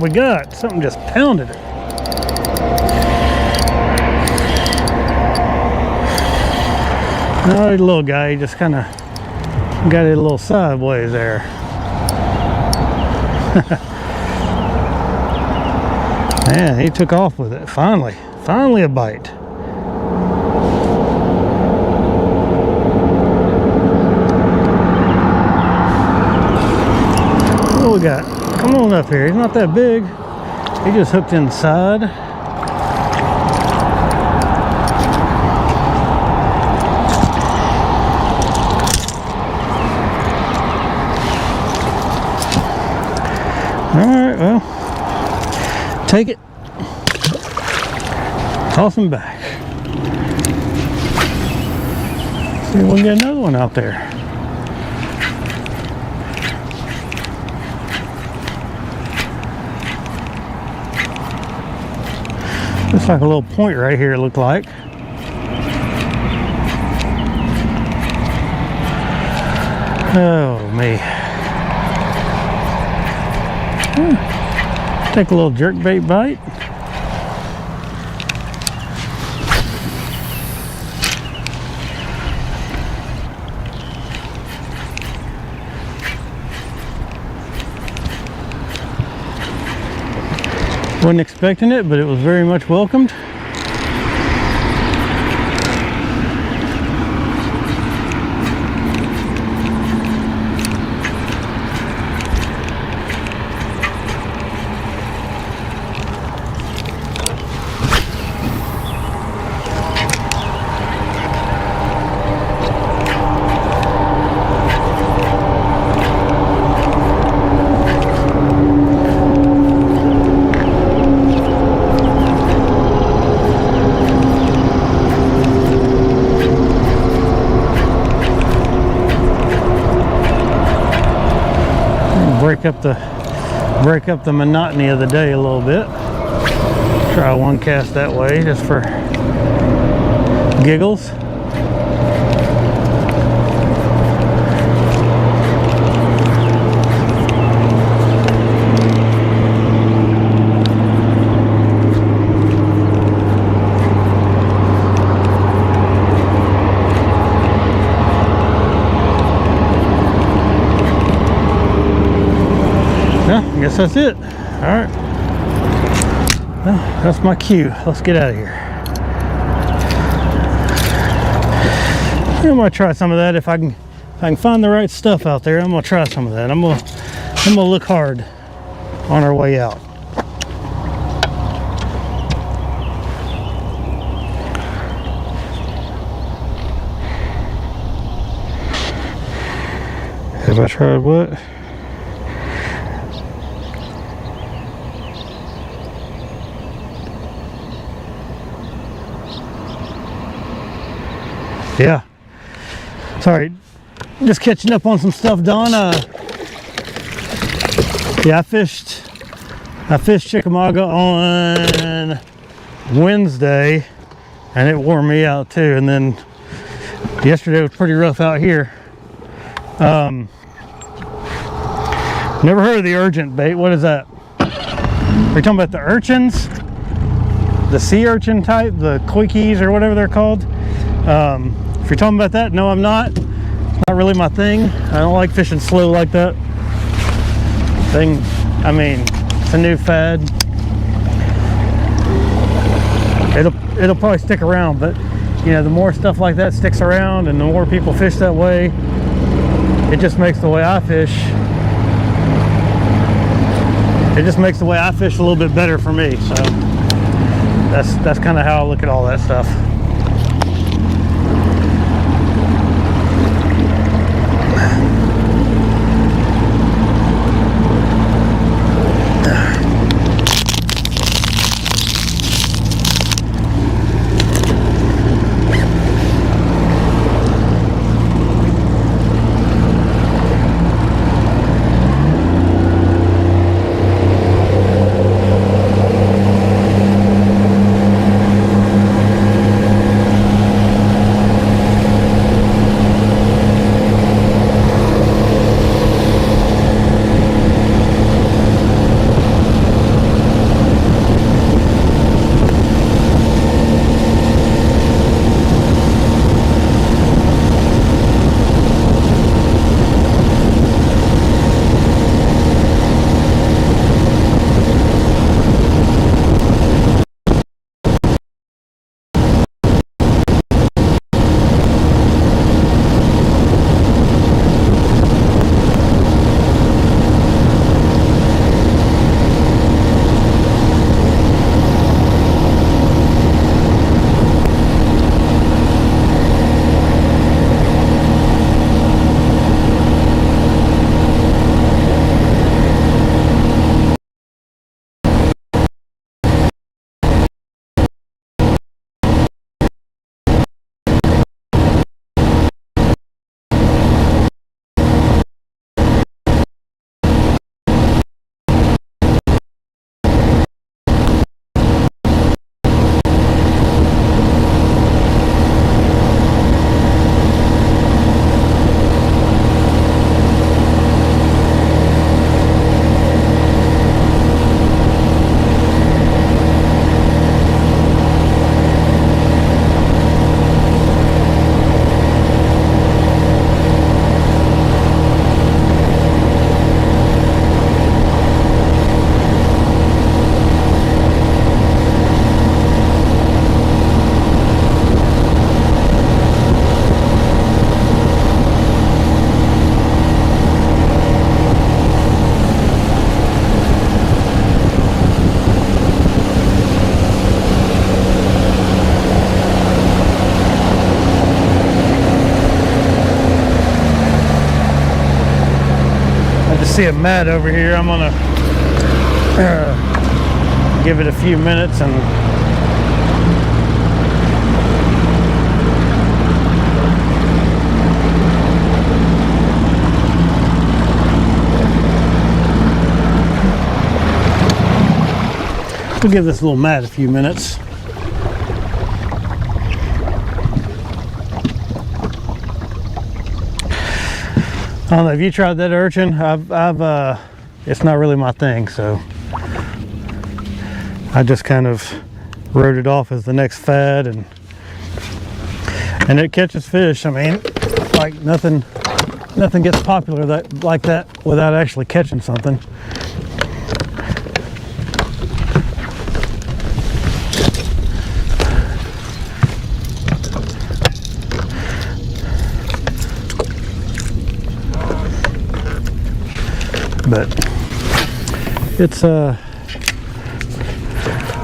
we got? Something just pounded it. No, the little guy, he just kind of got it a little sideways there. Man, he took off with it. Finally a bite. What we got? Come on up here. He's not that big. He just hooked inside. Alright, well, take it, toss him back. See if we can get another one out there. Looks like a little point right here, it looked like. Oh, me. Take a little jerkbait bite. Wasn't expecting it, but it was very much welcomed. Break up the monotony of the day a little bit. Try one cast that way just for giggles. I guess that's it. All right. Well, that's my cue. Let's get out of here. I'm gonna try some of that if I can find the right stuff out there. I'm gonna try some of that. I'm gonna look hard on our way out. Have I tried what? Yeah, sorry, just catching up on some stuff, Don. Yeah, I fished Chickamauga on Wednesday, and it wore me out too. And then yesterday was pretty rough out here. Never heard of the urgent bait. What is that? Are you talking about the urchins? The sea urchin type, the quickies or whatever they're called? If you're talking about that, no, I'm not. It's not really my thing. I don't like fishing slow like that. I mean, it's a new fad. It'll probably stick around, but you know, the more stuff like that sticks around and the more people fish that way, it just makes the way I fish. It just makes the way I fish a little bit better for me. So that's kind of how I look at all that stuff. see a mat over here. I'm gonna give it a few minutes and we'll give this little mat a few minutes. I don't know, have you tried that urchin? I've it's not really my thing, so I just kind of wrote it off as the next fad, and it catches fish. I mean, like nothing gets popular like that without actually catching something. But it's I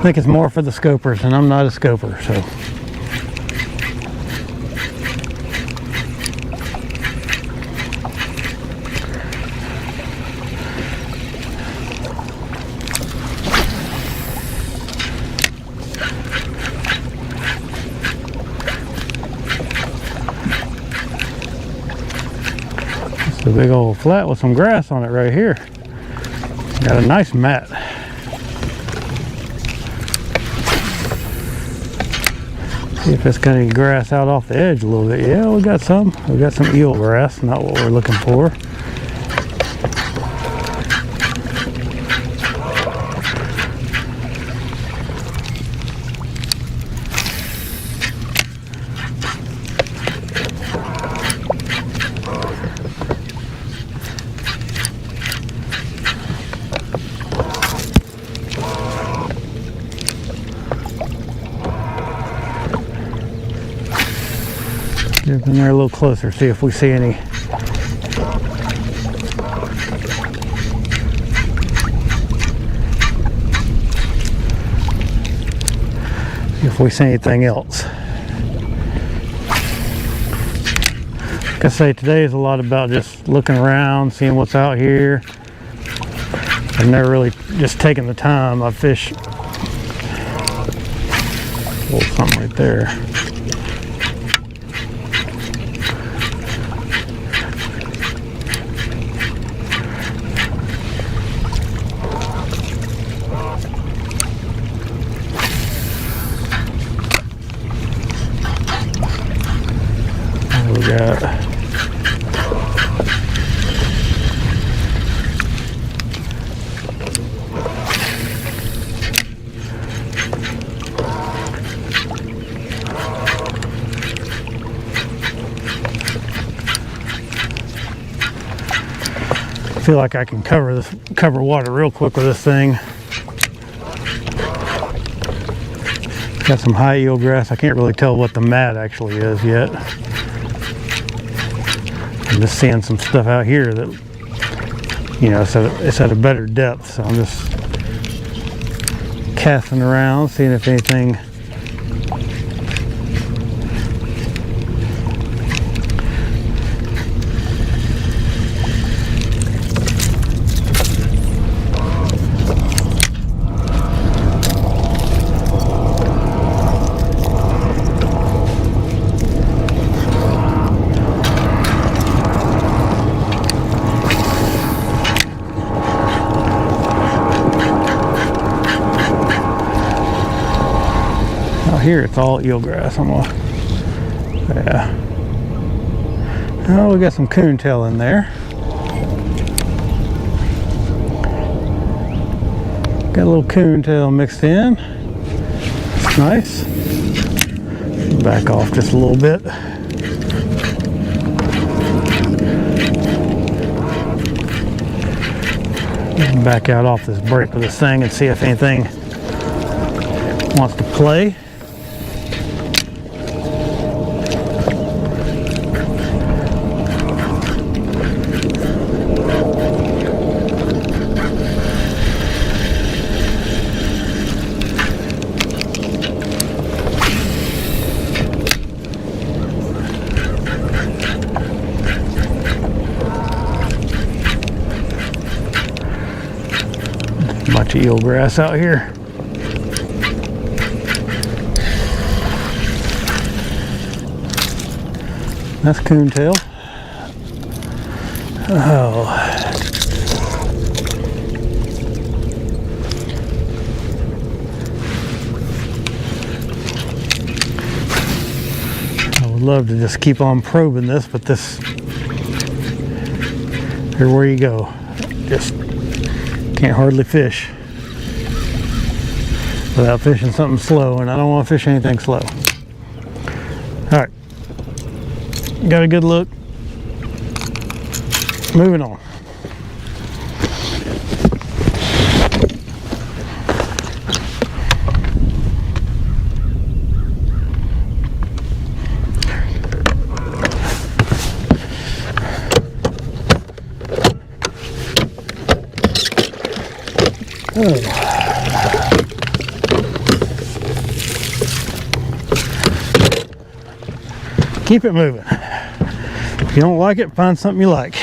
think it's more for the scopers, and I'm not a scoper, so. It's a big old flat with some grass on it right here. Got a nice mat. See if it's got any grass out off the edge a little bit. Yeah, we got some. We got some eel grass, not what we're looking for. Get in there a little closer, see if we see any. If we see anything else. Like I say, today is a lot about just looking around, seeing what's out here. I've never really just taken the time. I fish. A little something right there. Got I feel like I can cover water real quick with this thing. Got some high eel grass. I can't really tell what the mat actually is yet. I'm just seeing some stuff out here that, you know, so it's at a better depth, so I'm just casting around, seeing if anything here. It's all eelgrass. Yeah. Oh, we got some coontail in there. Got a little coontail mixed in. It's nice. Back off just a little bit. Back out off this break of this thing and see if anything wants to play. Bunch of eelgrass out here. That's coontail. Oh. I would love to just keep on probing this, but this, everywhere you go, just can't hardly fish without fishing something slow, and I don't want to fish anything slow. All right. Got a good look. Moving on. Oh. Keep it moving. If you don't like it, find something you like.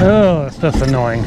Oh, that stuff's annoying.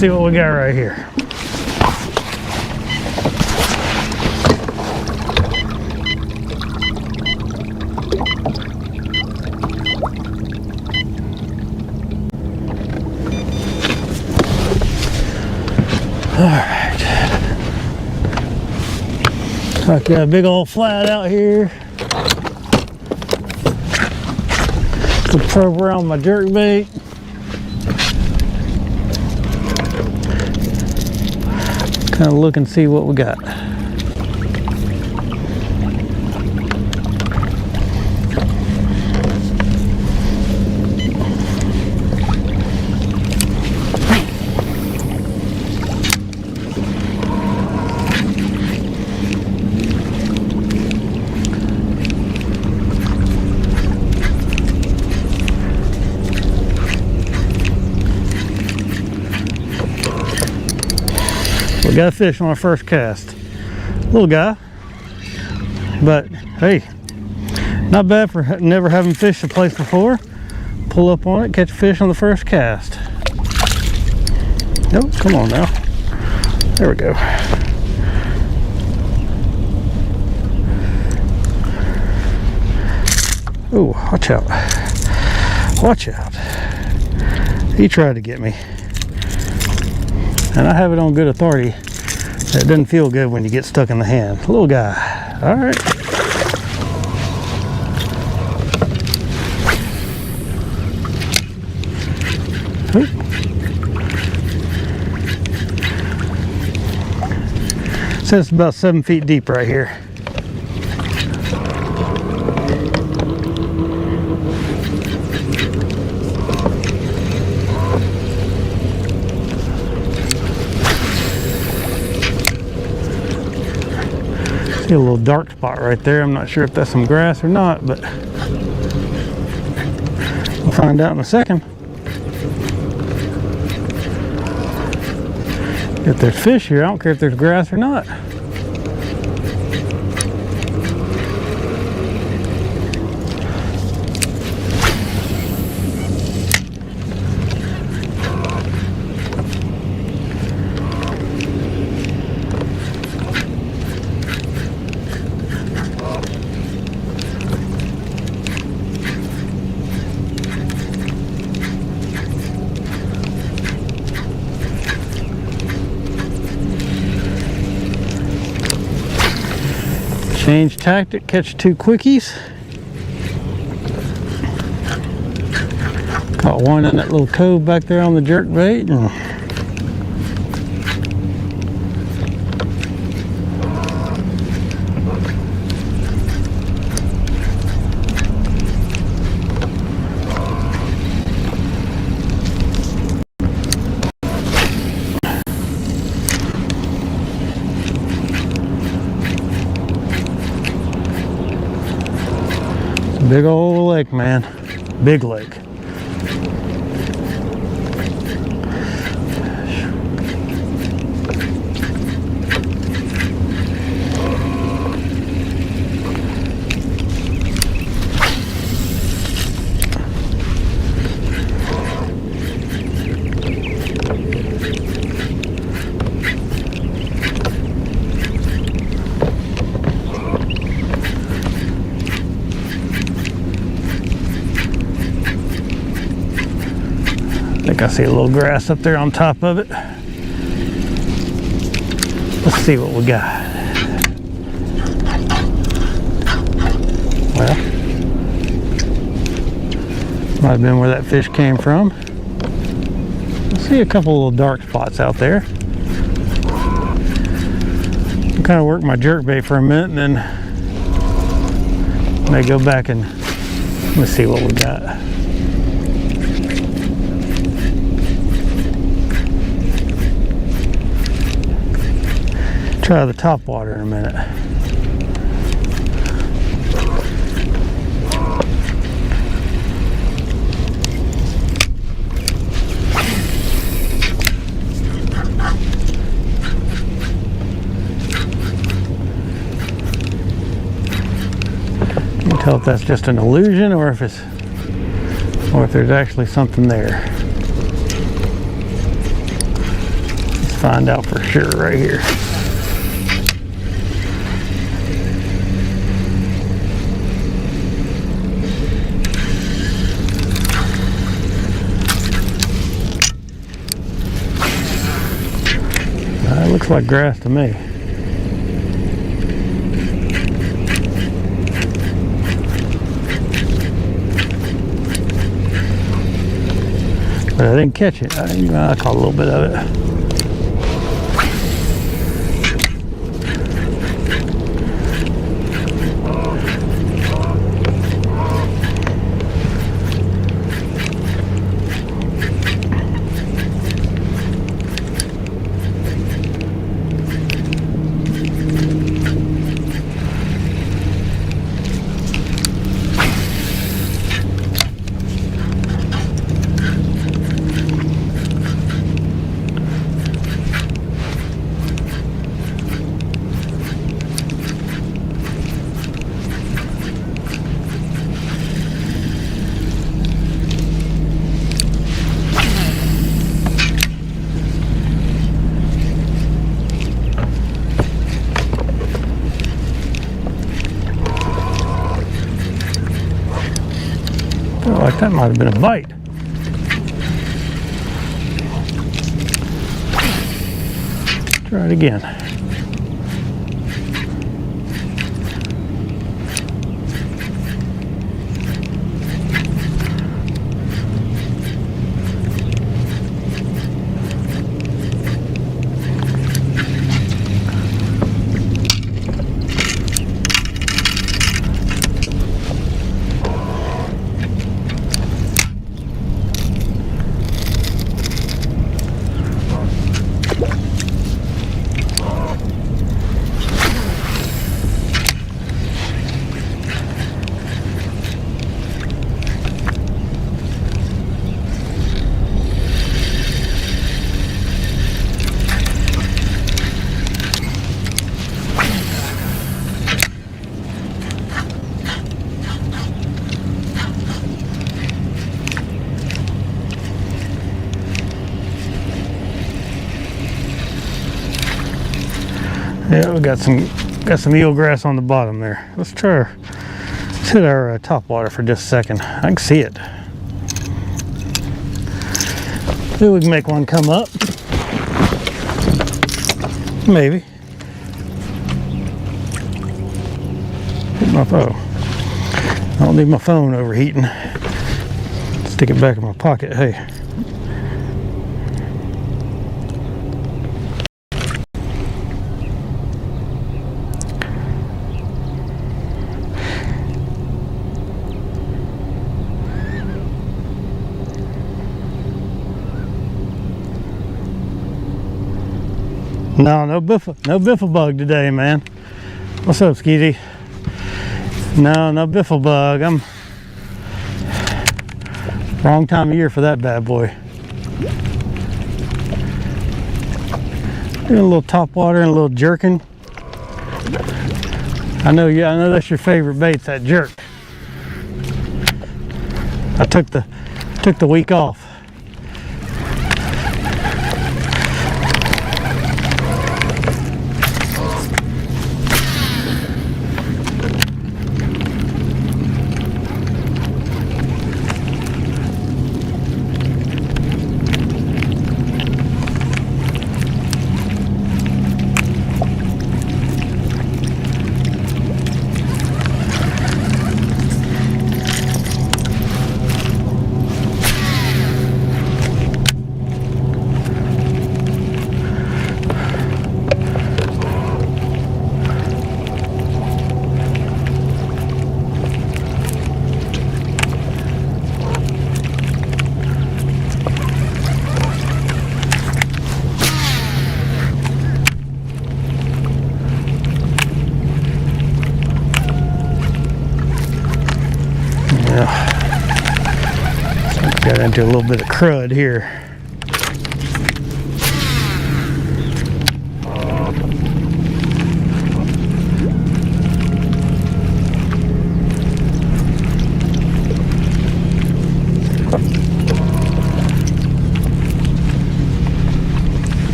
see what we got right here. Alright. So I got a big old flat out here. Put the probe around my jerk bait. Kind of look and see what we got. We got a fish on our first cast. Little guy, but hey, not bad for never having fished the place before. Pull up on it, catch a fish on the first cast. Nope, come on now. There we go. Oh, watch out. Watch out. He tried to get me. And I have it on good authority that it doesn't feel good when you get stuck in the hand. Little guy. All right. Says it's about 7 feet deep right here. See a little dark spot right there. I'm not sure if that's some grass or not, but we'll find out in a second. If there's fish here, I don't care if there's grass or not. Change tactic, catch 2 quickies. Caught one in that little cove back there on the jerk bait. Big old lake, man. Big lake. I see a little grass up there on top of it. Let's see what we got. Well, might have been where that fish came from. I see a couple little dark spots out there. I'll kind of work my jerkbait for a minute and then may go back and let's see what we got. Try the top water in a minute. You can tell if that's just an illusion or if there's actually something there. find out for sure right here. It looks like grass to me. But I didn't catch it. I caught a little bit of it. Like that might have been a bite. Try it again. Yeah, we got some eelgrass on the bottom there. Let's hit our top water for just a second. I can see it. Maybe we can make one come up. Maybe. I don't need my phone overheating. Stick it back in my pocket. Hey. No biffle bug today, man. What's up, Skeezy? No biffle bug. I'm wrong time of year for that bad boy. Doing a little top water and a little jerking. I know that's your favorite bait, that jerk. I took the week off. Got into a little bit of crud here.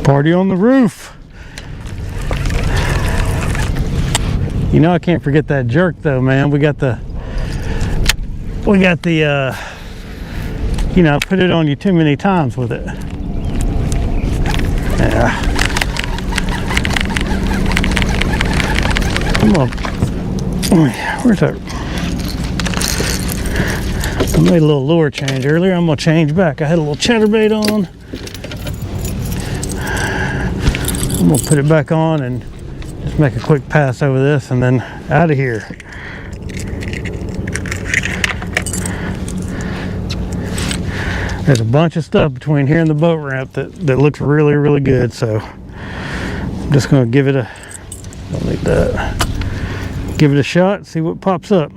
Party on the roof. You know I can't forget that jerk though, man. We got the you know, put it on you too many times with it. Yeah. Where's that? I made a little lure change earlier. I'm gonna change back. I had a little chatterbait on. I'm gonna put it back on and just make a quick pass over this and then out of here. There's a bunch of stuff between here and the boat ramp that looks really, really good. So I'm just gonna give it a, don't need that. Give it a shot, see what pops up.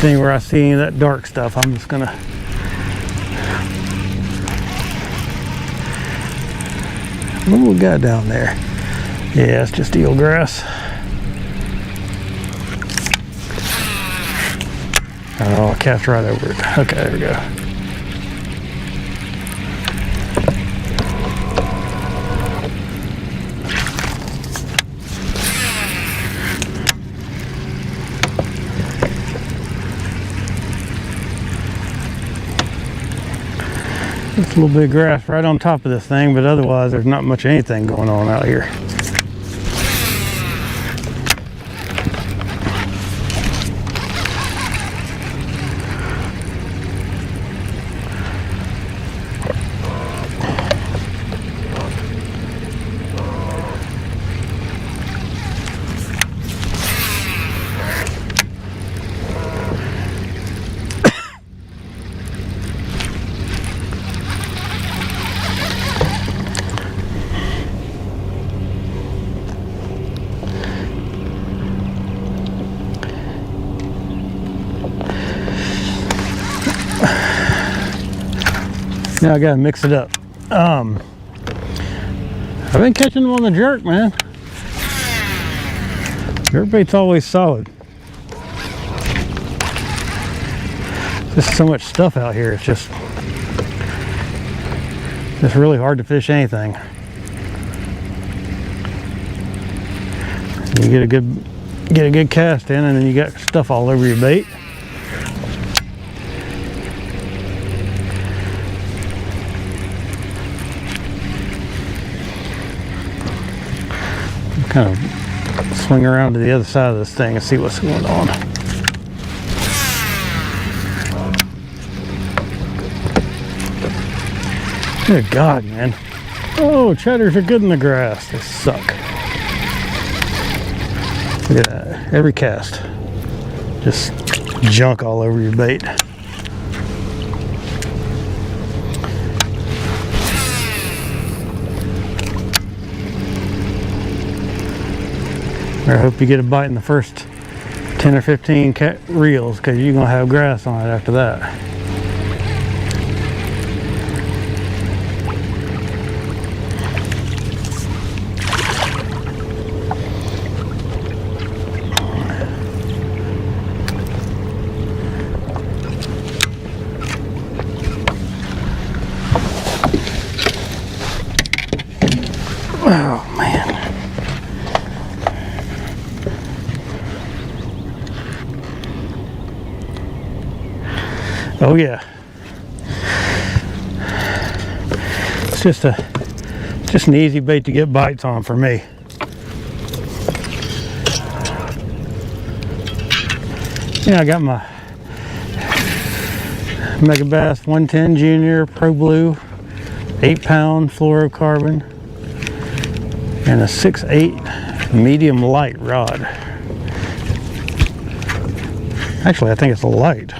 Anywhere I see any of that dark stuff, I'm just gonna what do we got down there? Yeah, it's just eelgrass. Oh, I cast right over it. Okay, there we go. It's a little bit of grass right on top of this thing, but otherwise there's not much anything going on out here. Now I gotta mix it up. I've been catching them on the jerk, man. Jerk bait's always solid. There's so much stuff out here. It's really hard to fish anything. You get a good cast in, and then you got stuff all over your bait. Kind of swing around to the other side of this thing and see what's going on. Good God, man. Oh, cheddars are good in the grass. They suck. Look at that. Every cast. Just junk all over your bait. I hope you get a bite in the first 10 or 15 reels, because you're going to have grass on it after that. Oh, man. Oh yeah, it's just an easy bait to get bites on for me. Yeah, I got my Mega Bass 110 Junior Pro Blue 8-pound fluorocarbon and a 6/8 medium light rod. Actually, I think it's a light.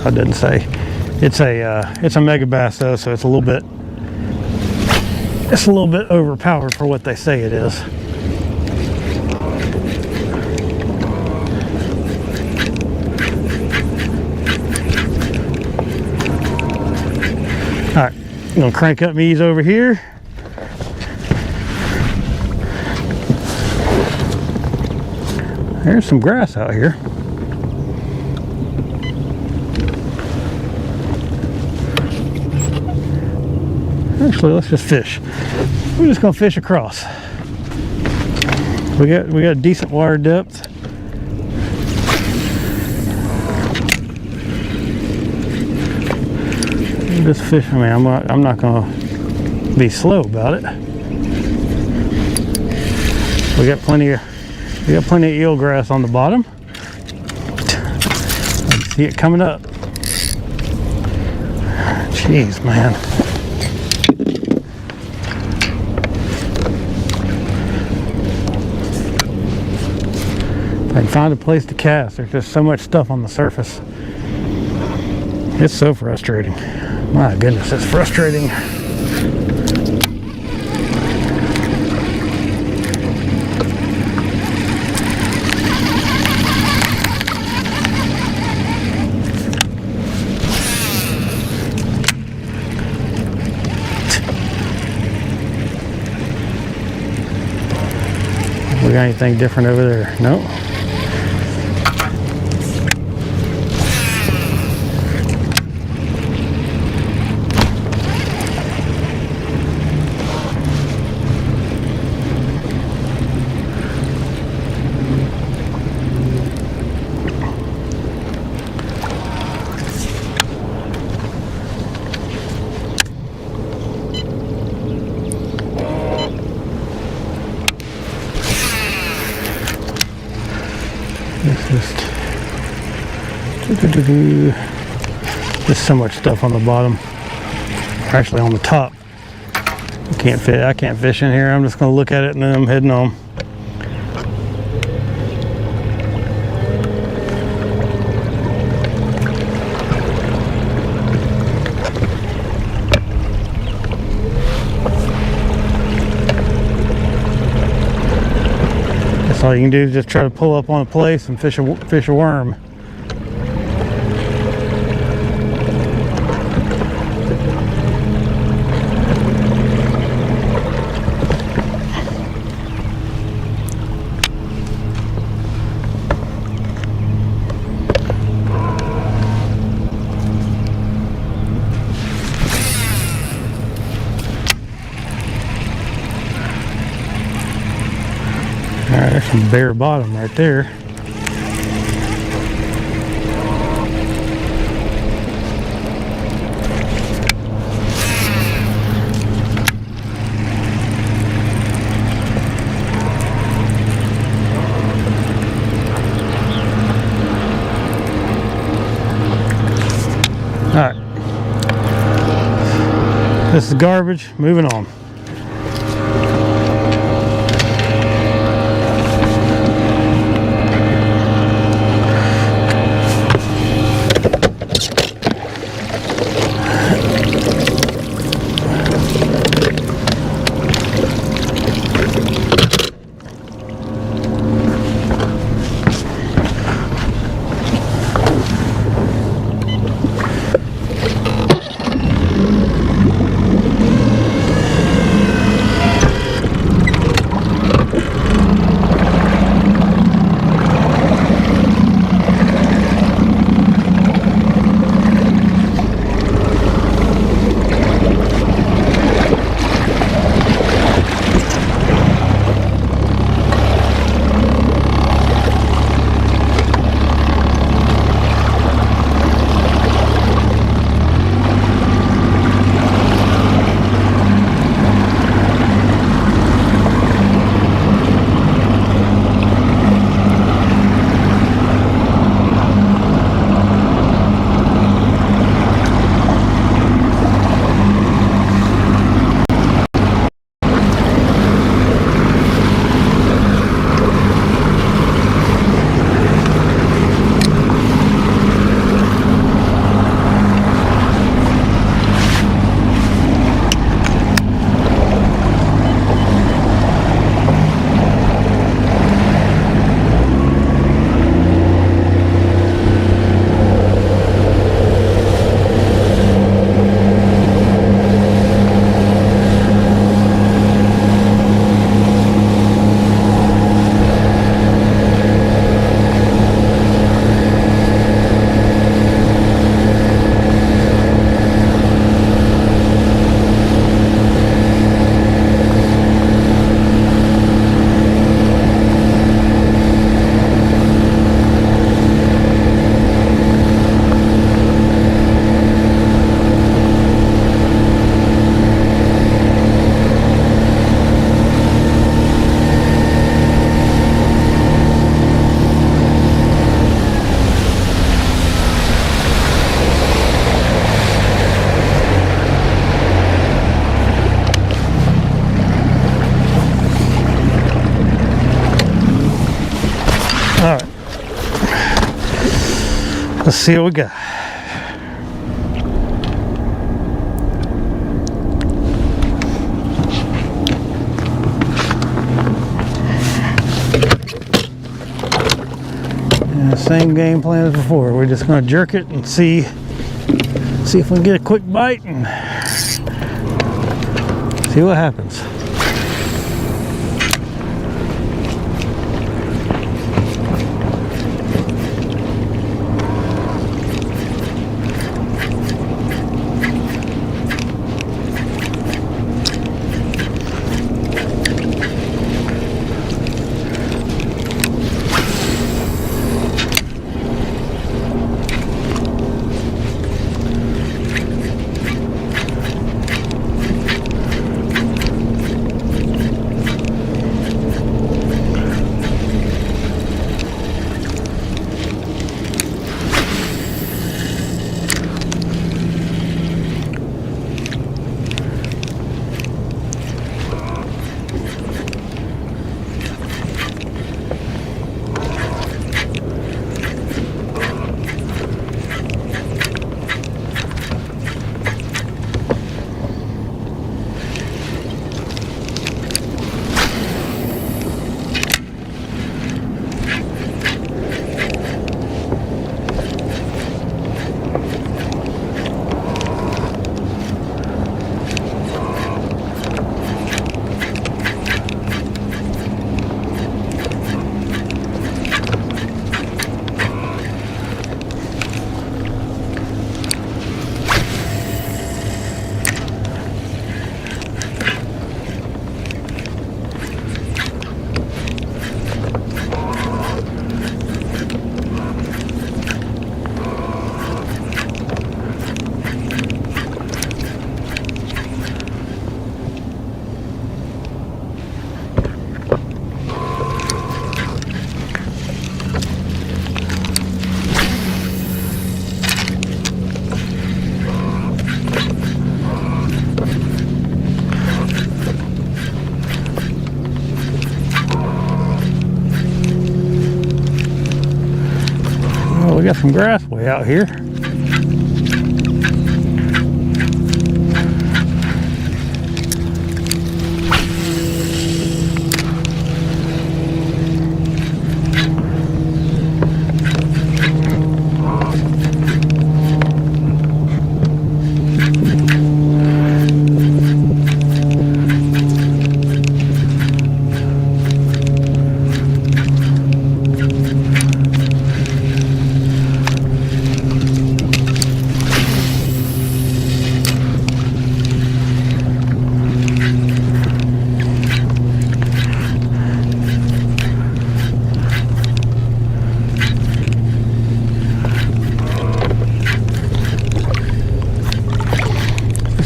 I didn't say. It's a Mega Bass though, so it's a little bit overpowered for what they say it is. Alright, I'm gonna crank up these over here. There's some grass out here. Actually, let's just fish. We're just gonna fish across. We got decent water depth. We're just fishing. I mean, I'm not gonna be slow about it. We got plenty of eelgrass on the bottom. I see it coming up. Jeez, man. If I can find a place to cast, there's just so much stuff on the surface. It's so frustrating. My goodness, it's frustrating. We got anything different over there? Nope. There's so much stuff on the bottom, actually on the top. I can't fish in here. I'm just gonna look at it and then I'm heading home. That's all you can do, is just try to pull up on a place and fish a worm. Alright, there's some bare bottom right there. Alright. This is garbage. Moving on. Let's see what we got. And same game plan as before. We're just going to jerk it and see if we can get a quick bite and see what happens. We got some grass way out here.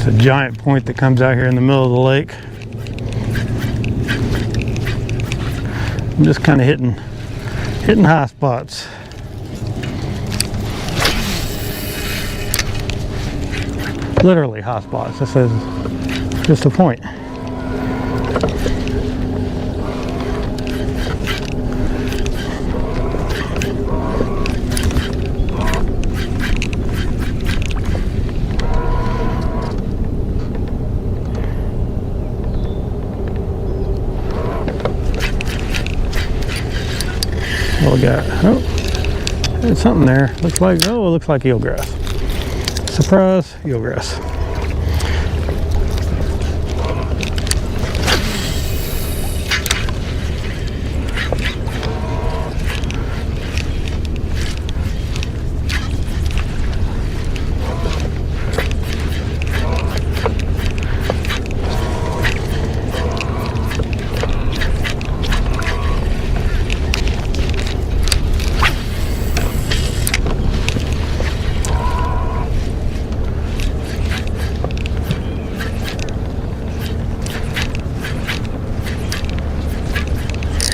A giant point that comes out here in the middle of the lake. I'm just kind of hitting high spots. Literally high spots. This is just a point. What we got? Oh, there's something there. Looks like, oh, it looks like eelgrass. Surprise, eelgrass.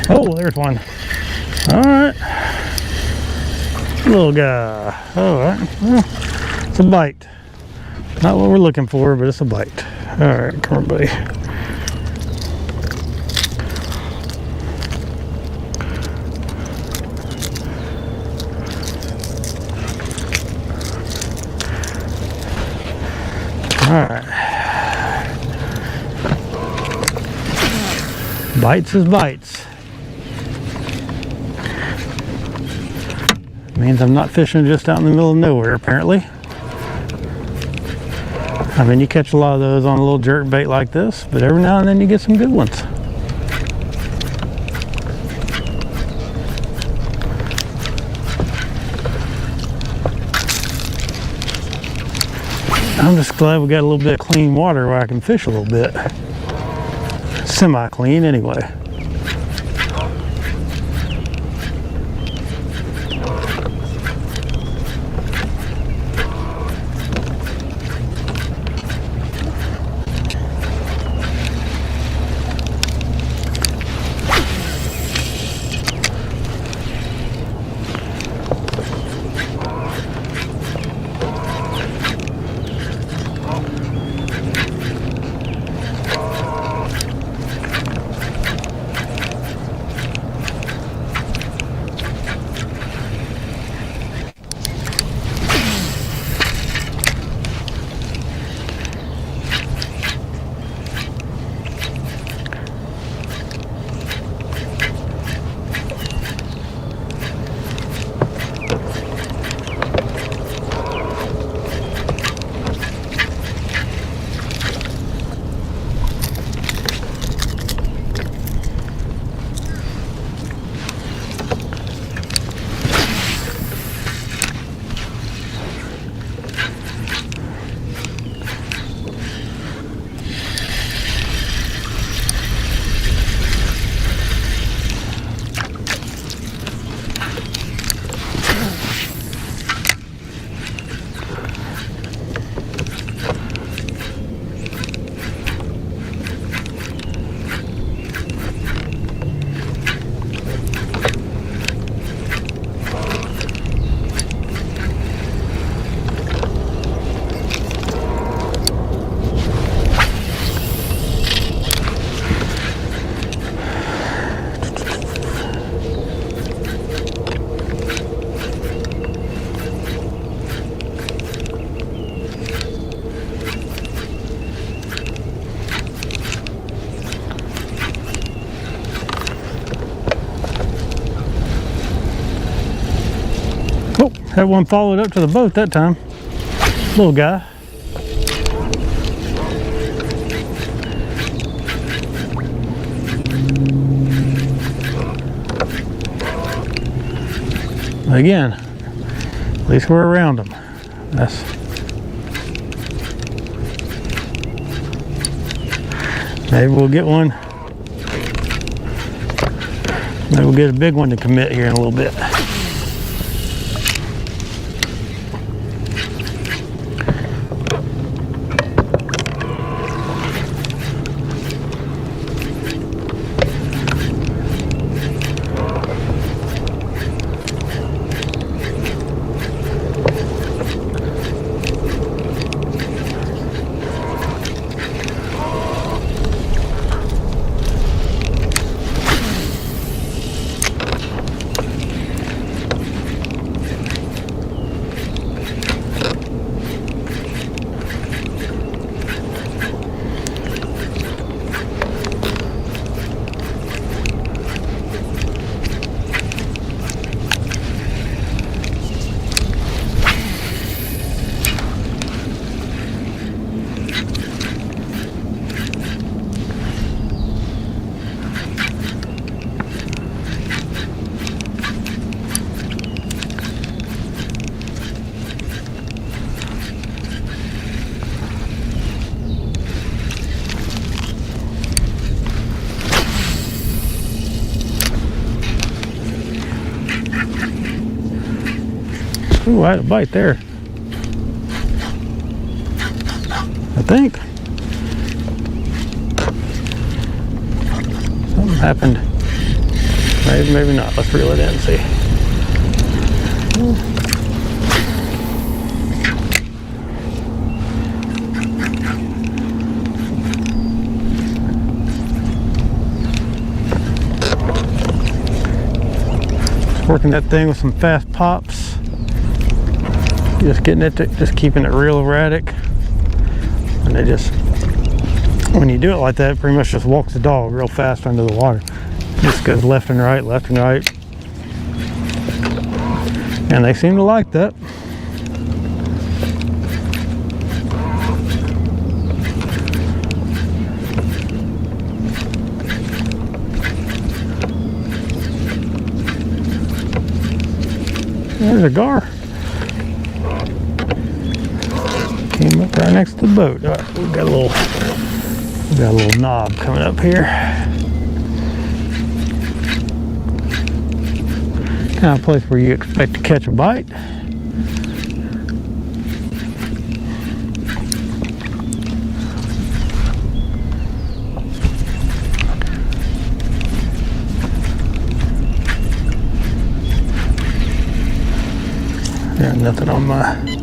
Oh, there's one. All right. Little guy. All right. Well, it's a bite. Not what we're looking for, but it's a bite. All right, come on, buddy. Bites is bites. Means I'm not fishing just out in the middle of nowhere, apparently. I mean, you catch a lot of those on a little jerk bait like this, but every now and then you get some good ones. I'm just glad we got a little bit of clean water where I can fish a little bit. Semi-clean anyway. Oh, that one followed up to the boat that time. Little guy. Again, at least we're around them. Maybe we'll get one. Maybe we'll get a big one to commit here in a little bit. Ooh, I had a bite there. I think. Something happened. Maybe, maybe not. Let's reel it in and see. Just working that thing with some fast pops. Just getting it, just keeping it real erratic, and they just when you do it like that, it pretty much just walks the dog real fast under the water. Just goes left and right, left and right. And they seem to like that. There's a gar. Came up right next to the boat. All right, we got a little knob coming up here. Kind of place where you expect to catch a bite. There's nothing on my.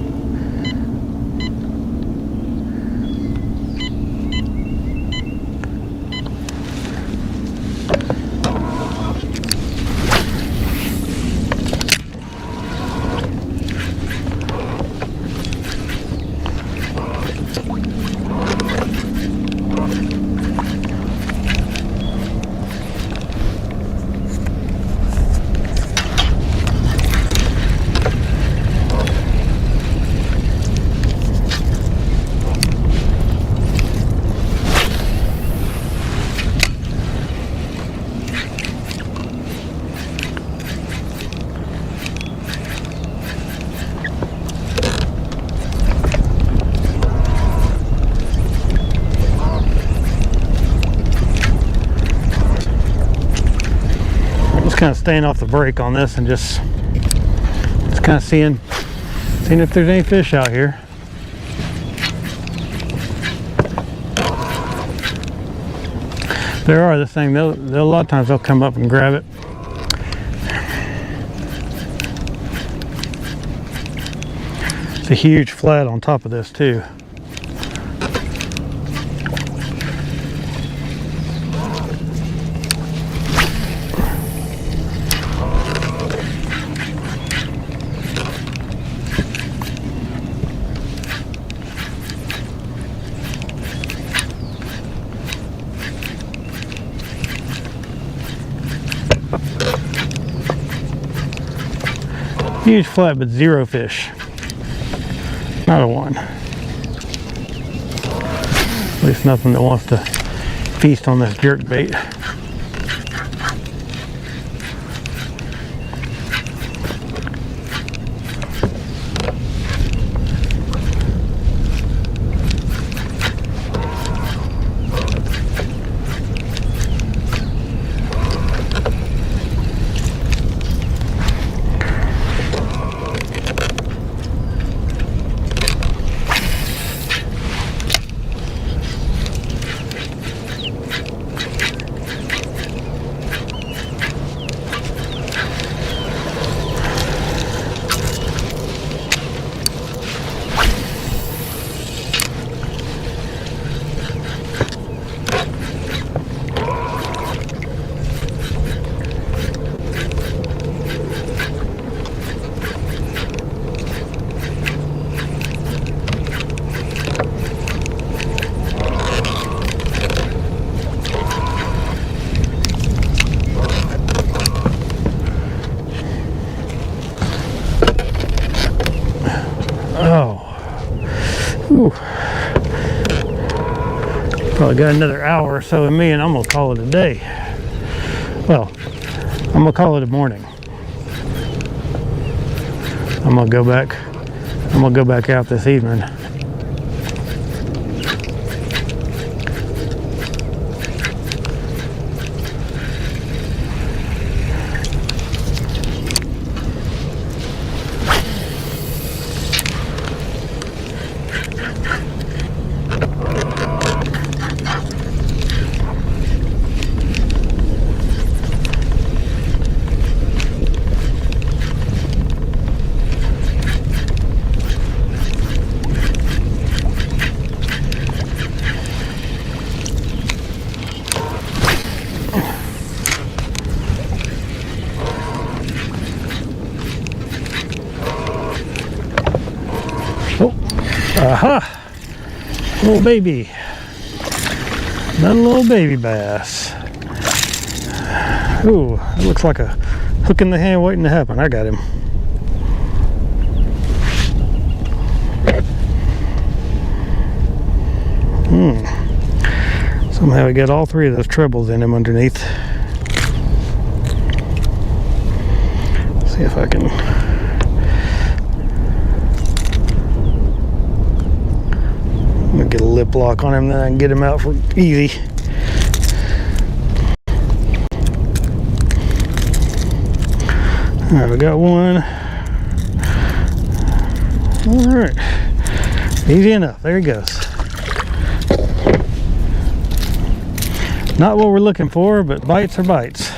Kind of staying off the brake on this and just kind of seeing if there's any fish out here. There are. This thing, they'll a lot of times they'll come up and grab it. It's a huge flat on top of this too. Huge flat, but zero fish. Not a one. At least nothing that wants to feast on this jerk bait. Ooh. Probably got another hour or so in me and I'm gonna call it a day. Well, I'm gonna call it a morning. I'm gonna go back out this evening. Oh, aha! Little baby. Another little baby bass. Ooh, it looks like a hook in the hand waiting to happen. I got him. Somehow we got all three of those trebles in him underneath. See if I can. I'm gonna get a lip lock on him, then I can get him out for easy. All right, we got one. All right, easy enough. There he goes. Not what we're looking for, but bites are bites.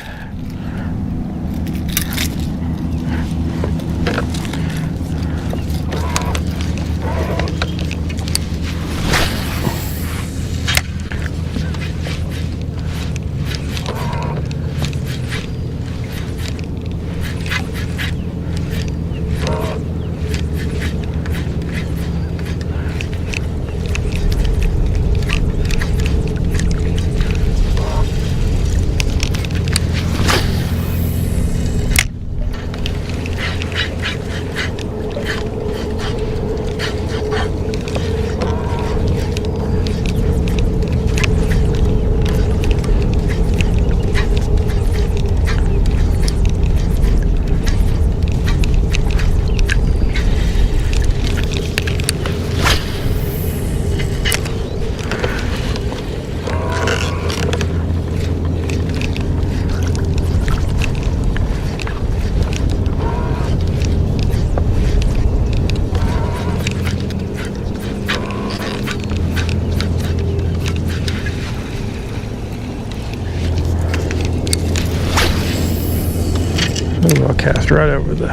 Ooh, I'll cast right over the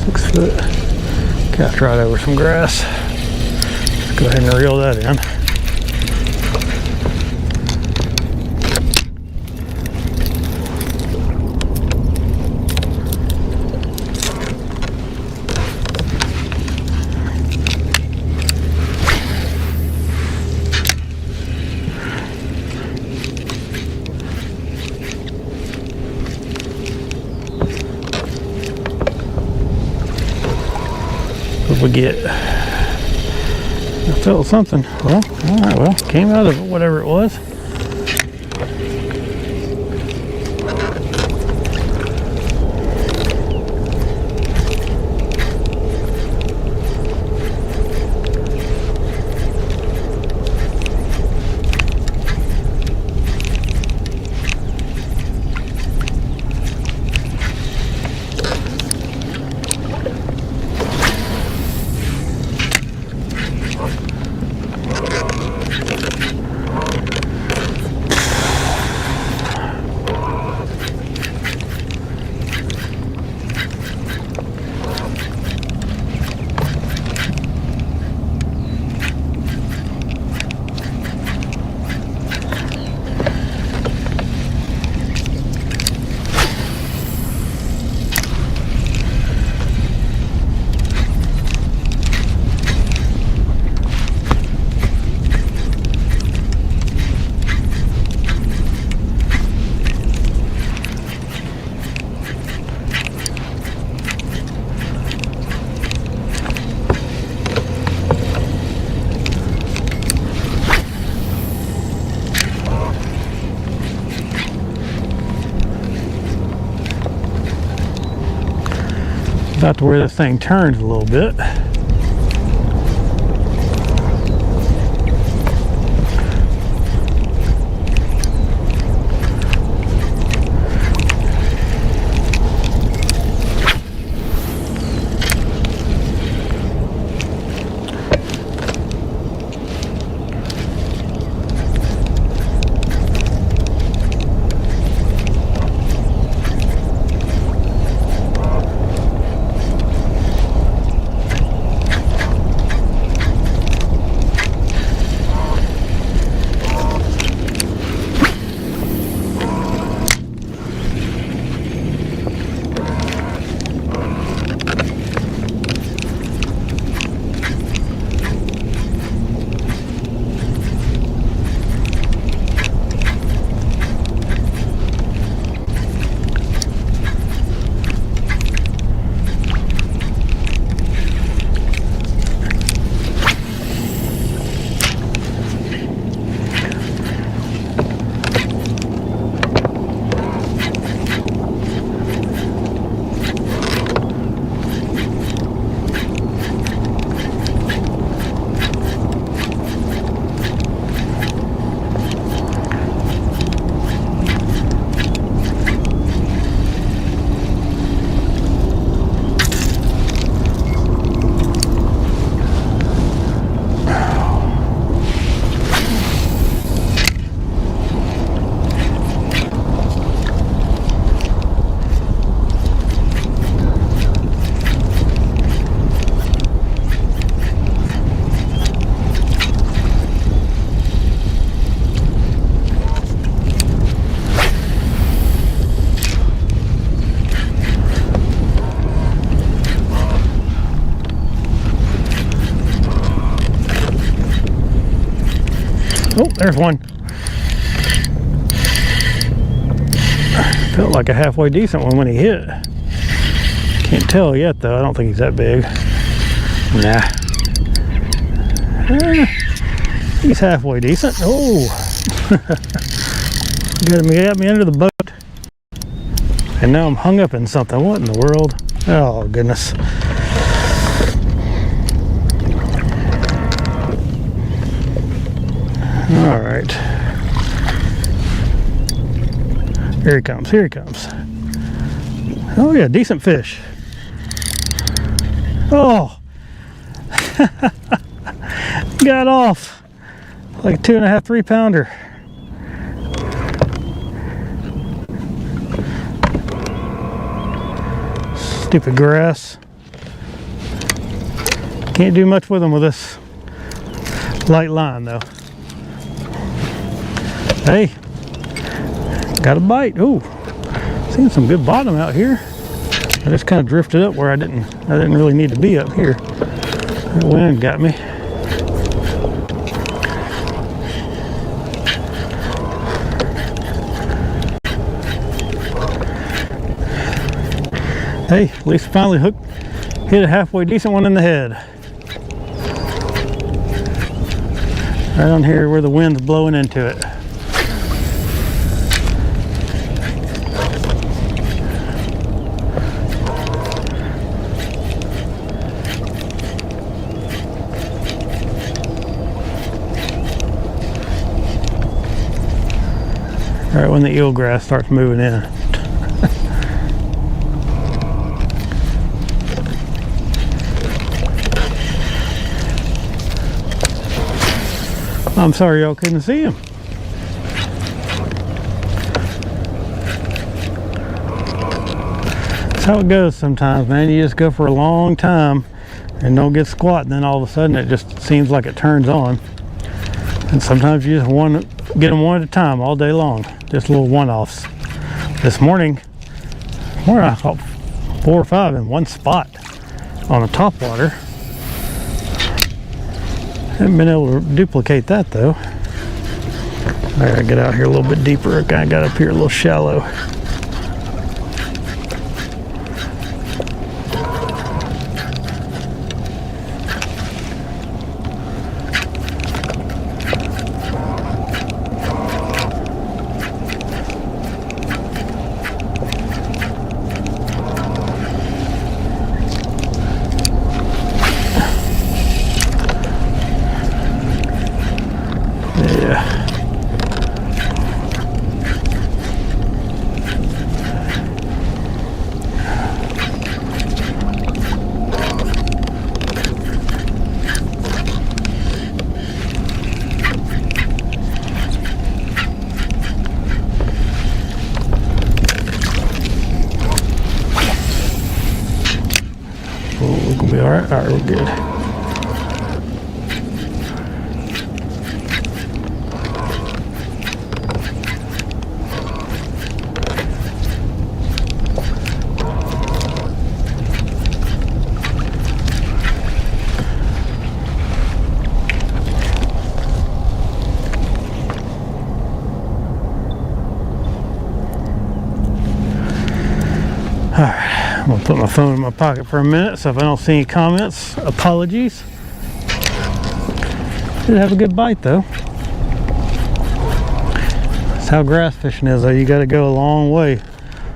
6 foot. Cast right over some grass. Let's go ahead and reel that in. We get, I felt something. Well, all right, well, came out of it, whatever it was. About to where this thing turns a little bit. there's one. Felt like a halfway decent one when he hit. Can't tell yet though. I don't think he's that big. Nah. He's halfway decent. Oh. got me under the boat. And now I'm hung up in something. What in the world? Oh goodness. All right. Here he comes. Here he comes. Oh yeah, decent fish. Oh. Got off. Like a 2.5, 3 pounder. Stupid grass. Can't do much with them with this light line though. Hey, got a bite. Ooh, seeing some good bottom out here. I just kind of drifted up where I didn't really need to be up here. The wind got me. Hey, at least finally hit a halfway decent one in the head. Right on here where the wind's blowing into it. Right when the eelgrass starts moving in. I'm sorry y'all couldn't see him. That's how it goes sometimes, man. You just go for a long time and don't get squat, and then all of a sudden it just seems like it turns on. And sometimes you just want to get them one at a time all day long. Just little one-offs. This morning I caught 4 or 5 in one spot on a topwater. Haven't been able to duplicate that though. I gotta get out here a little bit deeper. I kinda got up here a little shallow. We're gonna be all right. All right, we're good. All right. I'm gonna put my phone in my pocket for a minute, so if I don't see any comments, apologies. Did have a good bite though. That's how grass fishing is though. You gotta go a long way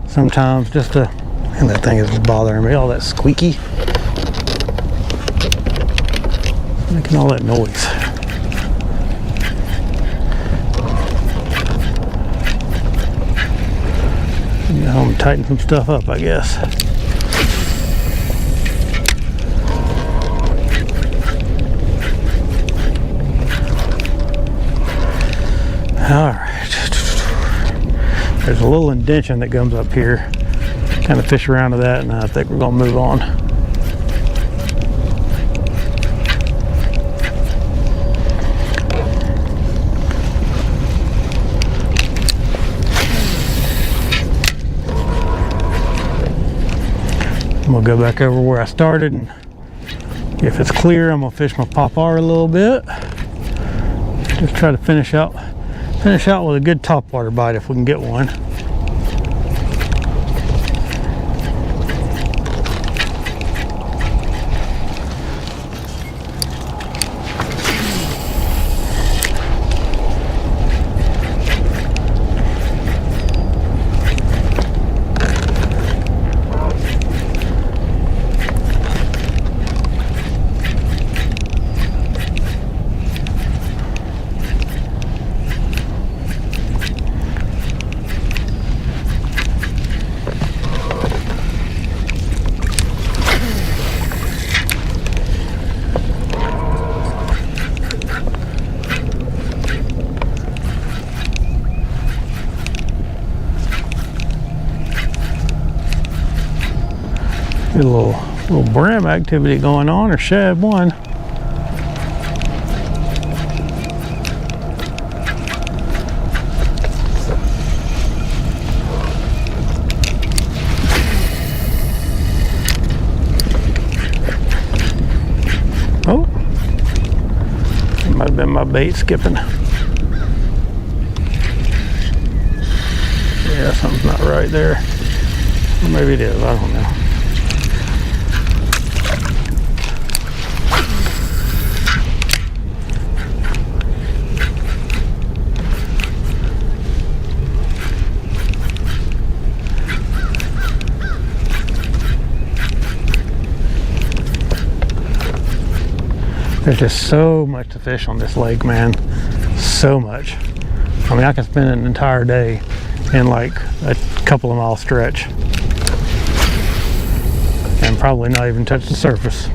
sometimes just to, and that thing is bothering me, all that squeaky. Making all that noise. Get home and tighten some stuff up, I guess. All right, there's a little indention that comes up here. Kind of fish around to that, and I think we're gonna move on. I'm gonna go back over where I started, and if it's clear, I'm gonna fish my popper a little bit. Just try to finish out with a good topwater bite if we can get one. Get a little brim activity going on, or shad one. Oh, it might have been my bait skipping. Yeah, something's not right there. Or maybe it is, I don't know. There's just so much to fish on this lake, man. So much. I mean, I can spend an entire day in like a couple of mile stretch and probably not even touch the surface.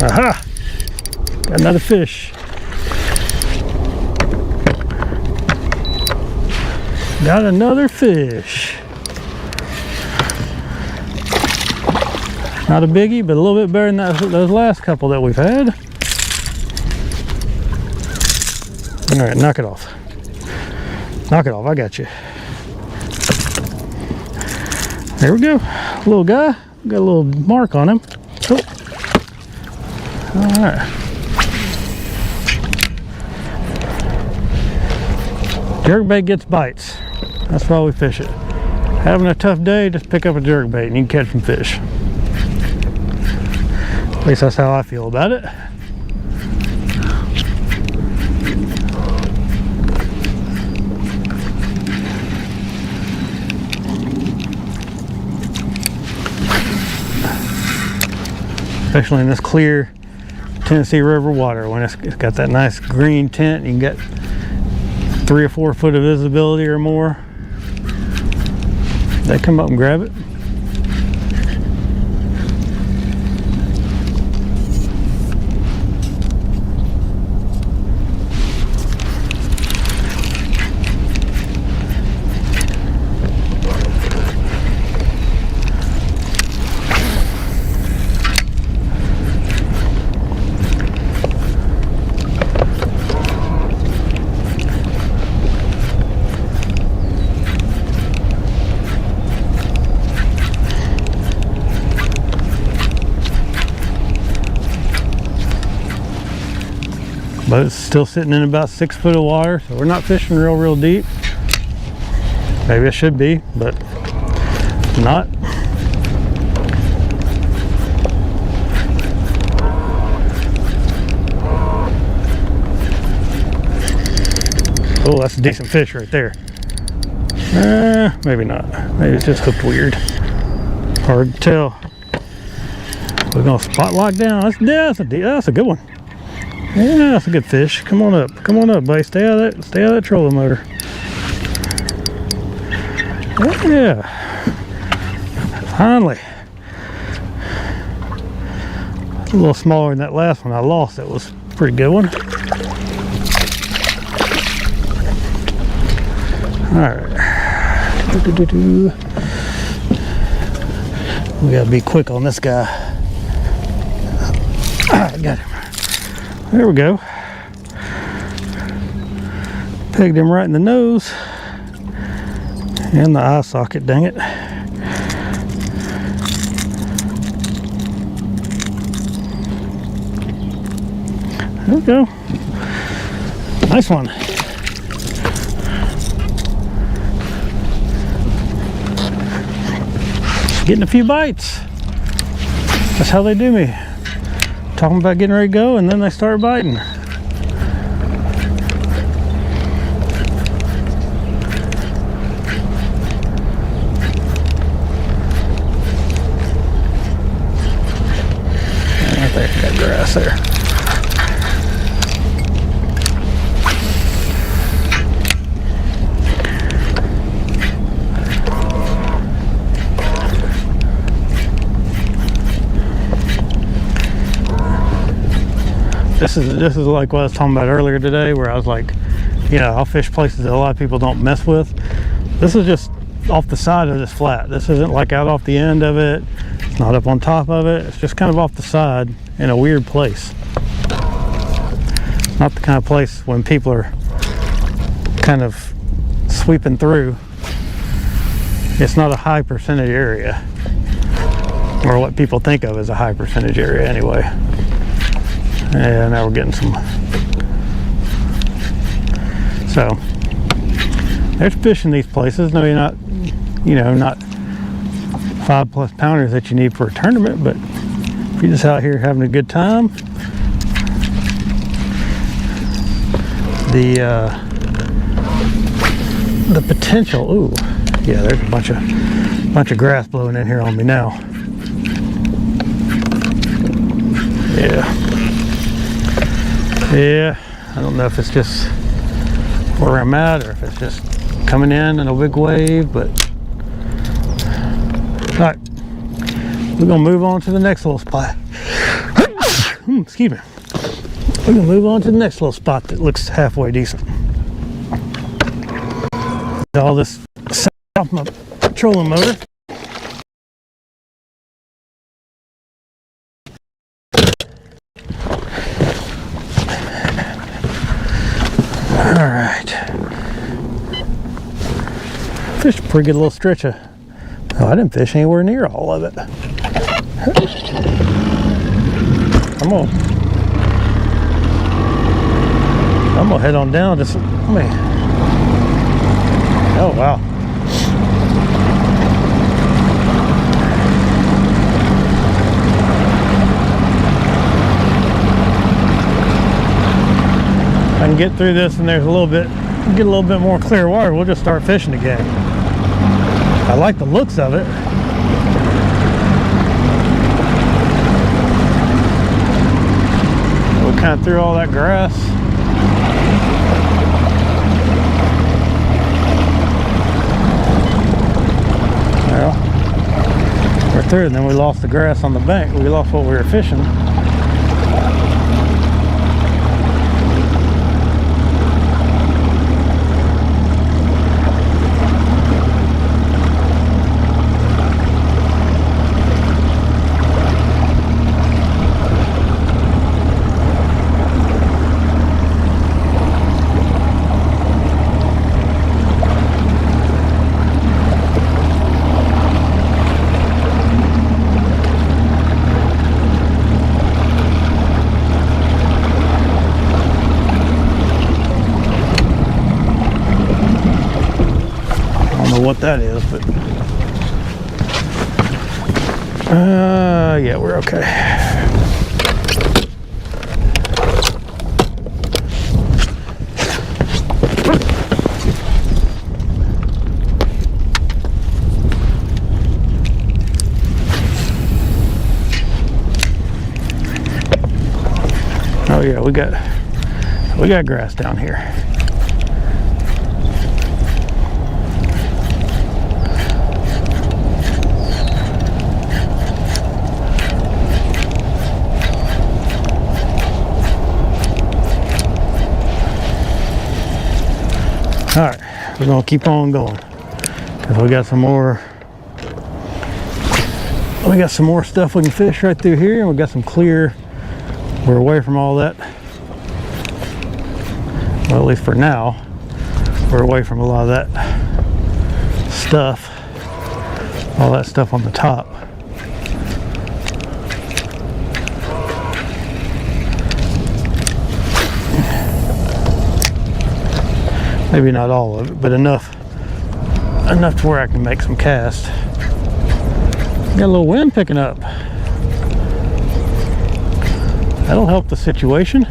Aha! Got another fish. Got another fish. Not a biggie, but a little bit better than those last couple that we've had. All right, knock it off. Knock it off, I got you. There we go. Little guy, got a little mark on him. Oh. All right. Jerkbait gets bites. That's why we fish it. Having a tough day, just pick up a jerkbait and you can catch some fish. At least that's how I feel about it. Especially in this clear Tennessee River water, when it's got that nice green tint, you can get 3 or 4 foot of visibility or more. They come up and grab it. Boat's still sitting in about 6 foot of water, so we're not fishing real deep. Maybe it should be, but not. Oh, that's a decent fish right there. Maybe not. Maybe it's just hooked weird. Hard to tell. We're gonna spot lock down. That's a good one. Yeah, that's a good fish. Come on up, buddy. Stay out of that trolling motor. Yeah, finally. A little smaller than that last one I lost. That was a pretty good one. All right. We gotta be quick on this guy. I got him. There we go. Pegged him right in the nose and the eye socket, dang it. There we go. Nice one. Getting a few bites. That's how they do me. Talking about getting ready to go, and then they start biting. I think I got grass there. This is like what I was talking about earlier today, where I was like, you know, I'll fish places that a lot of people don't mess with. This is just off the side of this flat. This isn't like out off the end of it. It's not up on top of it. It's just kind of off the side in a weird place. Not the kind of place when people are kind of sweeping through. It's not a high percentage area, or what people think of as a high percentage area anyway. And now we're getting some. So there's fish in these places. No, you're not, you know, not 5+ pounders that you need for a tournament, but if you're just out here having a good time, the potential. Ooh, yeah, there's a bunch of grass blowing in here on me now. Yeah, I don't know if it's just where I'm at or if it's just coming in a big wave, but all right, we're gonna move on to the next little spot. Excuse me. We're gonna move on to the next little spot that looks halfway decent. All this set off my trolling motor. All right, fished a pretty good little stretch of. Oh, I didn't fish anywhere near all of it. I'm gonna head on down. Just let me. Oh wow. I can get through this and there's a little bit, get a little bit more clear water, we'll just start fishing again. I like the looks of it. We kind of threw all that grass. Well, we're through, and then we lost the grass on the bank. We lost what we were fishing. What that is, but yeah, we're okay. Oh yeah, we got grass down here. All right, we're gonna keep on going because we got some more stuff we can fish right through here, and we got some clear. We're away from all that. Well, at least for now, we're away from a lot of that stuff, all that stuff on the top. Maybe not all of it, but enough to where I can make some casts. Got a little wind picking up. That'll help the situation.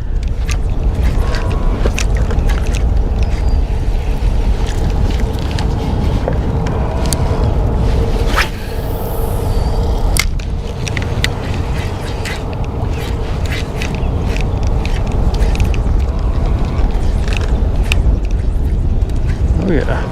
Oh yeah.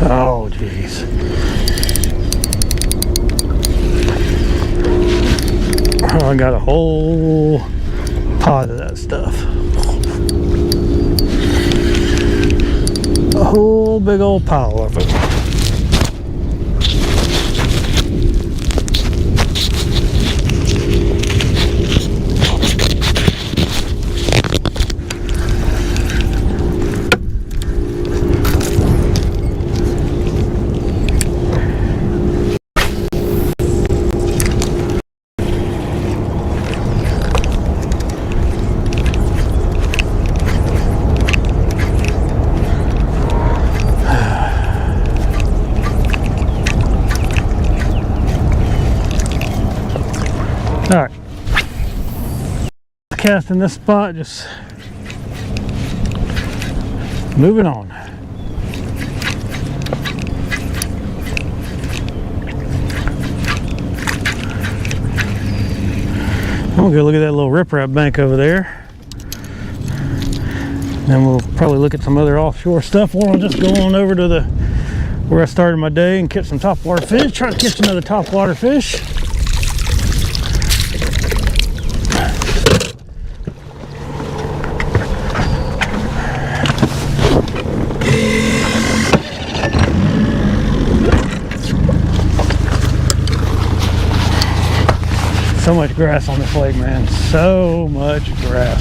Oh, jeez. Oh, I got a whole pot of that stuff. A whole big old pile of it. All right, cast in this spot, just moving on. I'm gonna go look at that little riprap bank over there. Then we'll probably look at some other offshore stuff, or I'll just go on over to where I started my day and catch some topwater fish. Try to catch another topwater fish. So much grass on this lake, man. So much grass.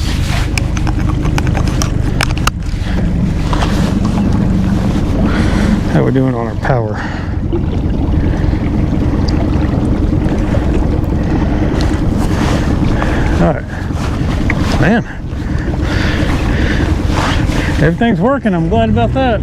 How we doing on our power? All right, man. Everything's working. I'm glad about that.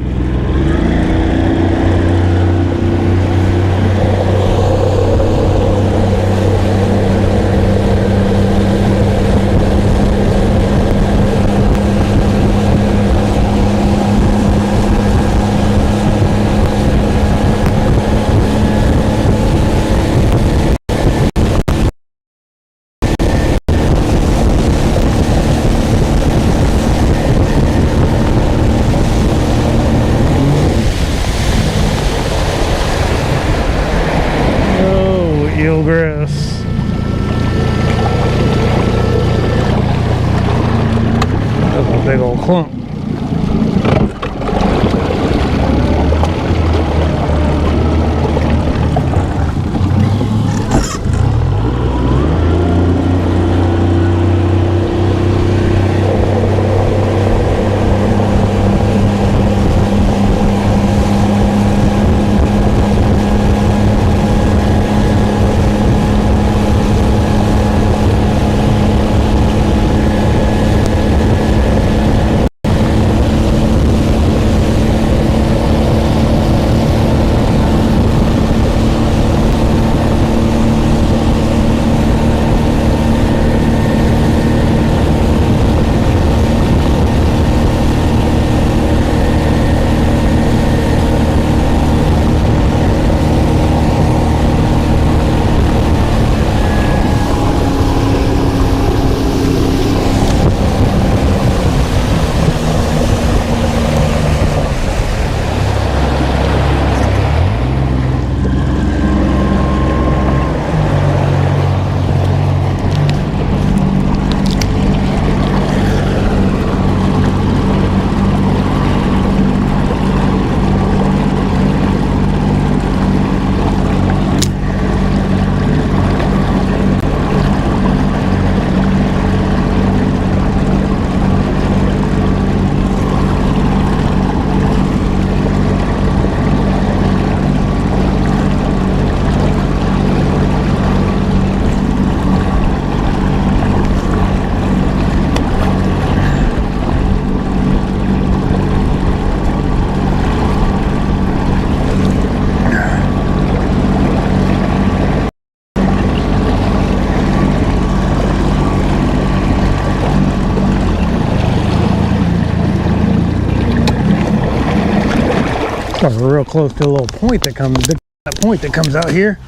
Eelgrass. That's a big old clump. We're real close to a little point that comes out here.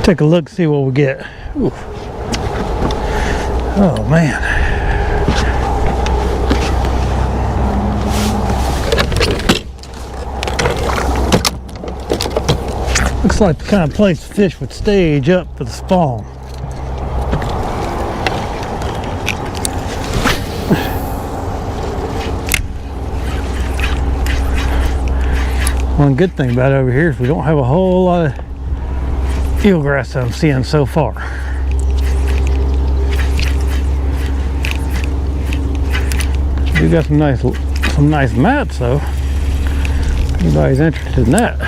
Take a look, see what we get. Ooh. Oh man. Looks like the kind of place fish would stage up for the spawn. One good thing about it over here is we don't have a whole lot of eelgrass that I'm seeing so far. We got some nice mats though. If anybody's interested in that.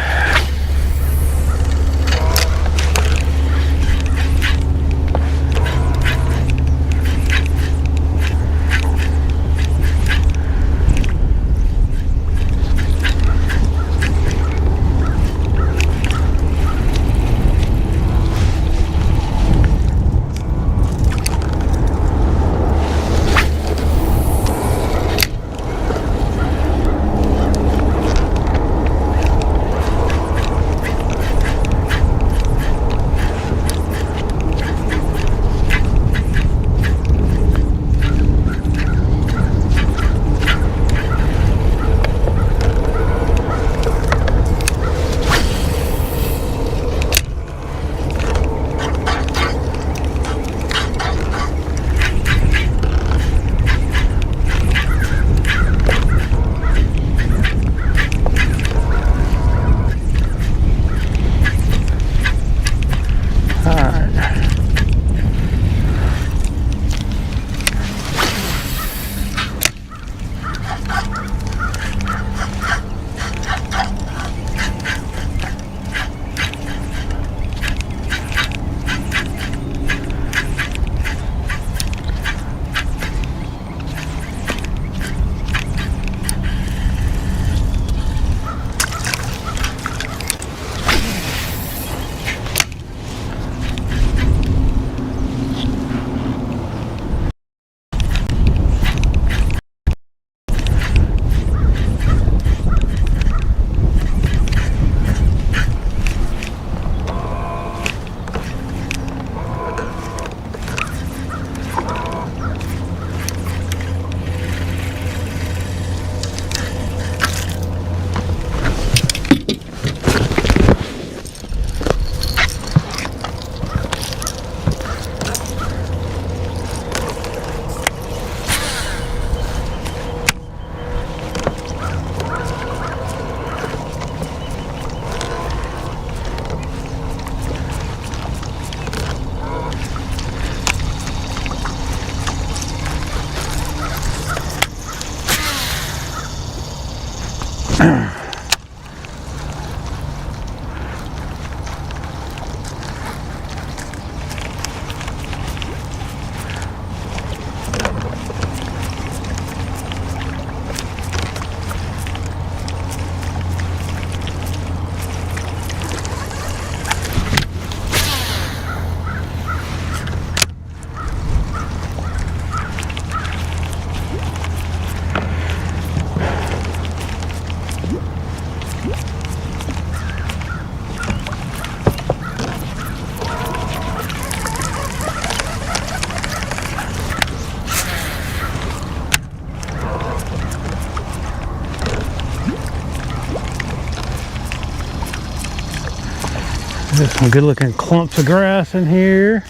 There's some good looking clumps of grass in here.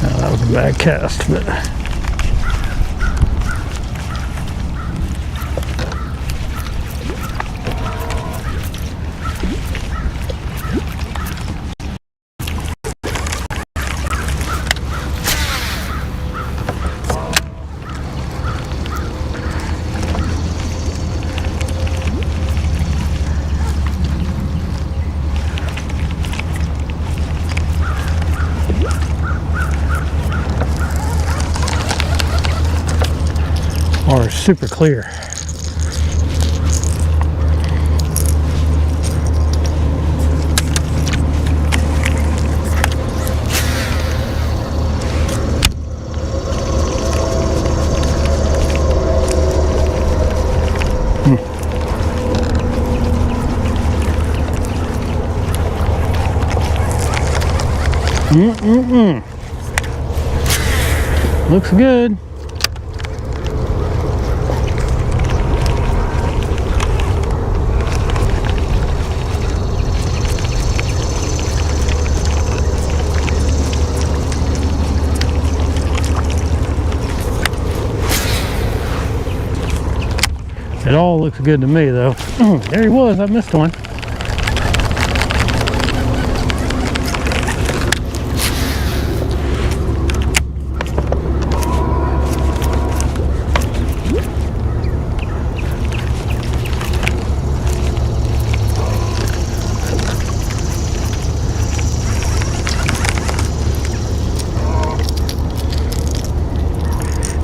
Oh, that was a bad cast, but water's super clear. Looks good. It all looks good to me though. There he was, I missed one.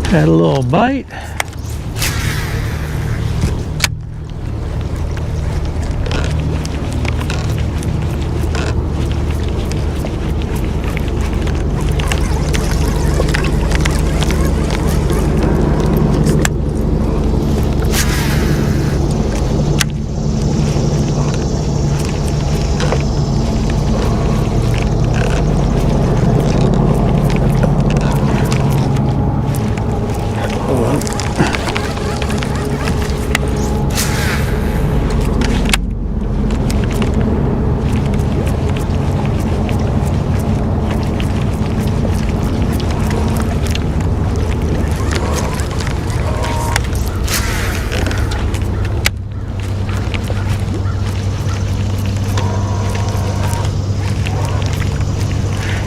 Had a little bite.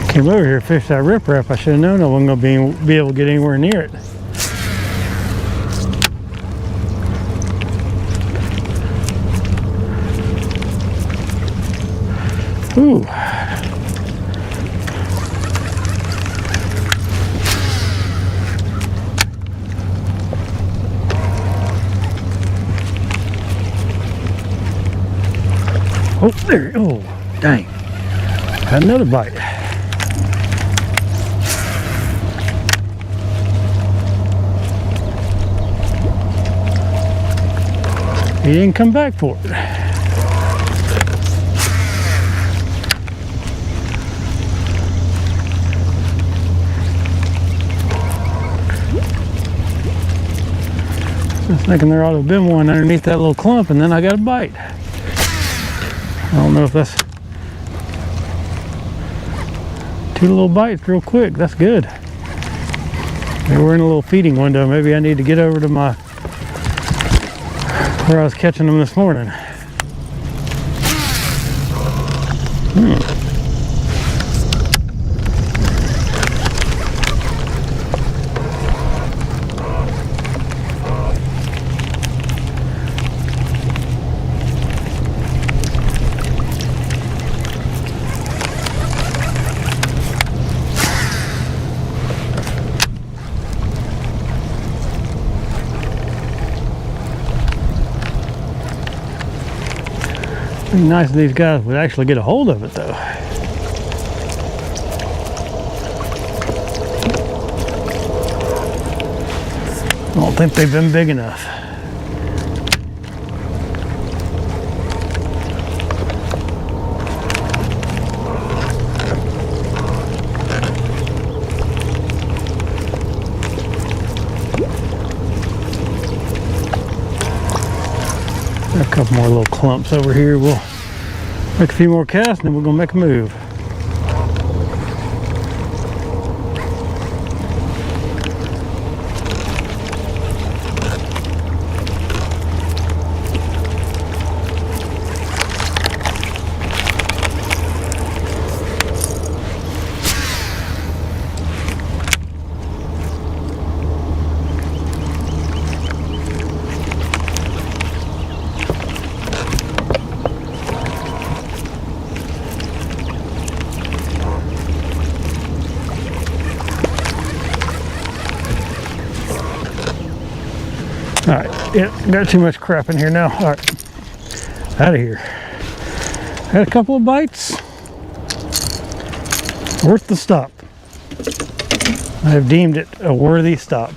Came over here, fished that riprap. I should have known I wasn't going to be able to get anywhere near it. Ooh. Oh, there. Oh, dang. Got another bite. He didn't come back for it. I was thinking there ought to have been one underneath that little clump, and then I got a bite. I don't know if that's two little bites real quick. That's good. Maybe we're in a little feeding window. Maybe I need to get over to my where I was catching them this morning. Be nice if these guys would actually get a hold of it though. I don't think they've been big enough. A couple more little clumps over here. We'll make a few more casts and then we're gonna make a move. All right, yeah, got too much crap in here now. All right, out of here. Had a couple of bites. Worth the stop. I have deemed it a worthy stop.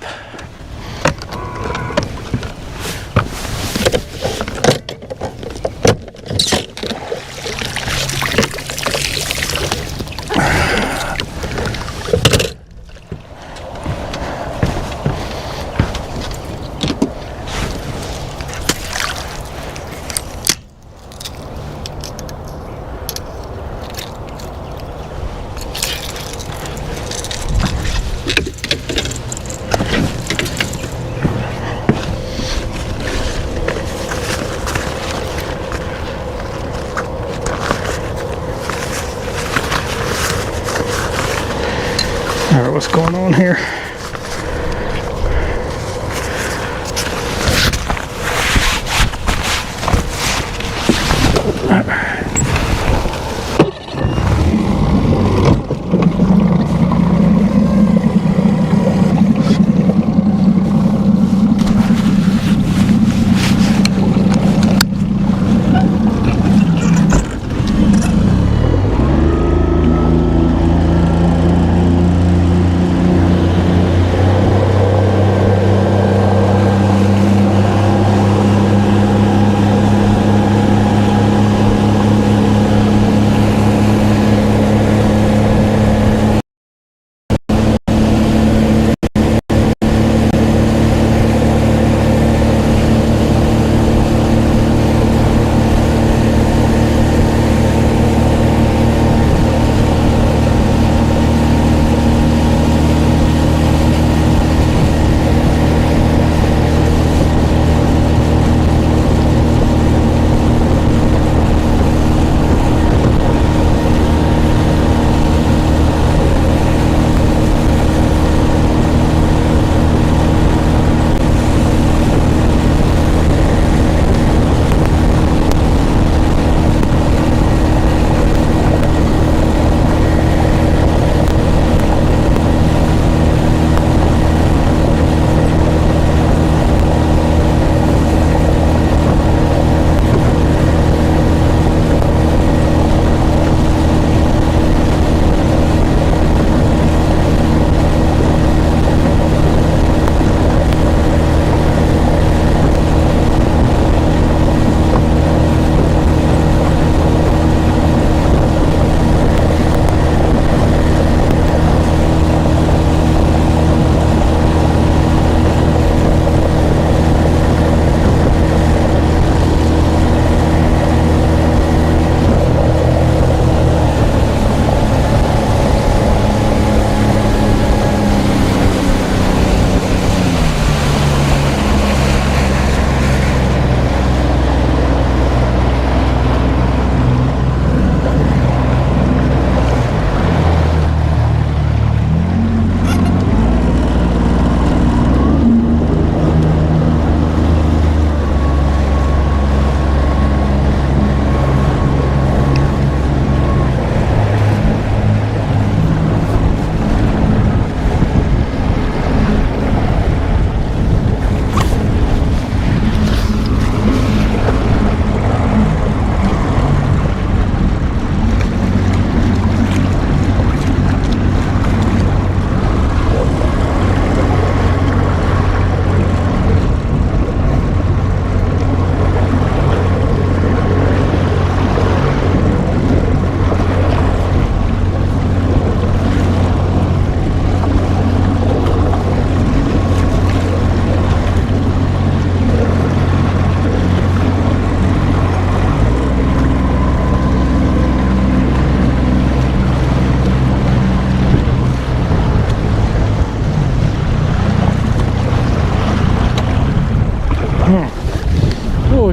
All right, what's going on here?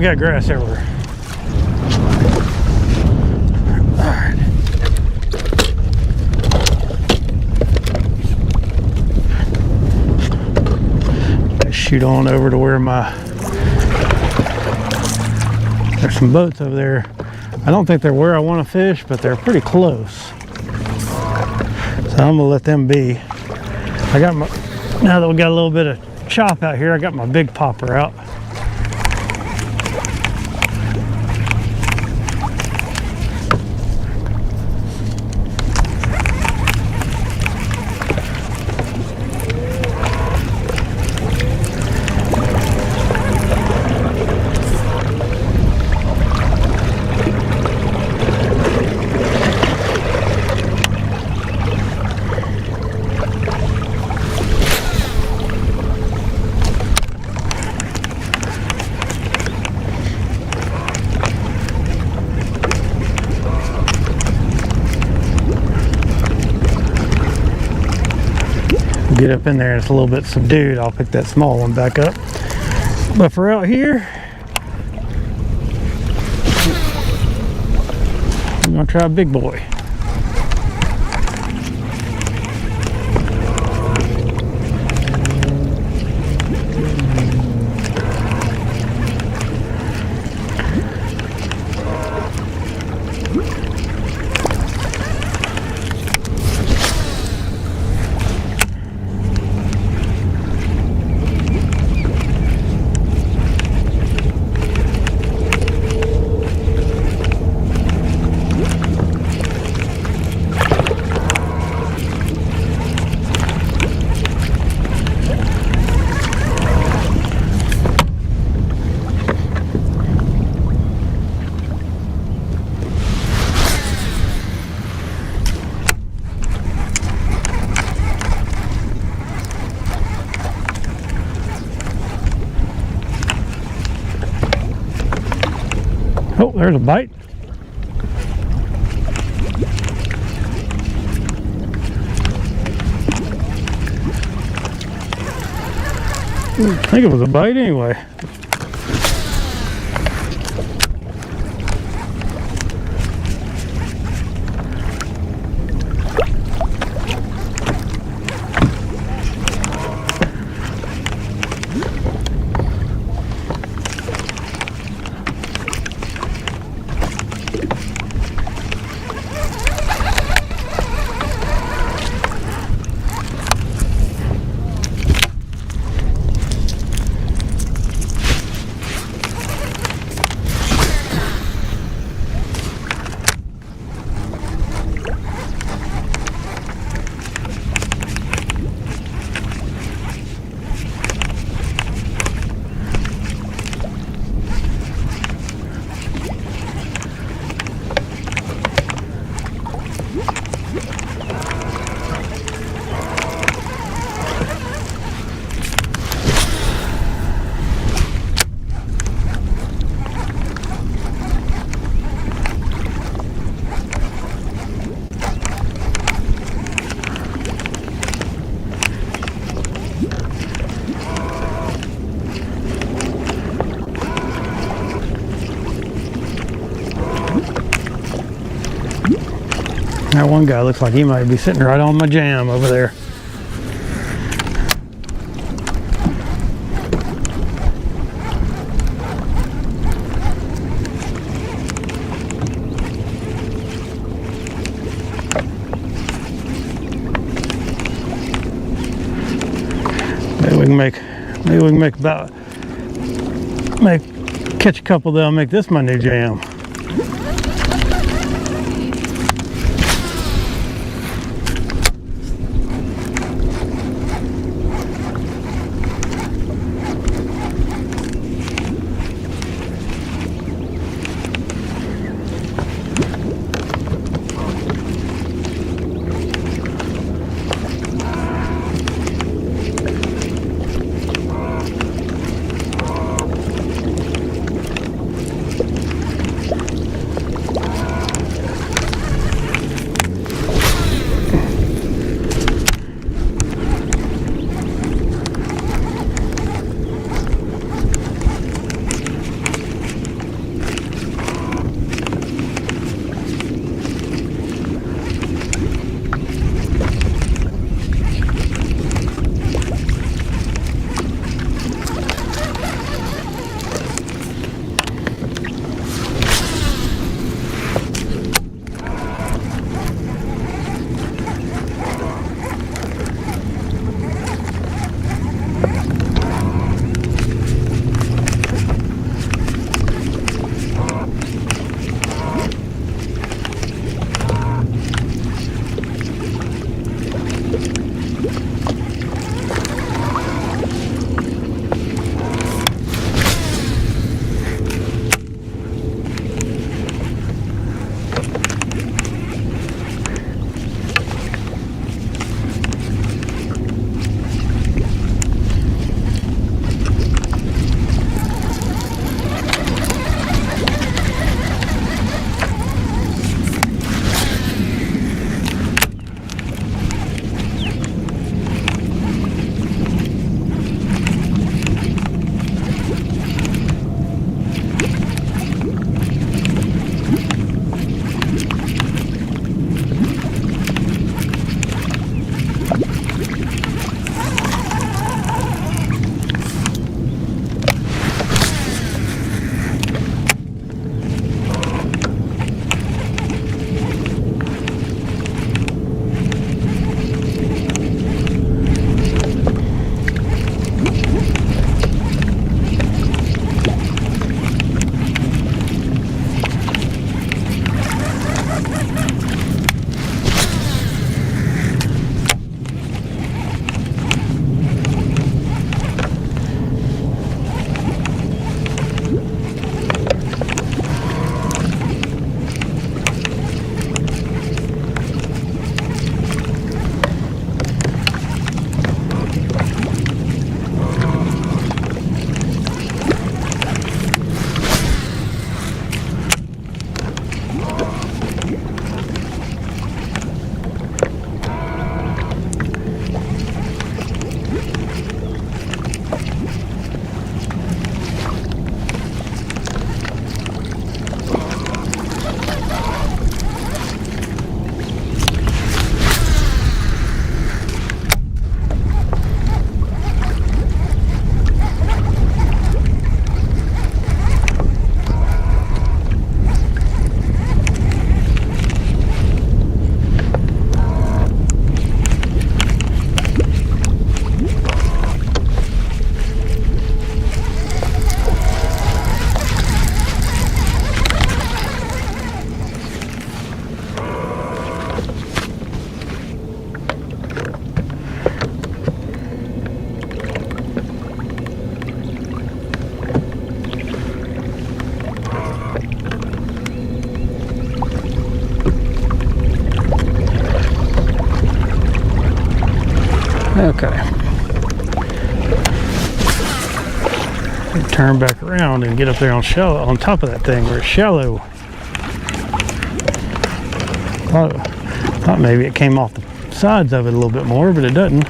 we got grass everywhere. Alright. Shoot on over to where there's some boats over there. I don't think they're where I want to fish, but they're pretty close. So I'm gonna let them be. Now that we got a little bit of chop out here, I got my big popper out. Get up in there and it's a little bit subdued, I'll pick that small one back up. But for out here, I'm gonna try a big boy. Oh, there's a bite. I think it was a bite anyway. That one guy looks like he might be sitting right on my jam over there. Maybe we can catch a couple that'll make this my new jam. Okay. Turn back around and get up there on shallow, on top of that thing where it's shallow. Thought maybe it came off the sides of it a little bit more, but it doesn't.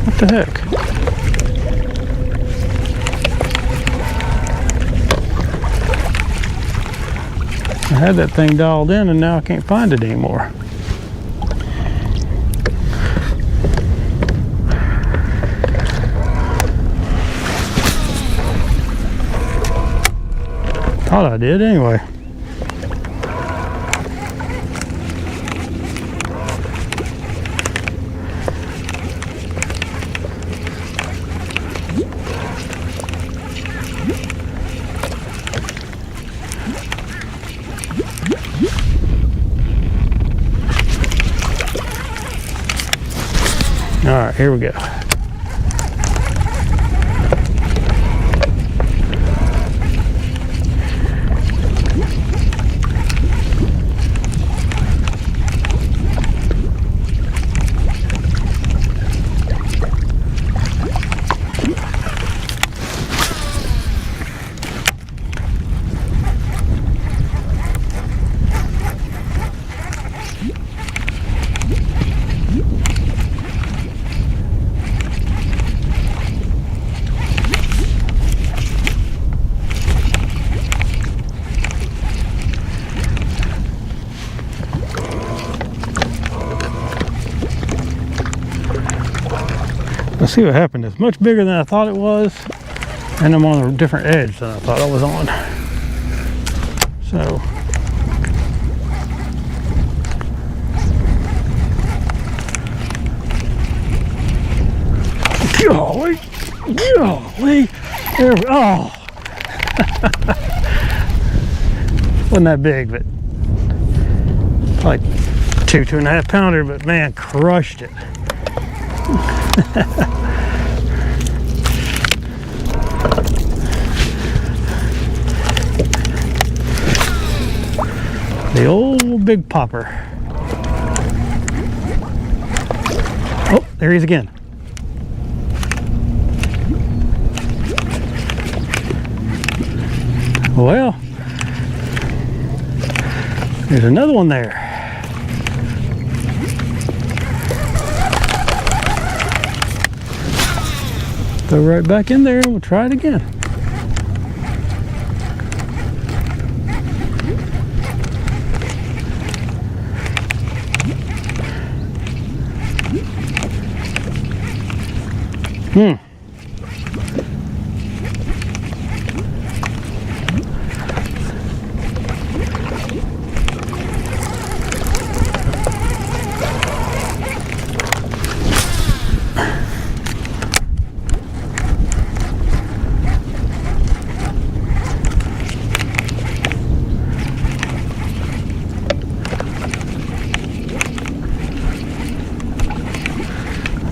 What the heck? I had that thing dialed in and now I can't find it anymore. Thought I did anyway. All right, here we go. Let's see what happened. It's much bigger than I thought it was, and I'm on a different edge than I thought I was on. So, golly, there we, oh, wasn't that big, but like 2.5 pounder, but man, crushed it. The old big popper. Oh, there he is again. Well, there's another one there. Go right back in there and we'll try it again.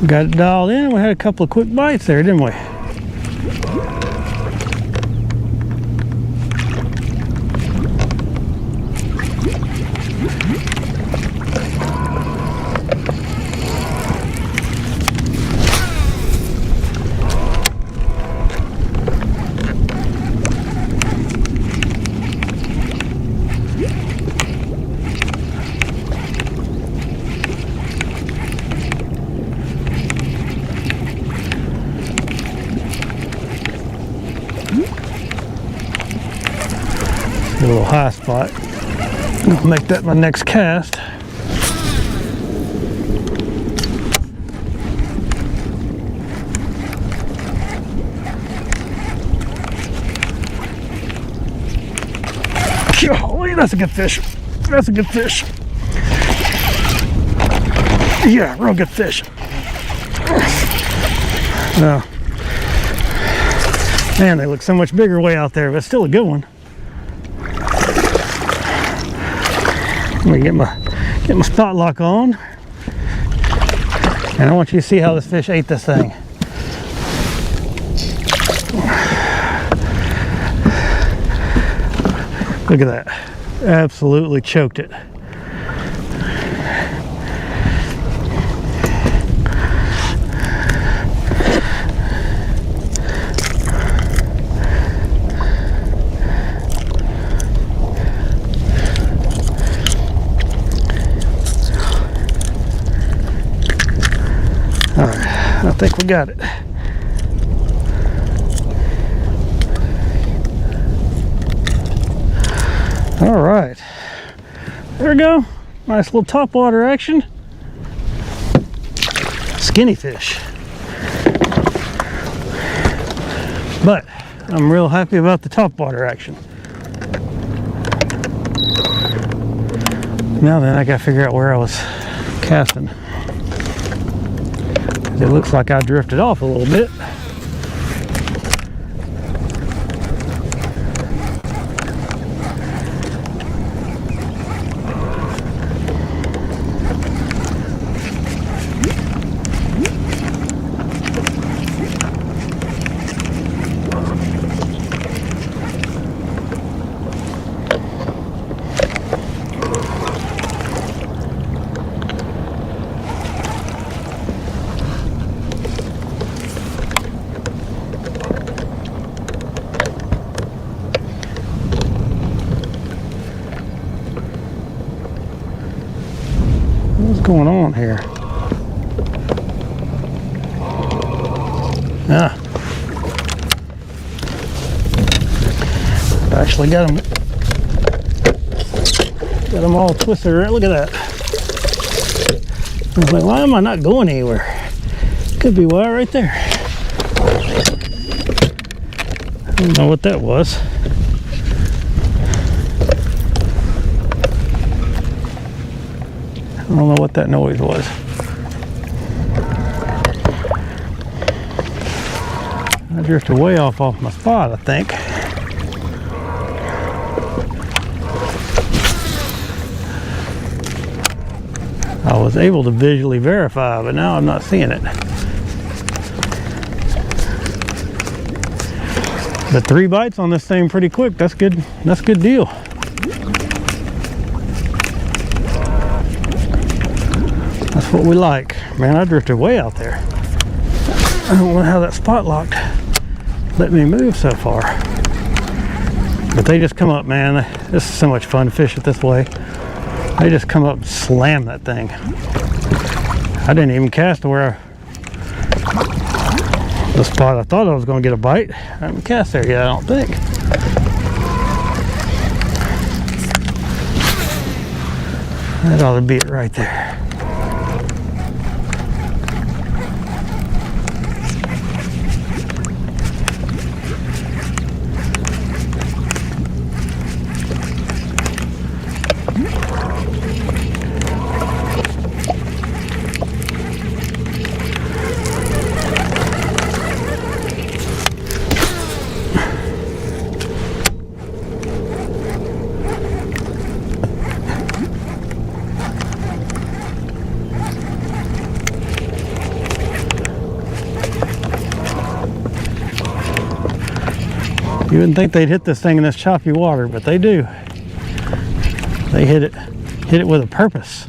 Got it dialed in. We had a couple of quick bites there, didn't we? A little high spot. I'll make that my next cast. Golly, that's a good fish. That's a good fish. Yeah, real good fish. Man, they look so much bigger way out there, but still a good one. Let me get my spot lock on. And I want you to see how this fish ate this thing. Look at that. Absolutely choked it. All right, I think we got it. All right, there we go. Nice little topwater action. Skinny fish. But I'm real happy about the topwater action. Now then, I gotta figure out where I was casting. It looks like I drifted off a little bit. What's going on here? Ah. I actually got them all twisted around. Look at that. I was like, why am I not going anywhere? Could be why right there. I don't know what that was. I don't know what that noise was. I drifted way off my spot, I think. I was able to visually verify, but now I'm not seeing it. But 3 bites on this thing pretty quick. That's good. That's a good deal. That's what we like. Man, I drifted way out there. I don't know how that spot locked let me move so far. But they just come up, man. This is so much fun to fish it this way. They just come up and slam that thing. I didn't even cast to where the spot I thought I was going to get a bite. I haven't cast there yet, I don't think. That ought to be it right there. You wouldn't think they'd hit this thing in this choppy water, but they do. They hit it with a purpose.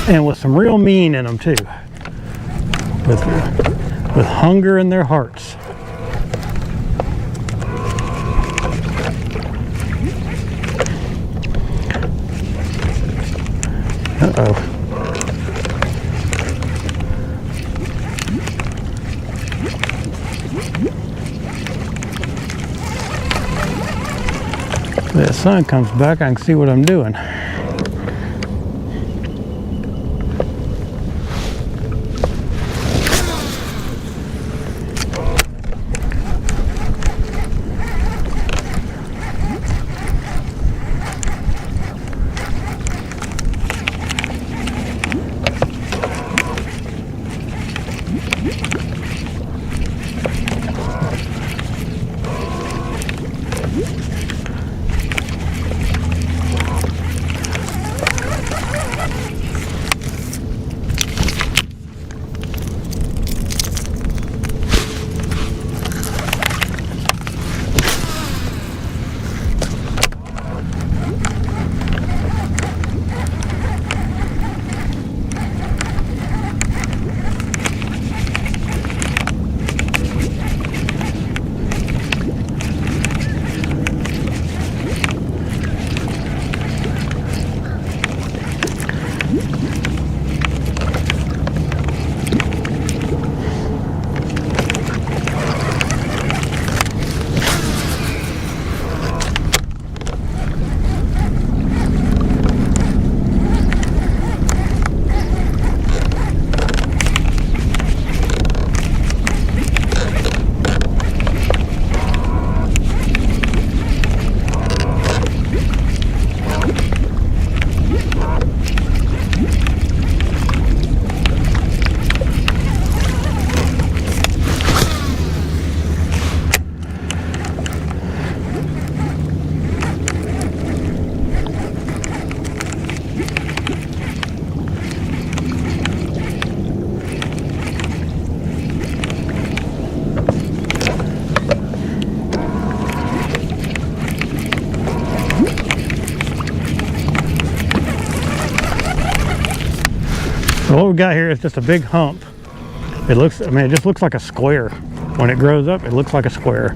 And with some real mean in them too. With hunger in their hearts. Uh-oh. When the sun comes back, I can see what I'm doing. So what we got here is just a big hump. It looks, I mean, it just looks like a square. When it grows up, it looks like a square.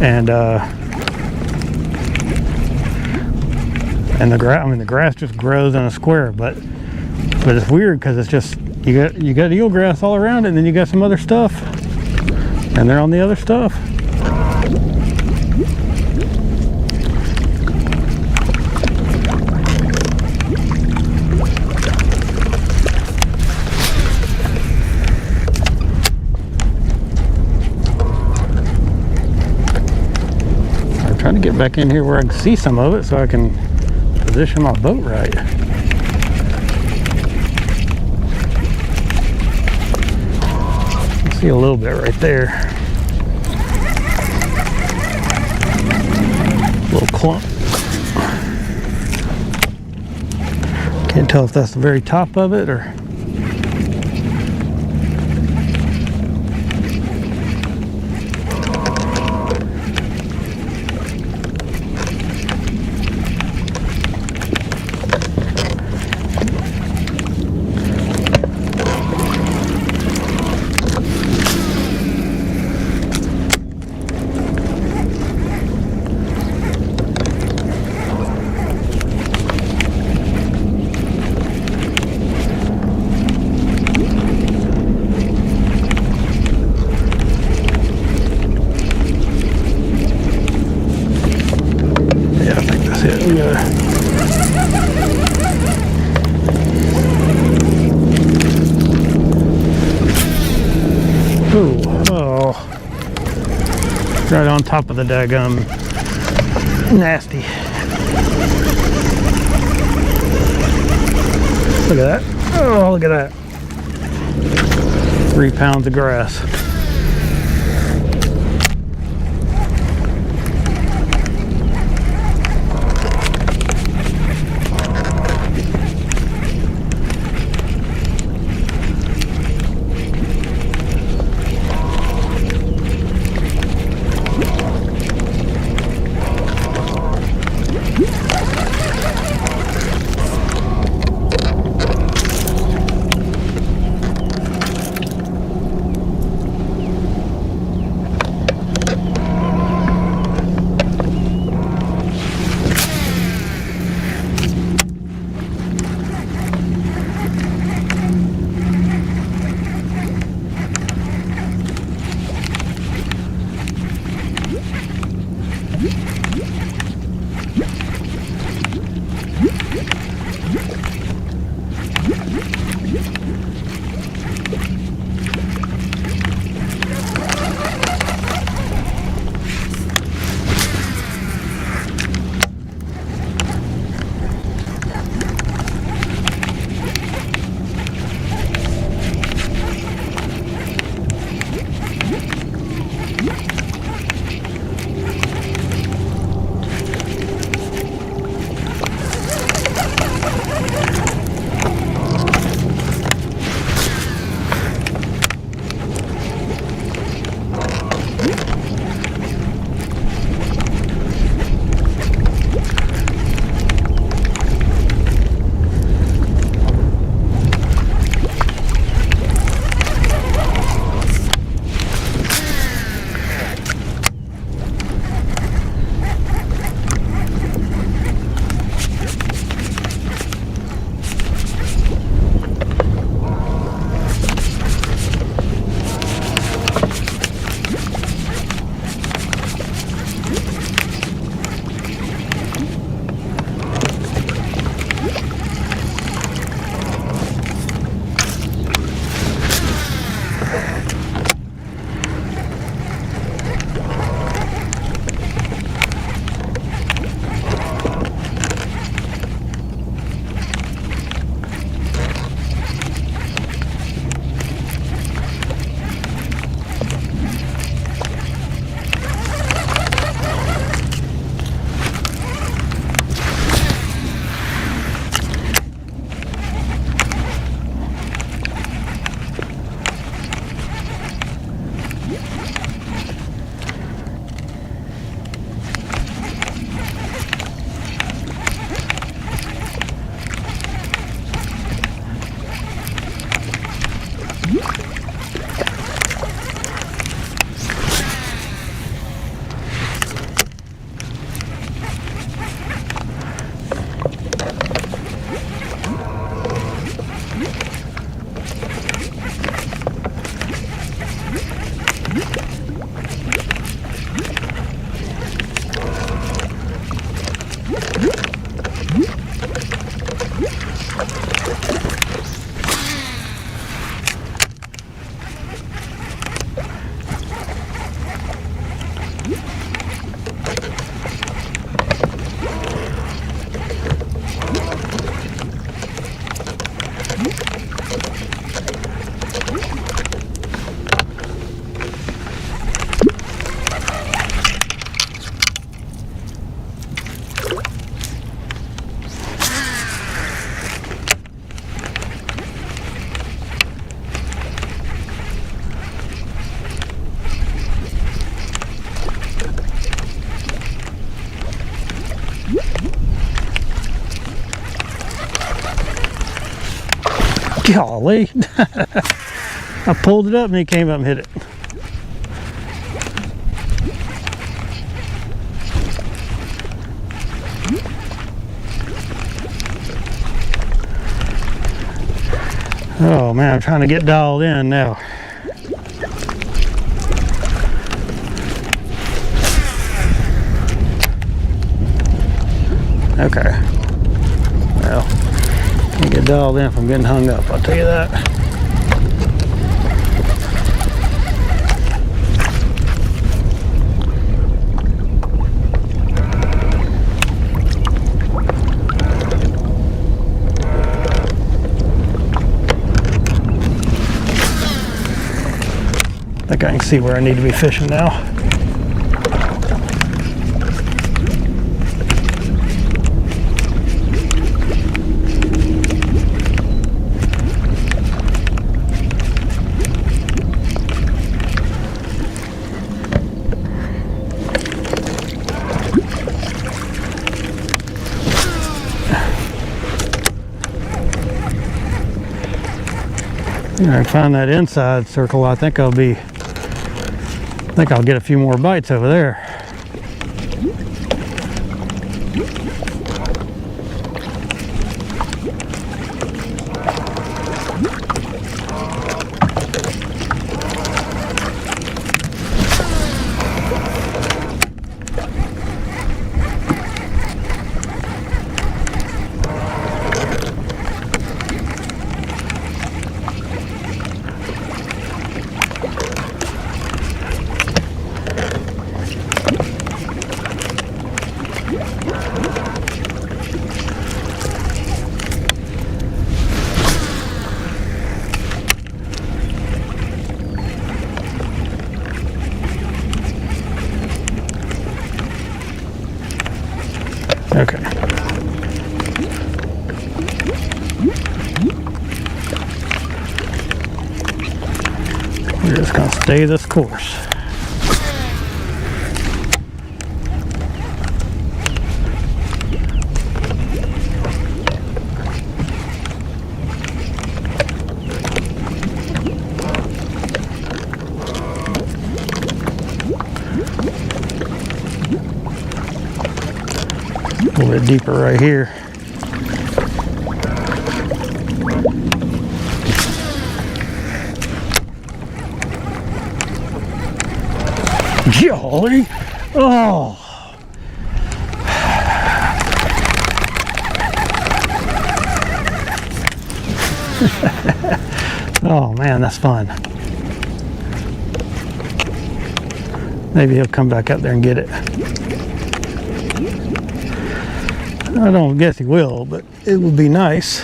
And the grass, I mean, the grass just grows in a square, but it's weird because it's just, you got eelgrass all around it, and then you got some other stuff, and they're on the other stuff. I'm trying to get back in here where I can see some of it so I can position my boat right. See a little bit right there. Little clump. Can't tell if that's the very top of it or. Right on top of the daggum. Nasty. Look at that. Oh, look at that. 3 pounds of grass. Golly. I pulled it up and he came up and hit it. Oh man, I'm trying to get dialed in now. Okay. Well, can't get dialed in if I'm getting hung up, I'll tell you that. I think I can see where I need to be fishing now. I find that inside circle, I think I'll get a few more bites over there. Okay. We're just going to stay this course. A little bit deeper right here. Golly! Oh! Oh man, that's fun. Maybe he'll come back up there and get it. I don't guess he will, but it would be nice.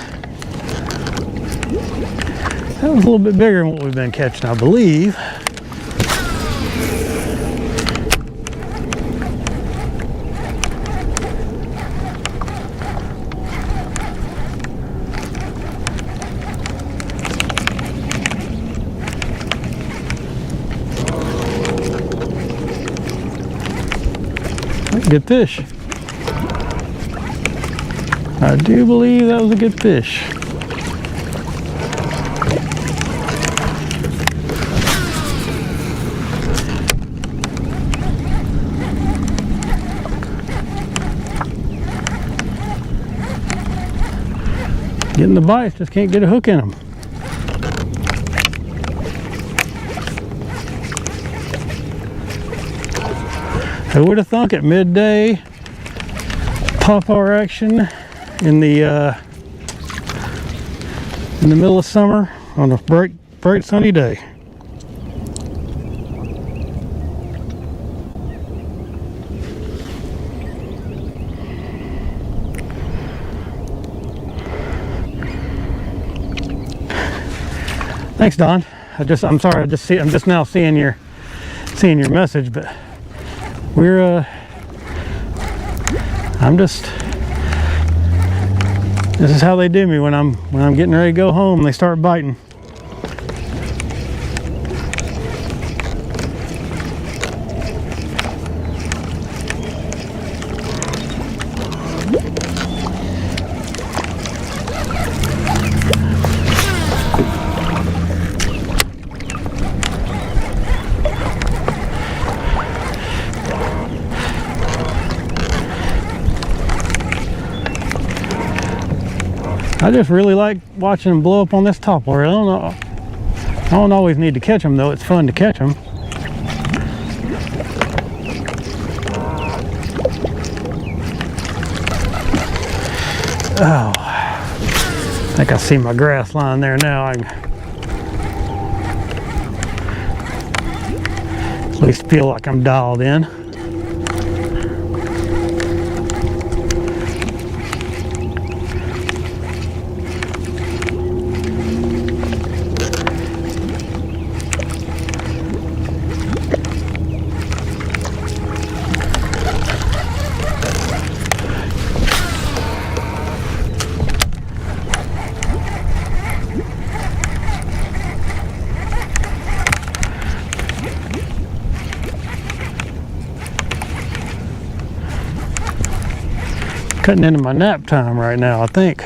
That was a little bit bigger than what we've been catching, I believe. Good fish. I do believe that was a good fish. Getting the bites, just can't get a hook in them. I would have thunk at midday, pop-our action in the middle of summer on a bright sunny day. Thanks, Don. I'm sorry. I'm just now seeing your message, but we're this is how they do me when I'm getting ready to go home. They start biting. I just really like watching them blow up on this top water. I don't know. I don't always need to catch them though. It's fun to catch them. Oh, I think I see my grass line there now. I can at least feel like I'm dialed in. Cutting into my nap time right now, I think.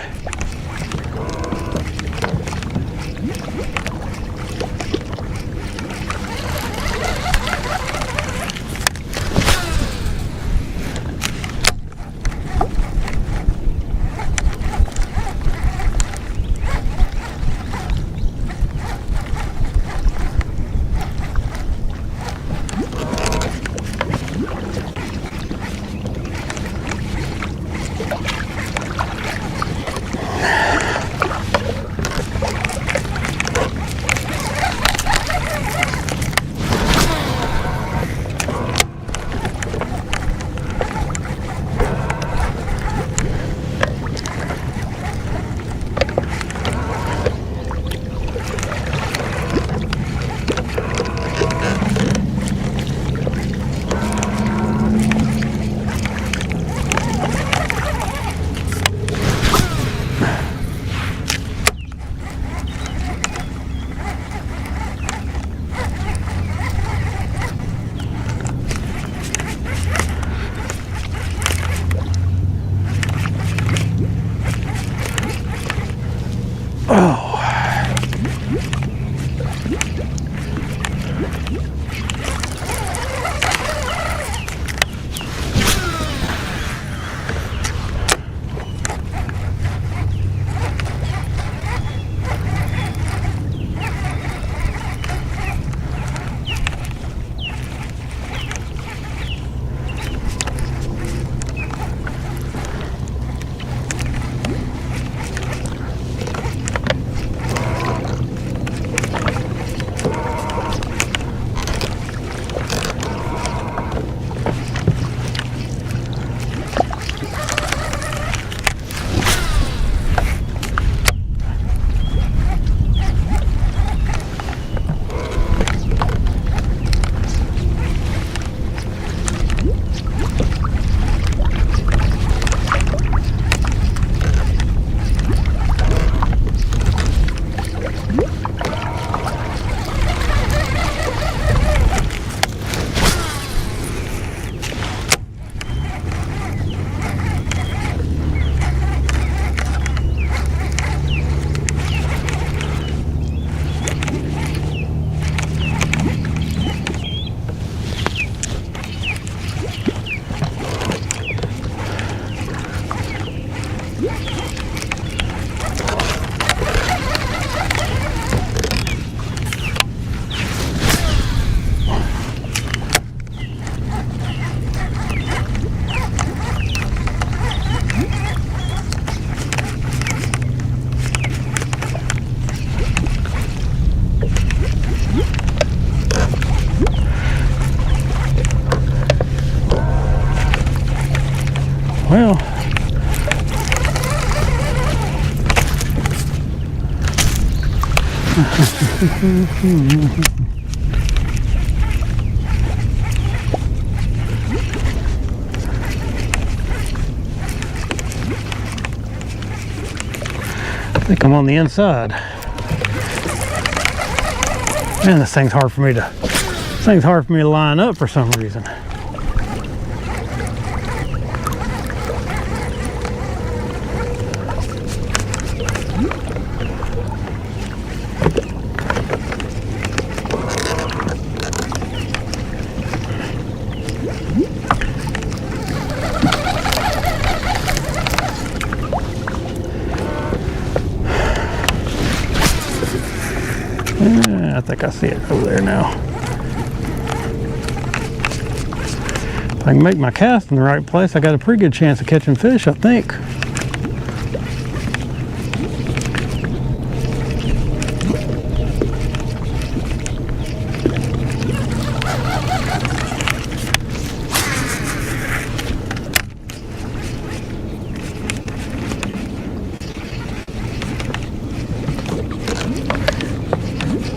Well, I think I'm on the inside. Man, this thing's hard for me to line up for some reason. I think I see it over there now. If I can make my cast in the right place, I got a pretty good chance of catching fish, I think.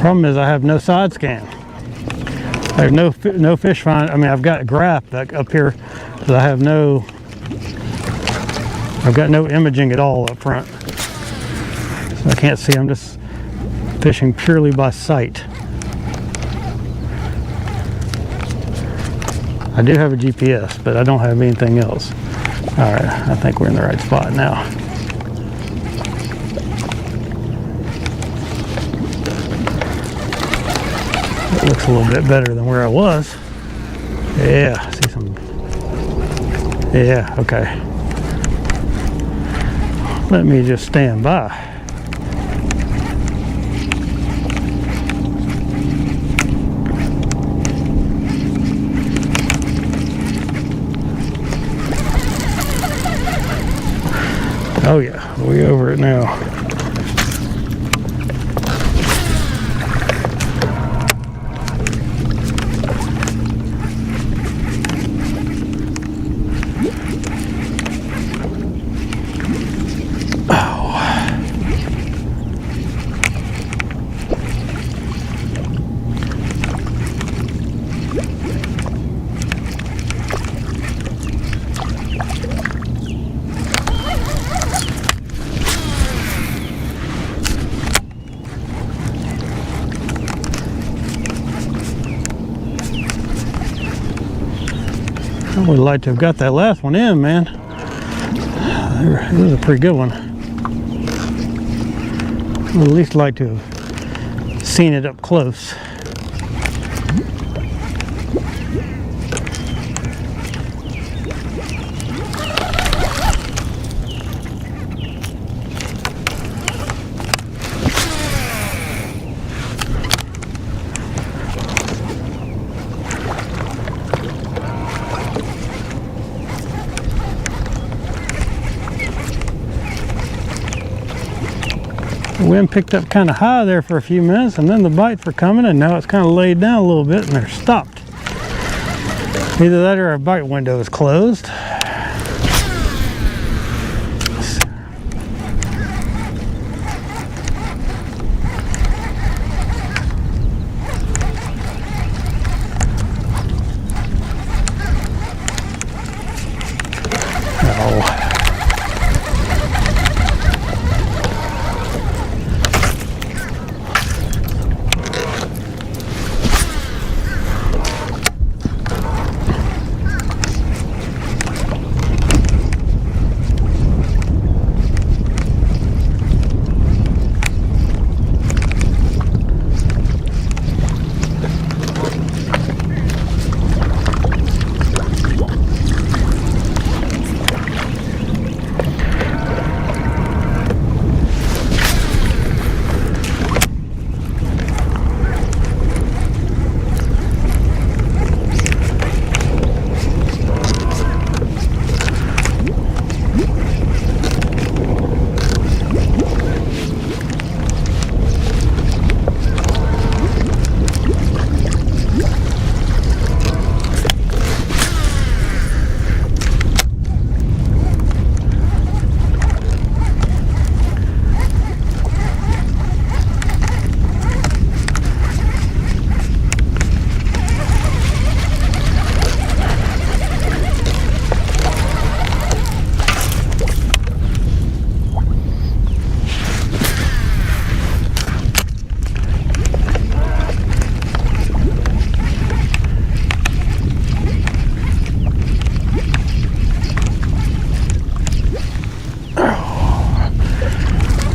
Problem is I have no side scan. I have no fish find. I mean, I've got a graph back up here, but I've got no imaging at all up front. So I can't see. I'm just fishing purely by sight. I do have a GPS, but I don't have anything else. All right, I think we're in the right spot now. It looks a little bit better than where I was. Yeah, I see some. Yeah, okay. Let me just stand by. Oh yeah, we over it now. I would like to have got that last one in, man. It was a pretty good one. I would at least like to have seen it up close. The wind picked up kind of high there for a few minutes, and then the bites were coming, and now it's kind of laid down a little bit and they're stopped. Either that or our bite window is closed.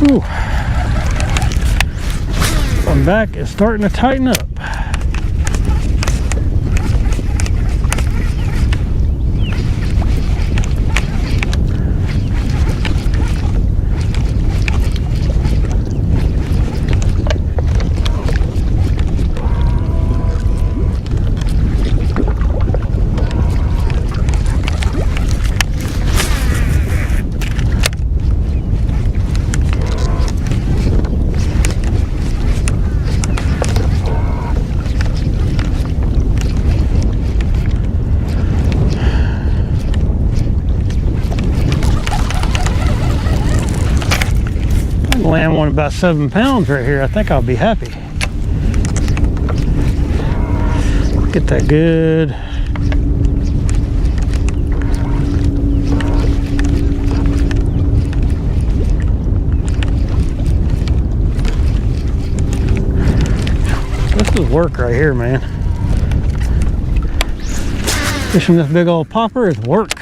Whew. My back is starting to tighten up. land one about 7 pounds right here, I think I'll be happy. Get that good. This is work right here, man. Fishing this big old popper is work.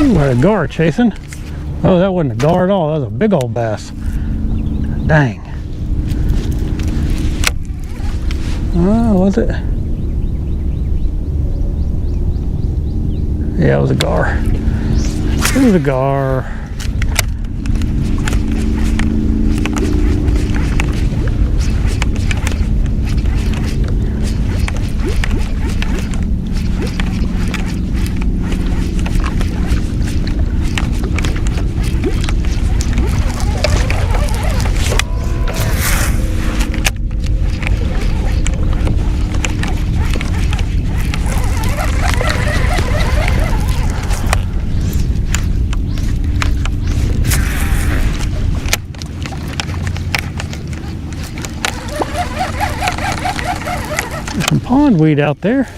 Ooh, what a gar chasing. Oh, that wasn't a gar at all. That was a big old bass. Dang. Oh, was it? Yeah, it was a gar. It was a gar. Some pondweed out there.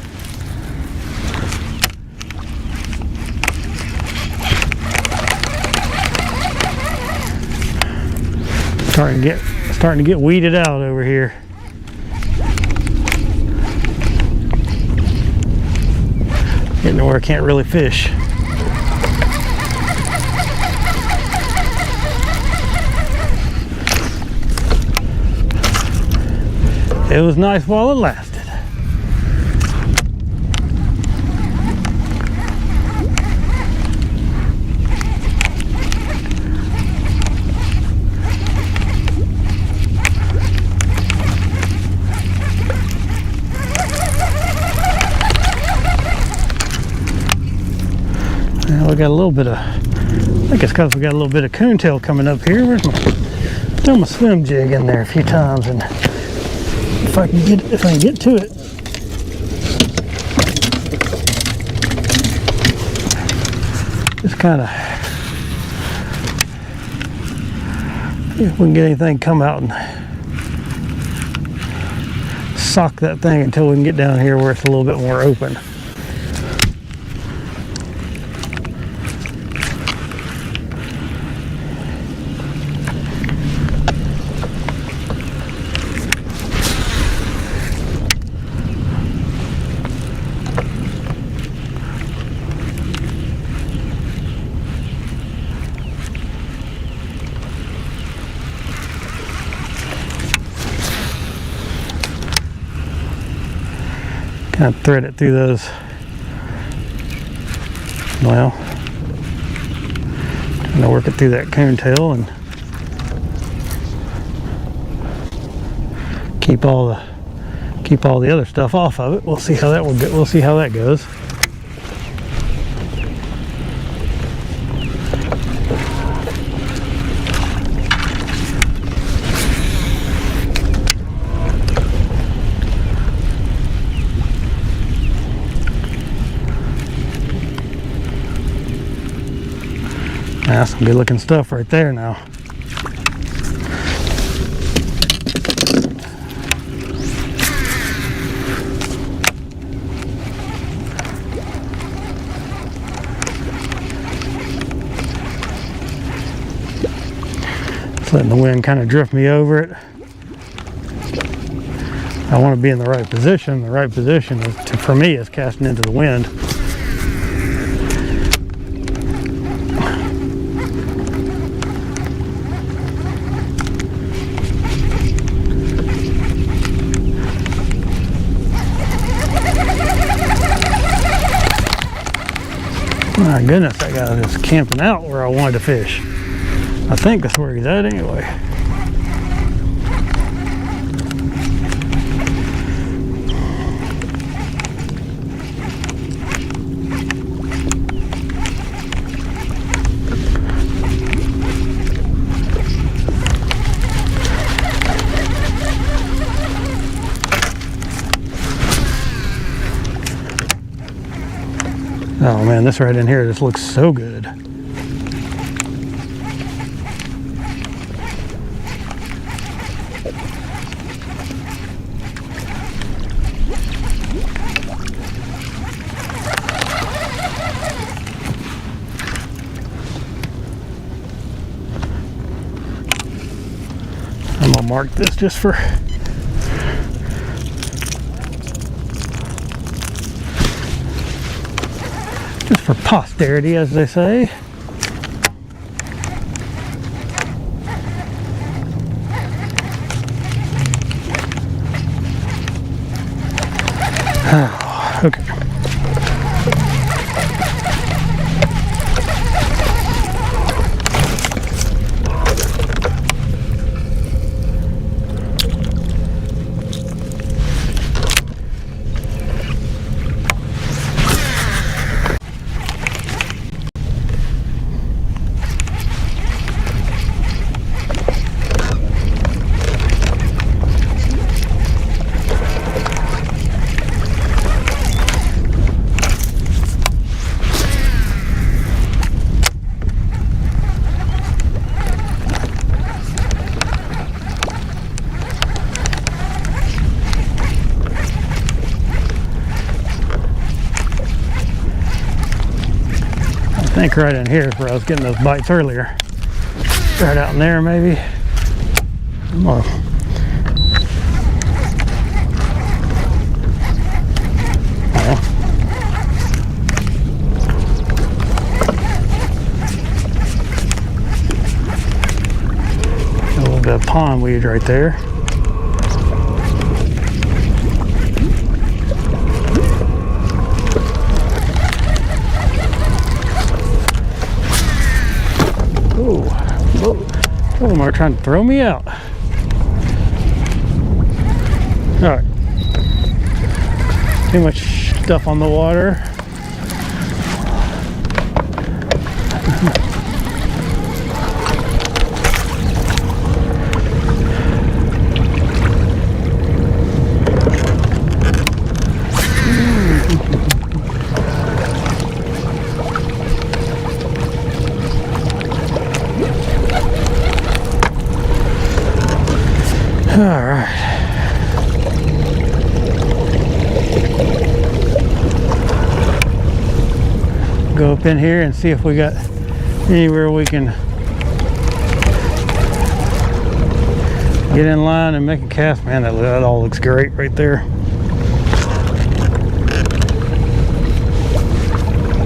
Starting to get weeded out over here. Getting to where I can't really fish. It was nice while it lasted. Now we got a little bit of, I think it's because we got a little bit of coontail coming up here. Where's my, throw my swim jig in there a few times, and if I can get to it. Just kind of, if we can get anything come out and sock that thing until we can get down here where it's a little bit more open. Kind of thread it through those, well, trying to work it through that coontail and keep all the other stuff off of it. We'll see how that will go. We'll see how that goes. That's some good looking stuff right there now. Just letting the wind kind of drift me over it. I want to be in the right position. The right position is for me is casting into the wind. My goodness, that guy is camping out where I wanted to fish. I think that's where he's at anyway. Oh man, this right in here just looks so good. I'm gonna mark this just for posterity, as they say. Okay. I think right in here is where I was getting those bites earlier. Right out in there, maybe. Come on. Well, a pondweed right there. Oh, them are trying to throw me out. All right. Too much stuff on the water. All right. Go up in here and see if we got anywhere we can get in line and make a cast. Man, that all looks great right there.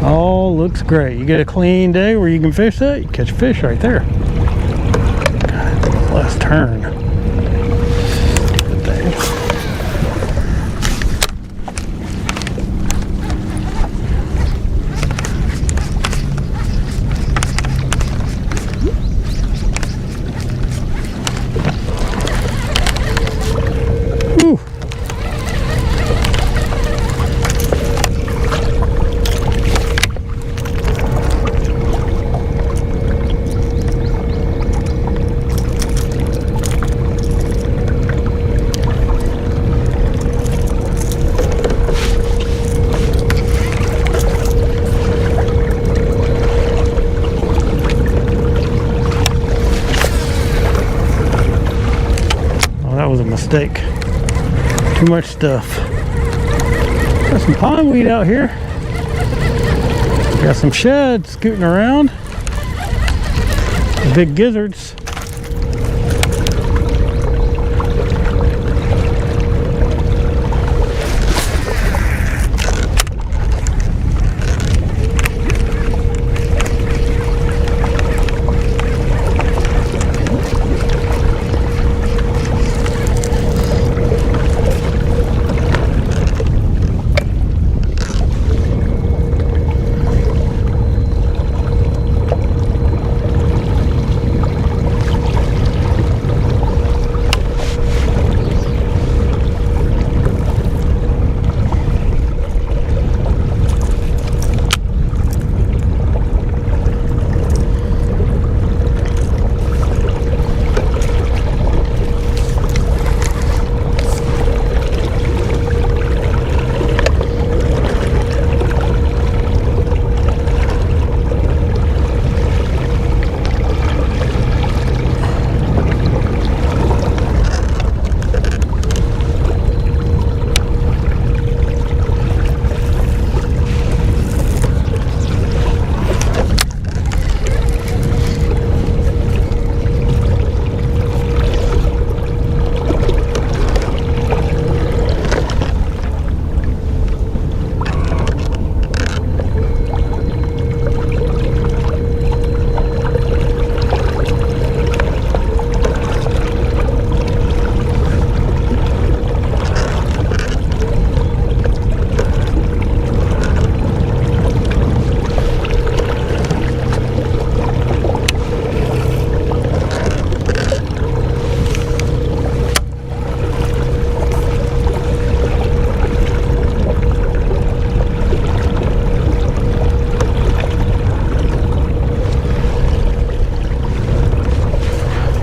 All looks great. You get a clean day where you can fish that, you catch a fish right there. God, last turn. Good thing. Whew. That was a mistake. Too much stuff. Got some pondweed out here. Got some shad scooting around. Big gizzards.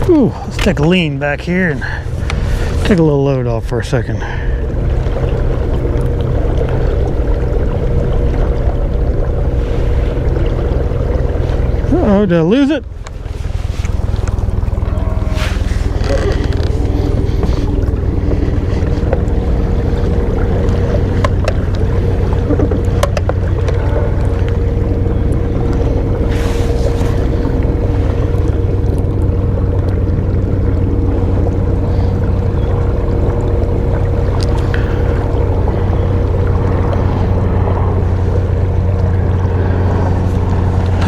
Ooh, let's take a lean back here and take a little load off for a second. Uh-oh, did I lose it?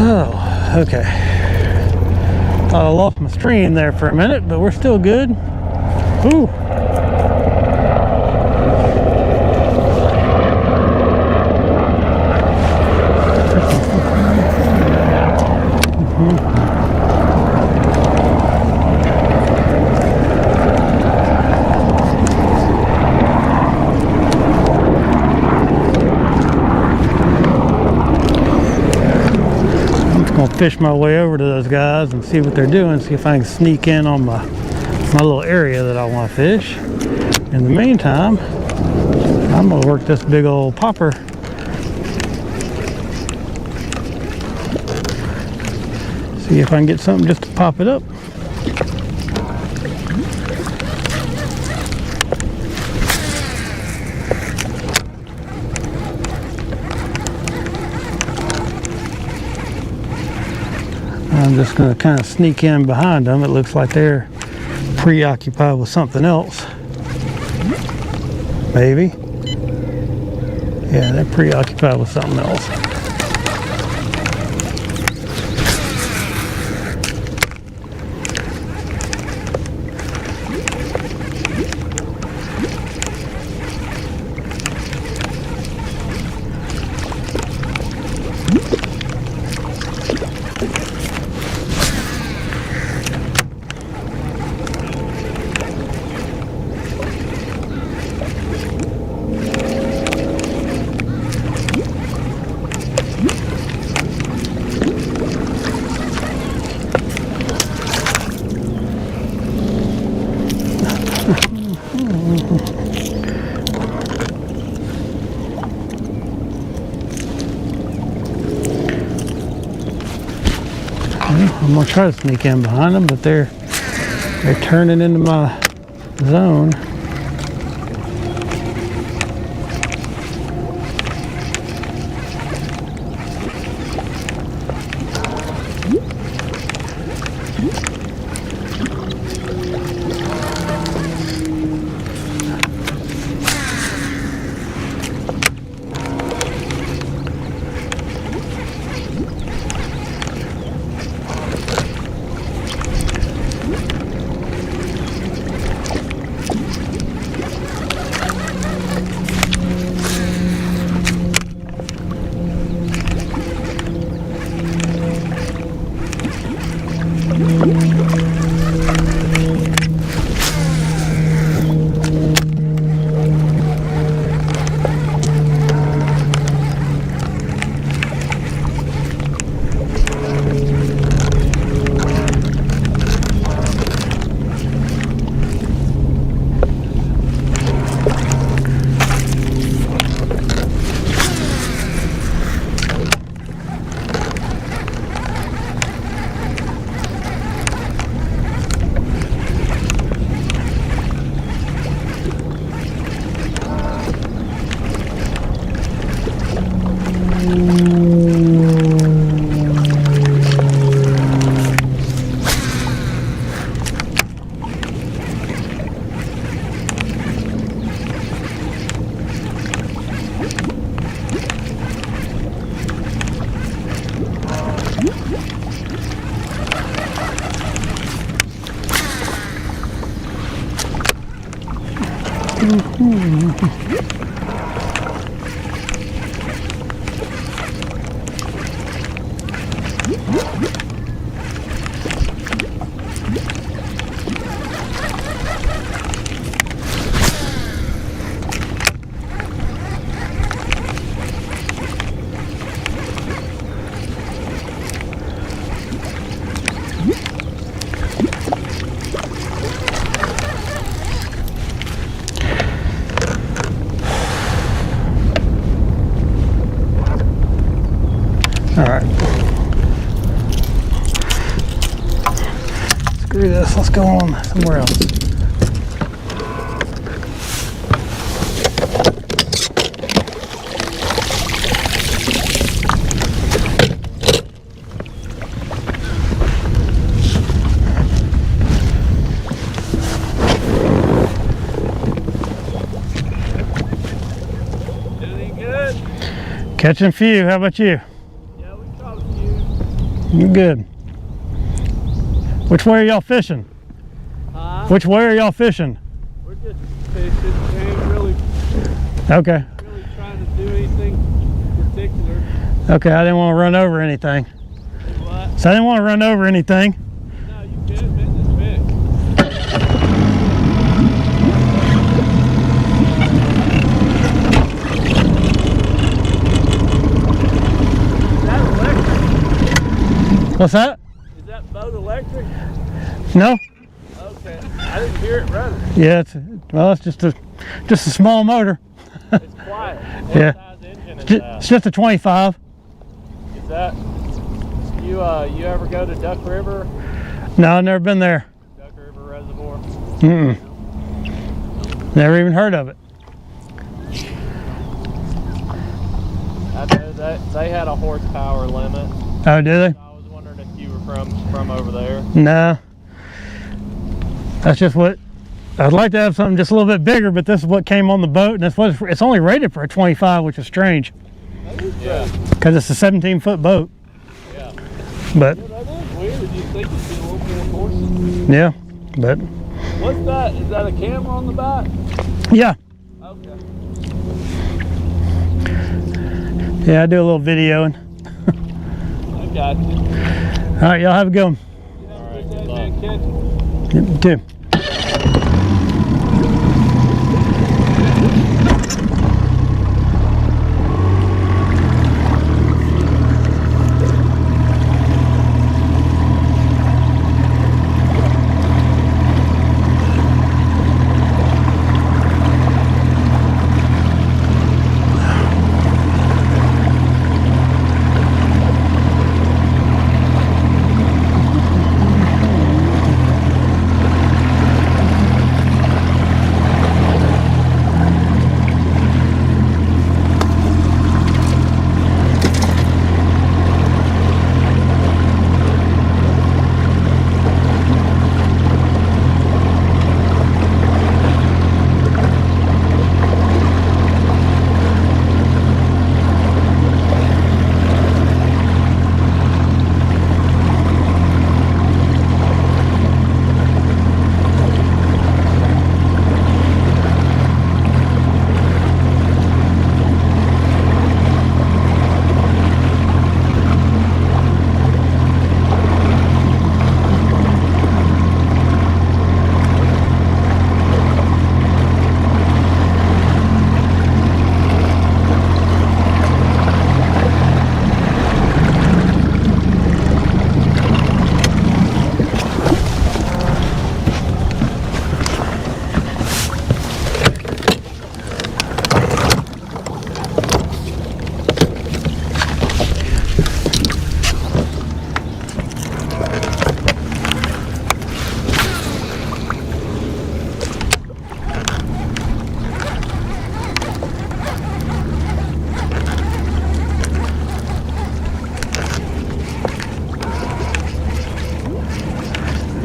Oh, okay. Thought I lost my stream there for a minute, but we're still good. Ooh. Gonna fish my way over to those guys and see what they're doing, see if I can sneak in on my little area that I want to fish. In the meantime, I'm gonna work this big old popper. See if I can get something just to pop it up. I'm just going to kind of sneak in behind them. It looks like they're preoccupied with something else. Maybe. Yeah, they're preoccupied with something else. I'm gonna try to sneak in behind them, but they're turning into my zone. All right. Screw this, let's go on somewhere else. Anything good? Catching a few, how about you? Yeah, we caught a few. You're good. Which way are y'all fishing? Which way are y'all fishing? We're just fishing. We ain't really Okay. trying to do anything particular. Okay, I didn't want to run over anything. What? So I didn't want to run over anything. No, you good. Business fish. Is that electric? What's that? Is that boat electric? No? Okay. I didn't hear it running. Yeah, it's just a small motor. It's quiet. What Yeah. size engine is It's that? just a 25. Is that you ever go to Duck River? No, I've never been there. Duck River Reservoir? Mm-mm. Never even heard of it. I know that they had a horsepower limit. Oh, do they? I was wondering if you were from over there. No. That's just what I'd like to have, something just a little bit bigger, but this is what came on the boat, and it's only rated for a 25, which is strange Yeah. because it's a 17-foot boat. Yeah. But Yeah, that is weird. You think it'd be a little more horses? yeah, but What's that? Is that a camera on the back? yeah, Okay. yeah, I do a little videoing. I got you. All right, y'all have a good one. All right. Good luck. Catch it. You too.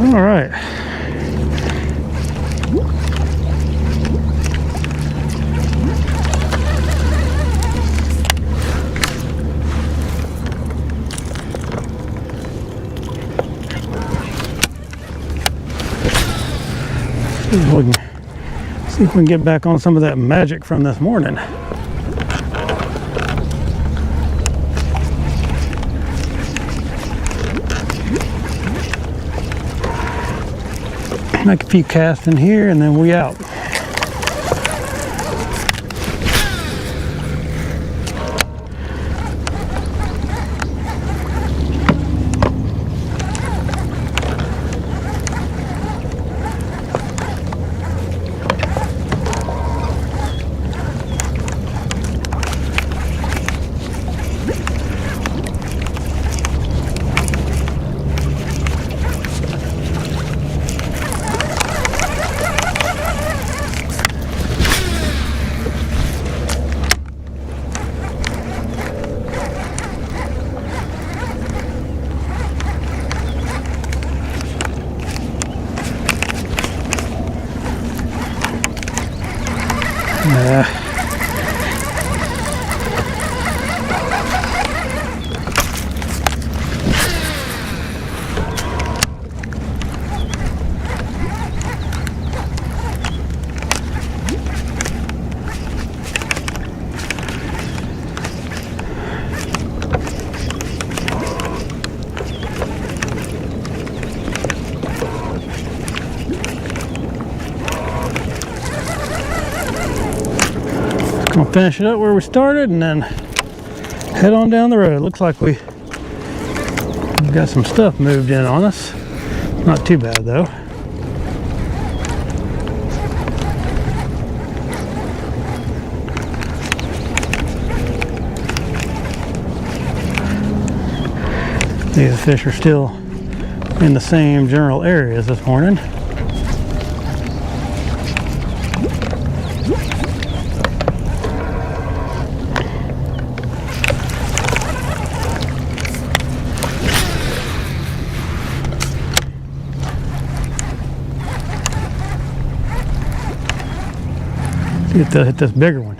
All right. See if we can get back on some of that magic from this morning. Make a few casts in here and then we out. We'll finish it up where we started and then head on down the road. Looks like we've got some stuff moved in on us. Not too bad though. These fish are still in the same general areas this morning. See if they'll hit this bigger one.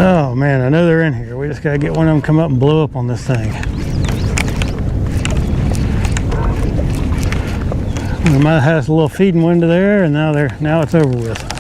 Oh man, I know they're in here. We just gotta get one of them come up and blow up on this thing. We might have had us a little feeding window there, and now it's over with.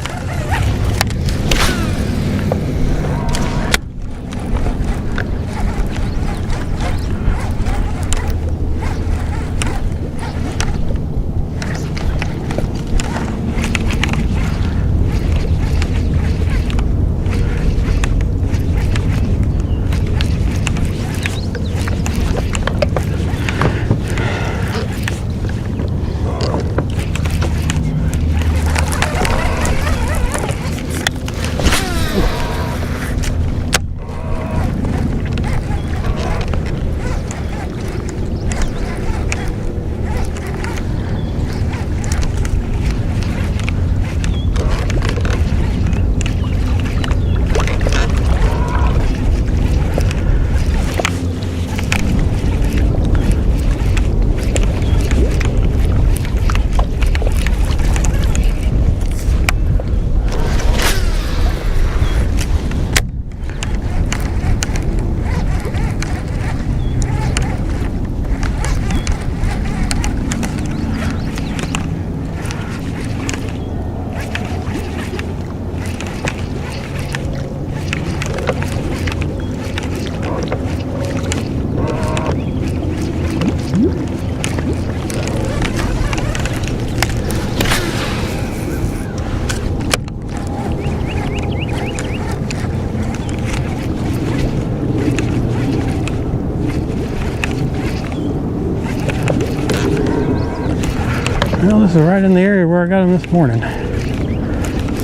Well, this is right in the area where I got him this morning.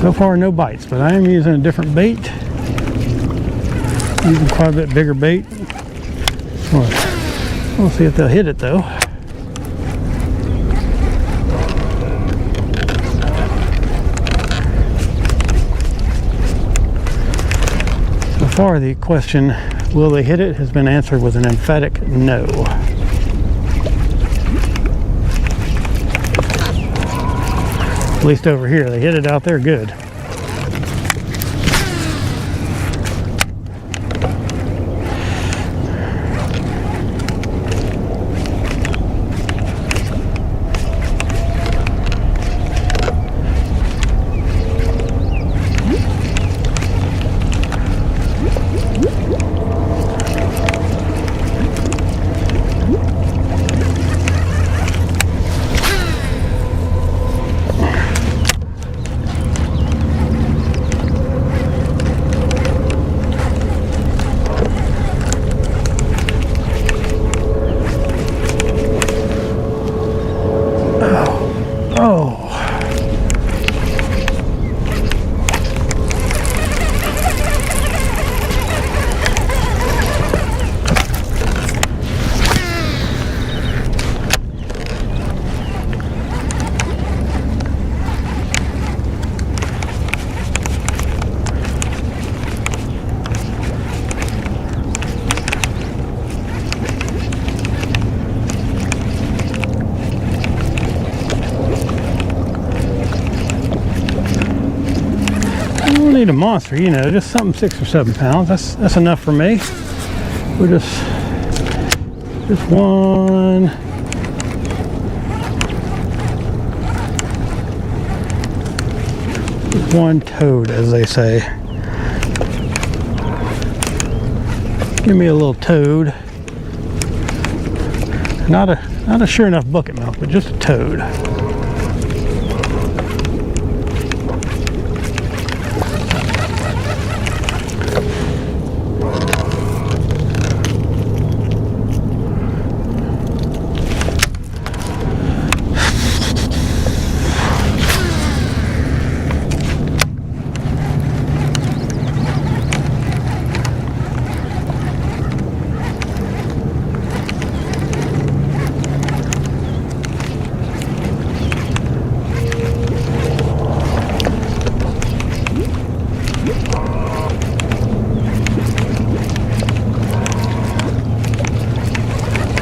So far, no bites, but I am using a different bait. Using quite a bit bigger bait. We'll see if they'll hit it though. So far, the question, will they hit it, has been answered with an emphatic no. At least over here, they hit it out there good. Need a monster, you know, just something 6 or 7 pounds. That's enough for me. We're just one toad, as they say. Give me a little toad. Not a sure enough bucket mouth, but just a toad.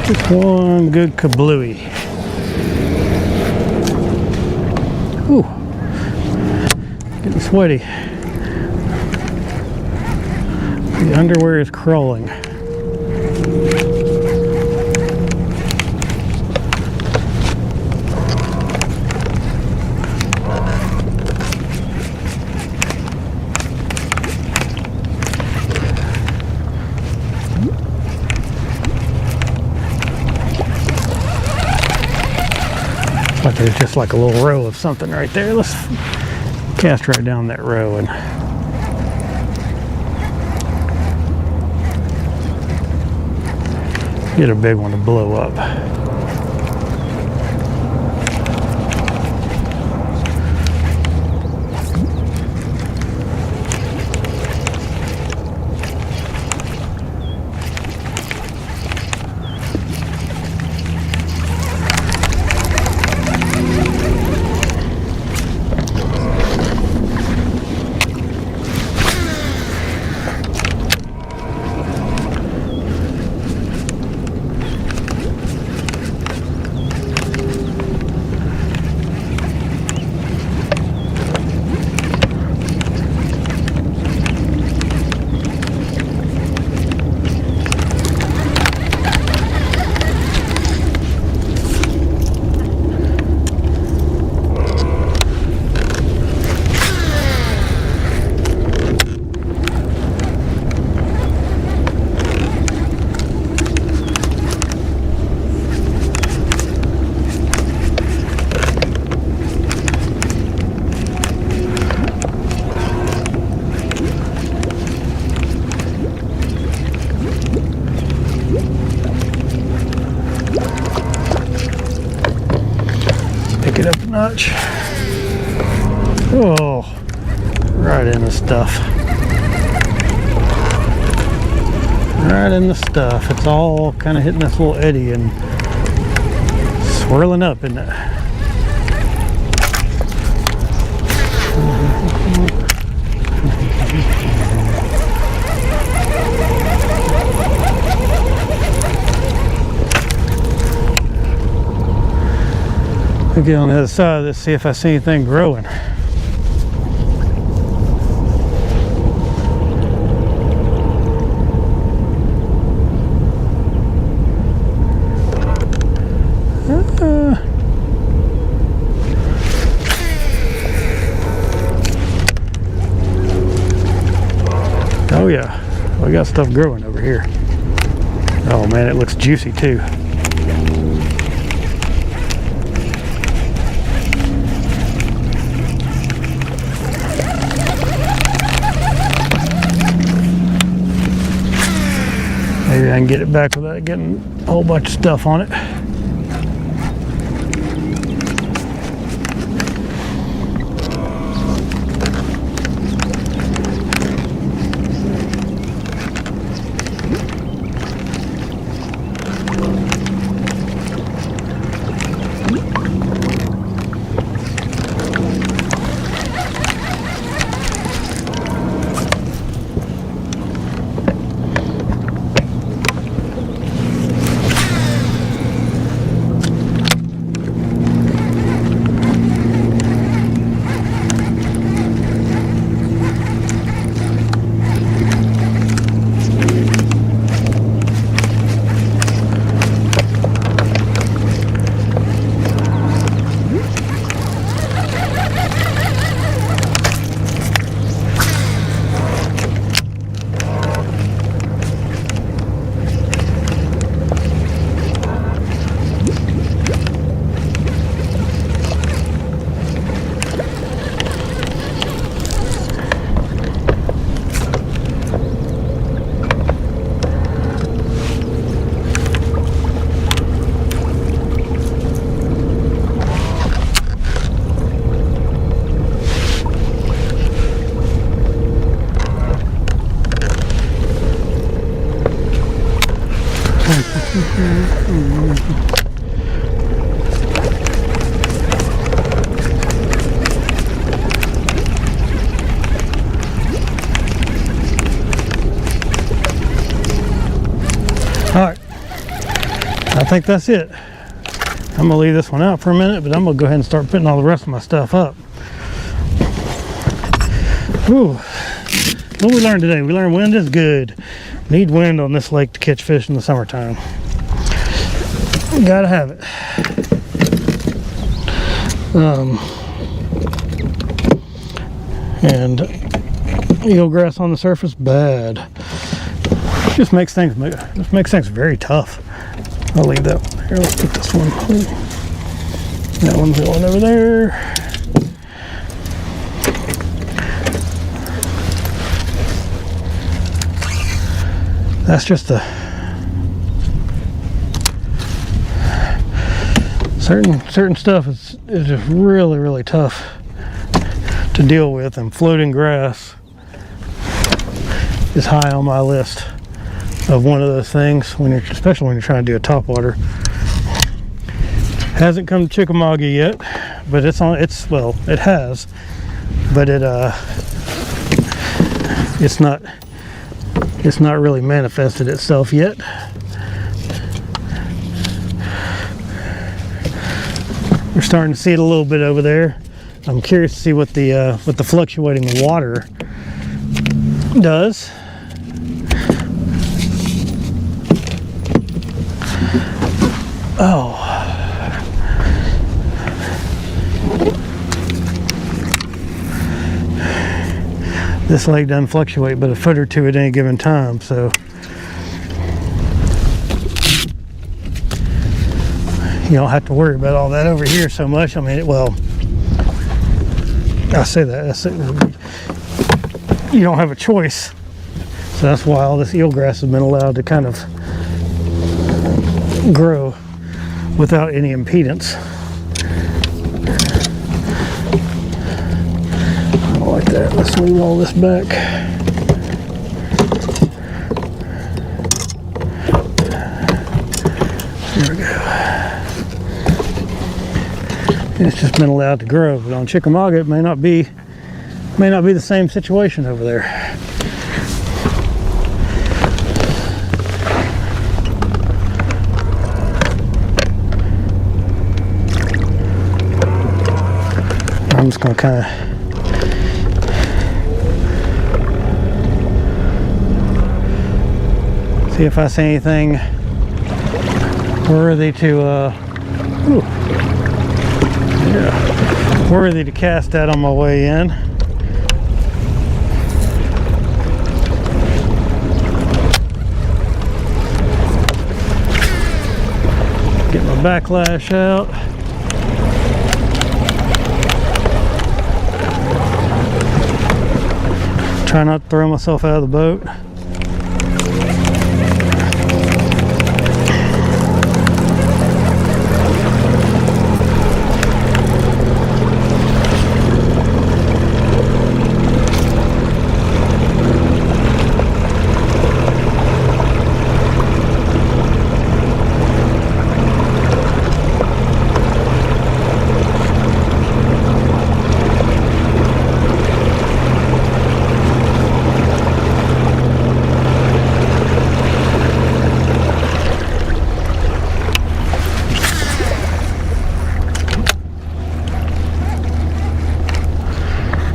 Just one good kablooey. Ooh, getting sweaty. The underwear is crawling. But there's just like a little row of something right there. Let's cast right down that row and get a big one to blow up. notch. Oh, right in the stuff. Right in the stuff. It's all kind of hitting this little eddy and swirling up, isn't it? I'll get on the other side of this, see if I see anything growing. Oh yeah, we got stuff growing over here. Oh man, it looks juicy too. Maybe I can get it back without getting a whole bunch of stuff on it. Alright, I think that's it. I'm gonna leave this one out for a minute, but I'm gonna go ahead and start putting all the rest of my stuff up. Ooh, what we learned today? We learned wind is good. Need wind on this lake to catch fish in the summertime. Gotta have it. And eelgrass on the surface, bad. Just makes things very tough. I'll leave that one here. Let's put this one. That one's going over there. That's just a certain stuff is just really tough to deal with, and floating grass is high on my list of one of those things, especially when you're trying to do a topwater. Hasn't come to Chickamauga yet, but it has, but it's not really manifested itself yet. We're starting to see it a little bit over there. I'm curious to see what the fluctuating water does. Oh. This lake doesn't fluctuate but a foot or two at any given time, so you don't have to worry about all that over here so much. I mean, I say that. You don't have a choice. So that's why all this eelgrass has been allowed to kind of grow without any impedance. like that. Let's move all this back. There we go. And it's just been allowed to grow, but on Chickamauga it may not be the same situation over there. I'm just going to kind of see if I see anything worthy to worthy to cast that on my way in. Get my backlash out. Try not to throw myself out of the boat.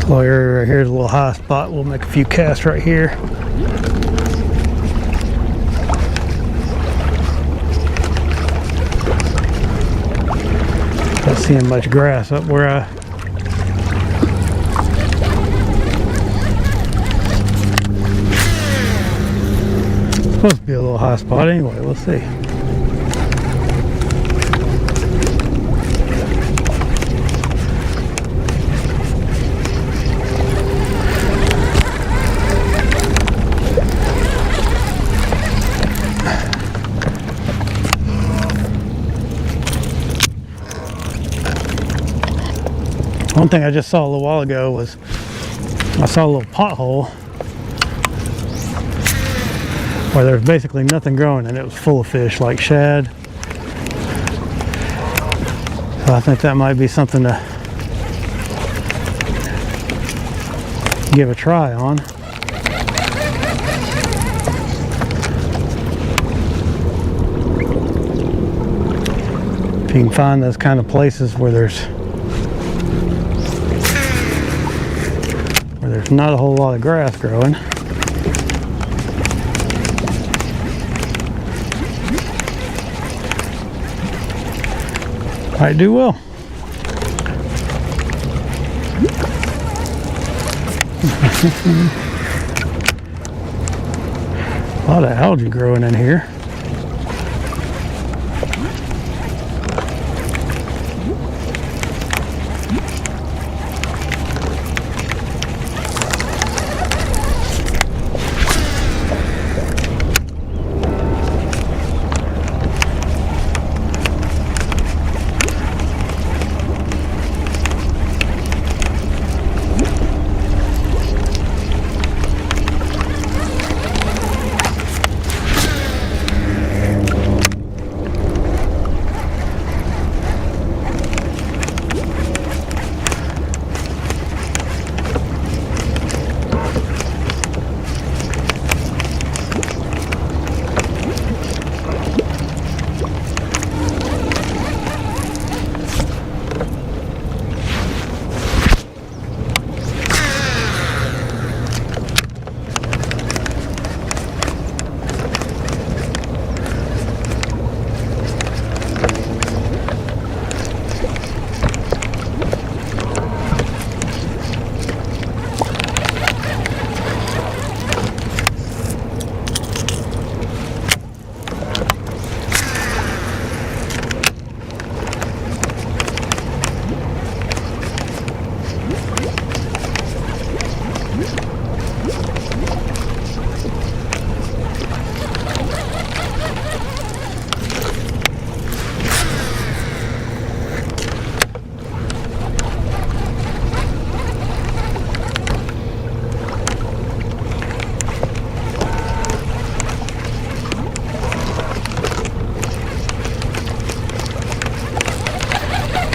Little area right here is a little high spot. We'll make a few casts right here. Not seeing much grass up where I supposed to be a little high spot anyway. We'll see. One thing I just saw a little while ago was I saw a little pothole where there's basically nothing growing and it was full of fish like shad. So I think that might be something to give a try on. If you can find those kind of places where there's not a whole lot of grass growing. Might do well. A lot of algae growing in here.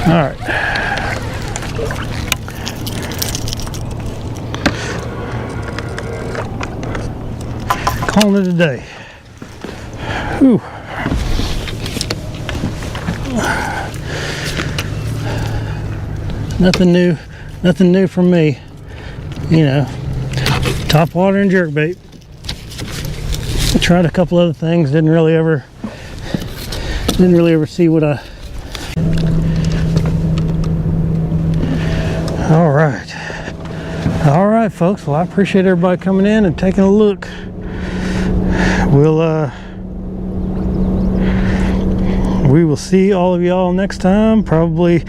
All right. Calling it a day. Whew. Nothing new from me. You know, top water and jerkbait. I tried a couple other things, didn't really ever see what I. All right, folks. Well, I appreciate everybody coming in and taking a look. We will see all of y'all next time. I'm probably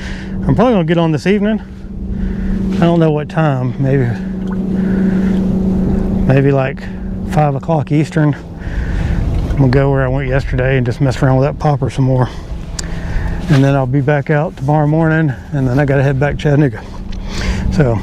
gonna get on this evening. I don't know what time. Maybe like 5 o'clock Eastern. I'm gonna go where I went yesterday and just mess around with that popper some more. And then I'll be back out tomorrow morning, and then I gotta head back to Chattanooga. So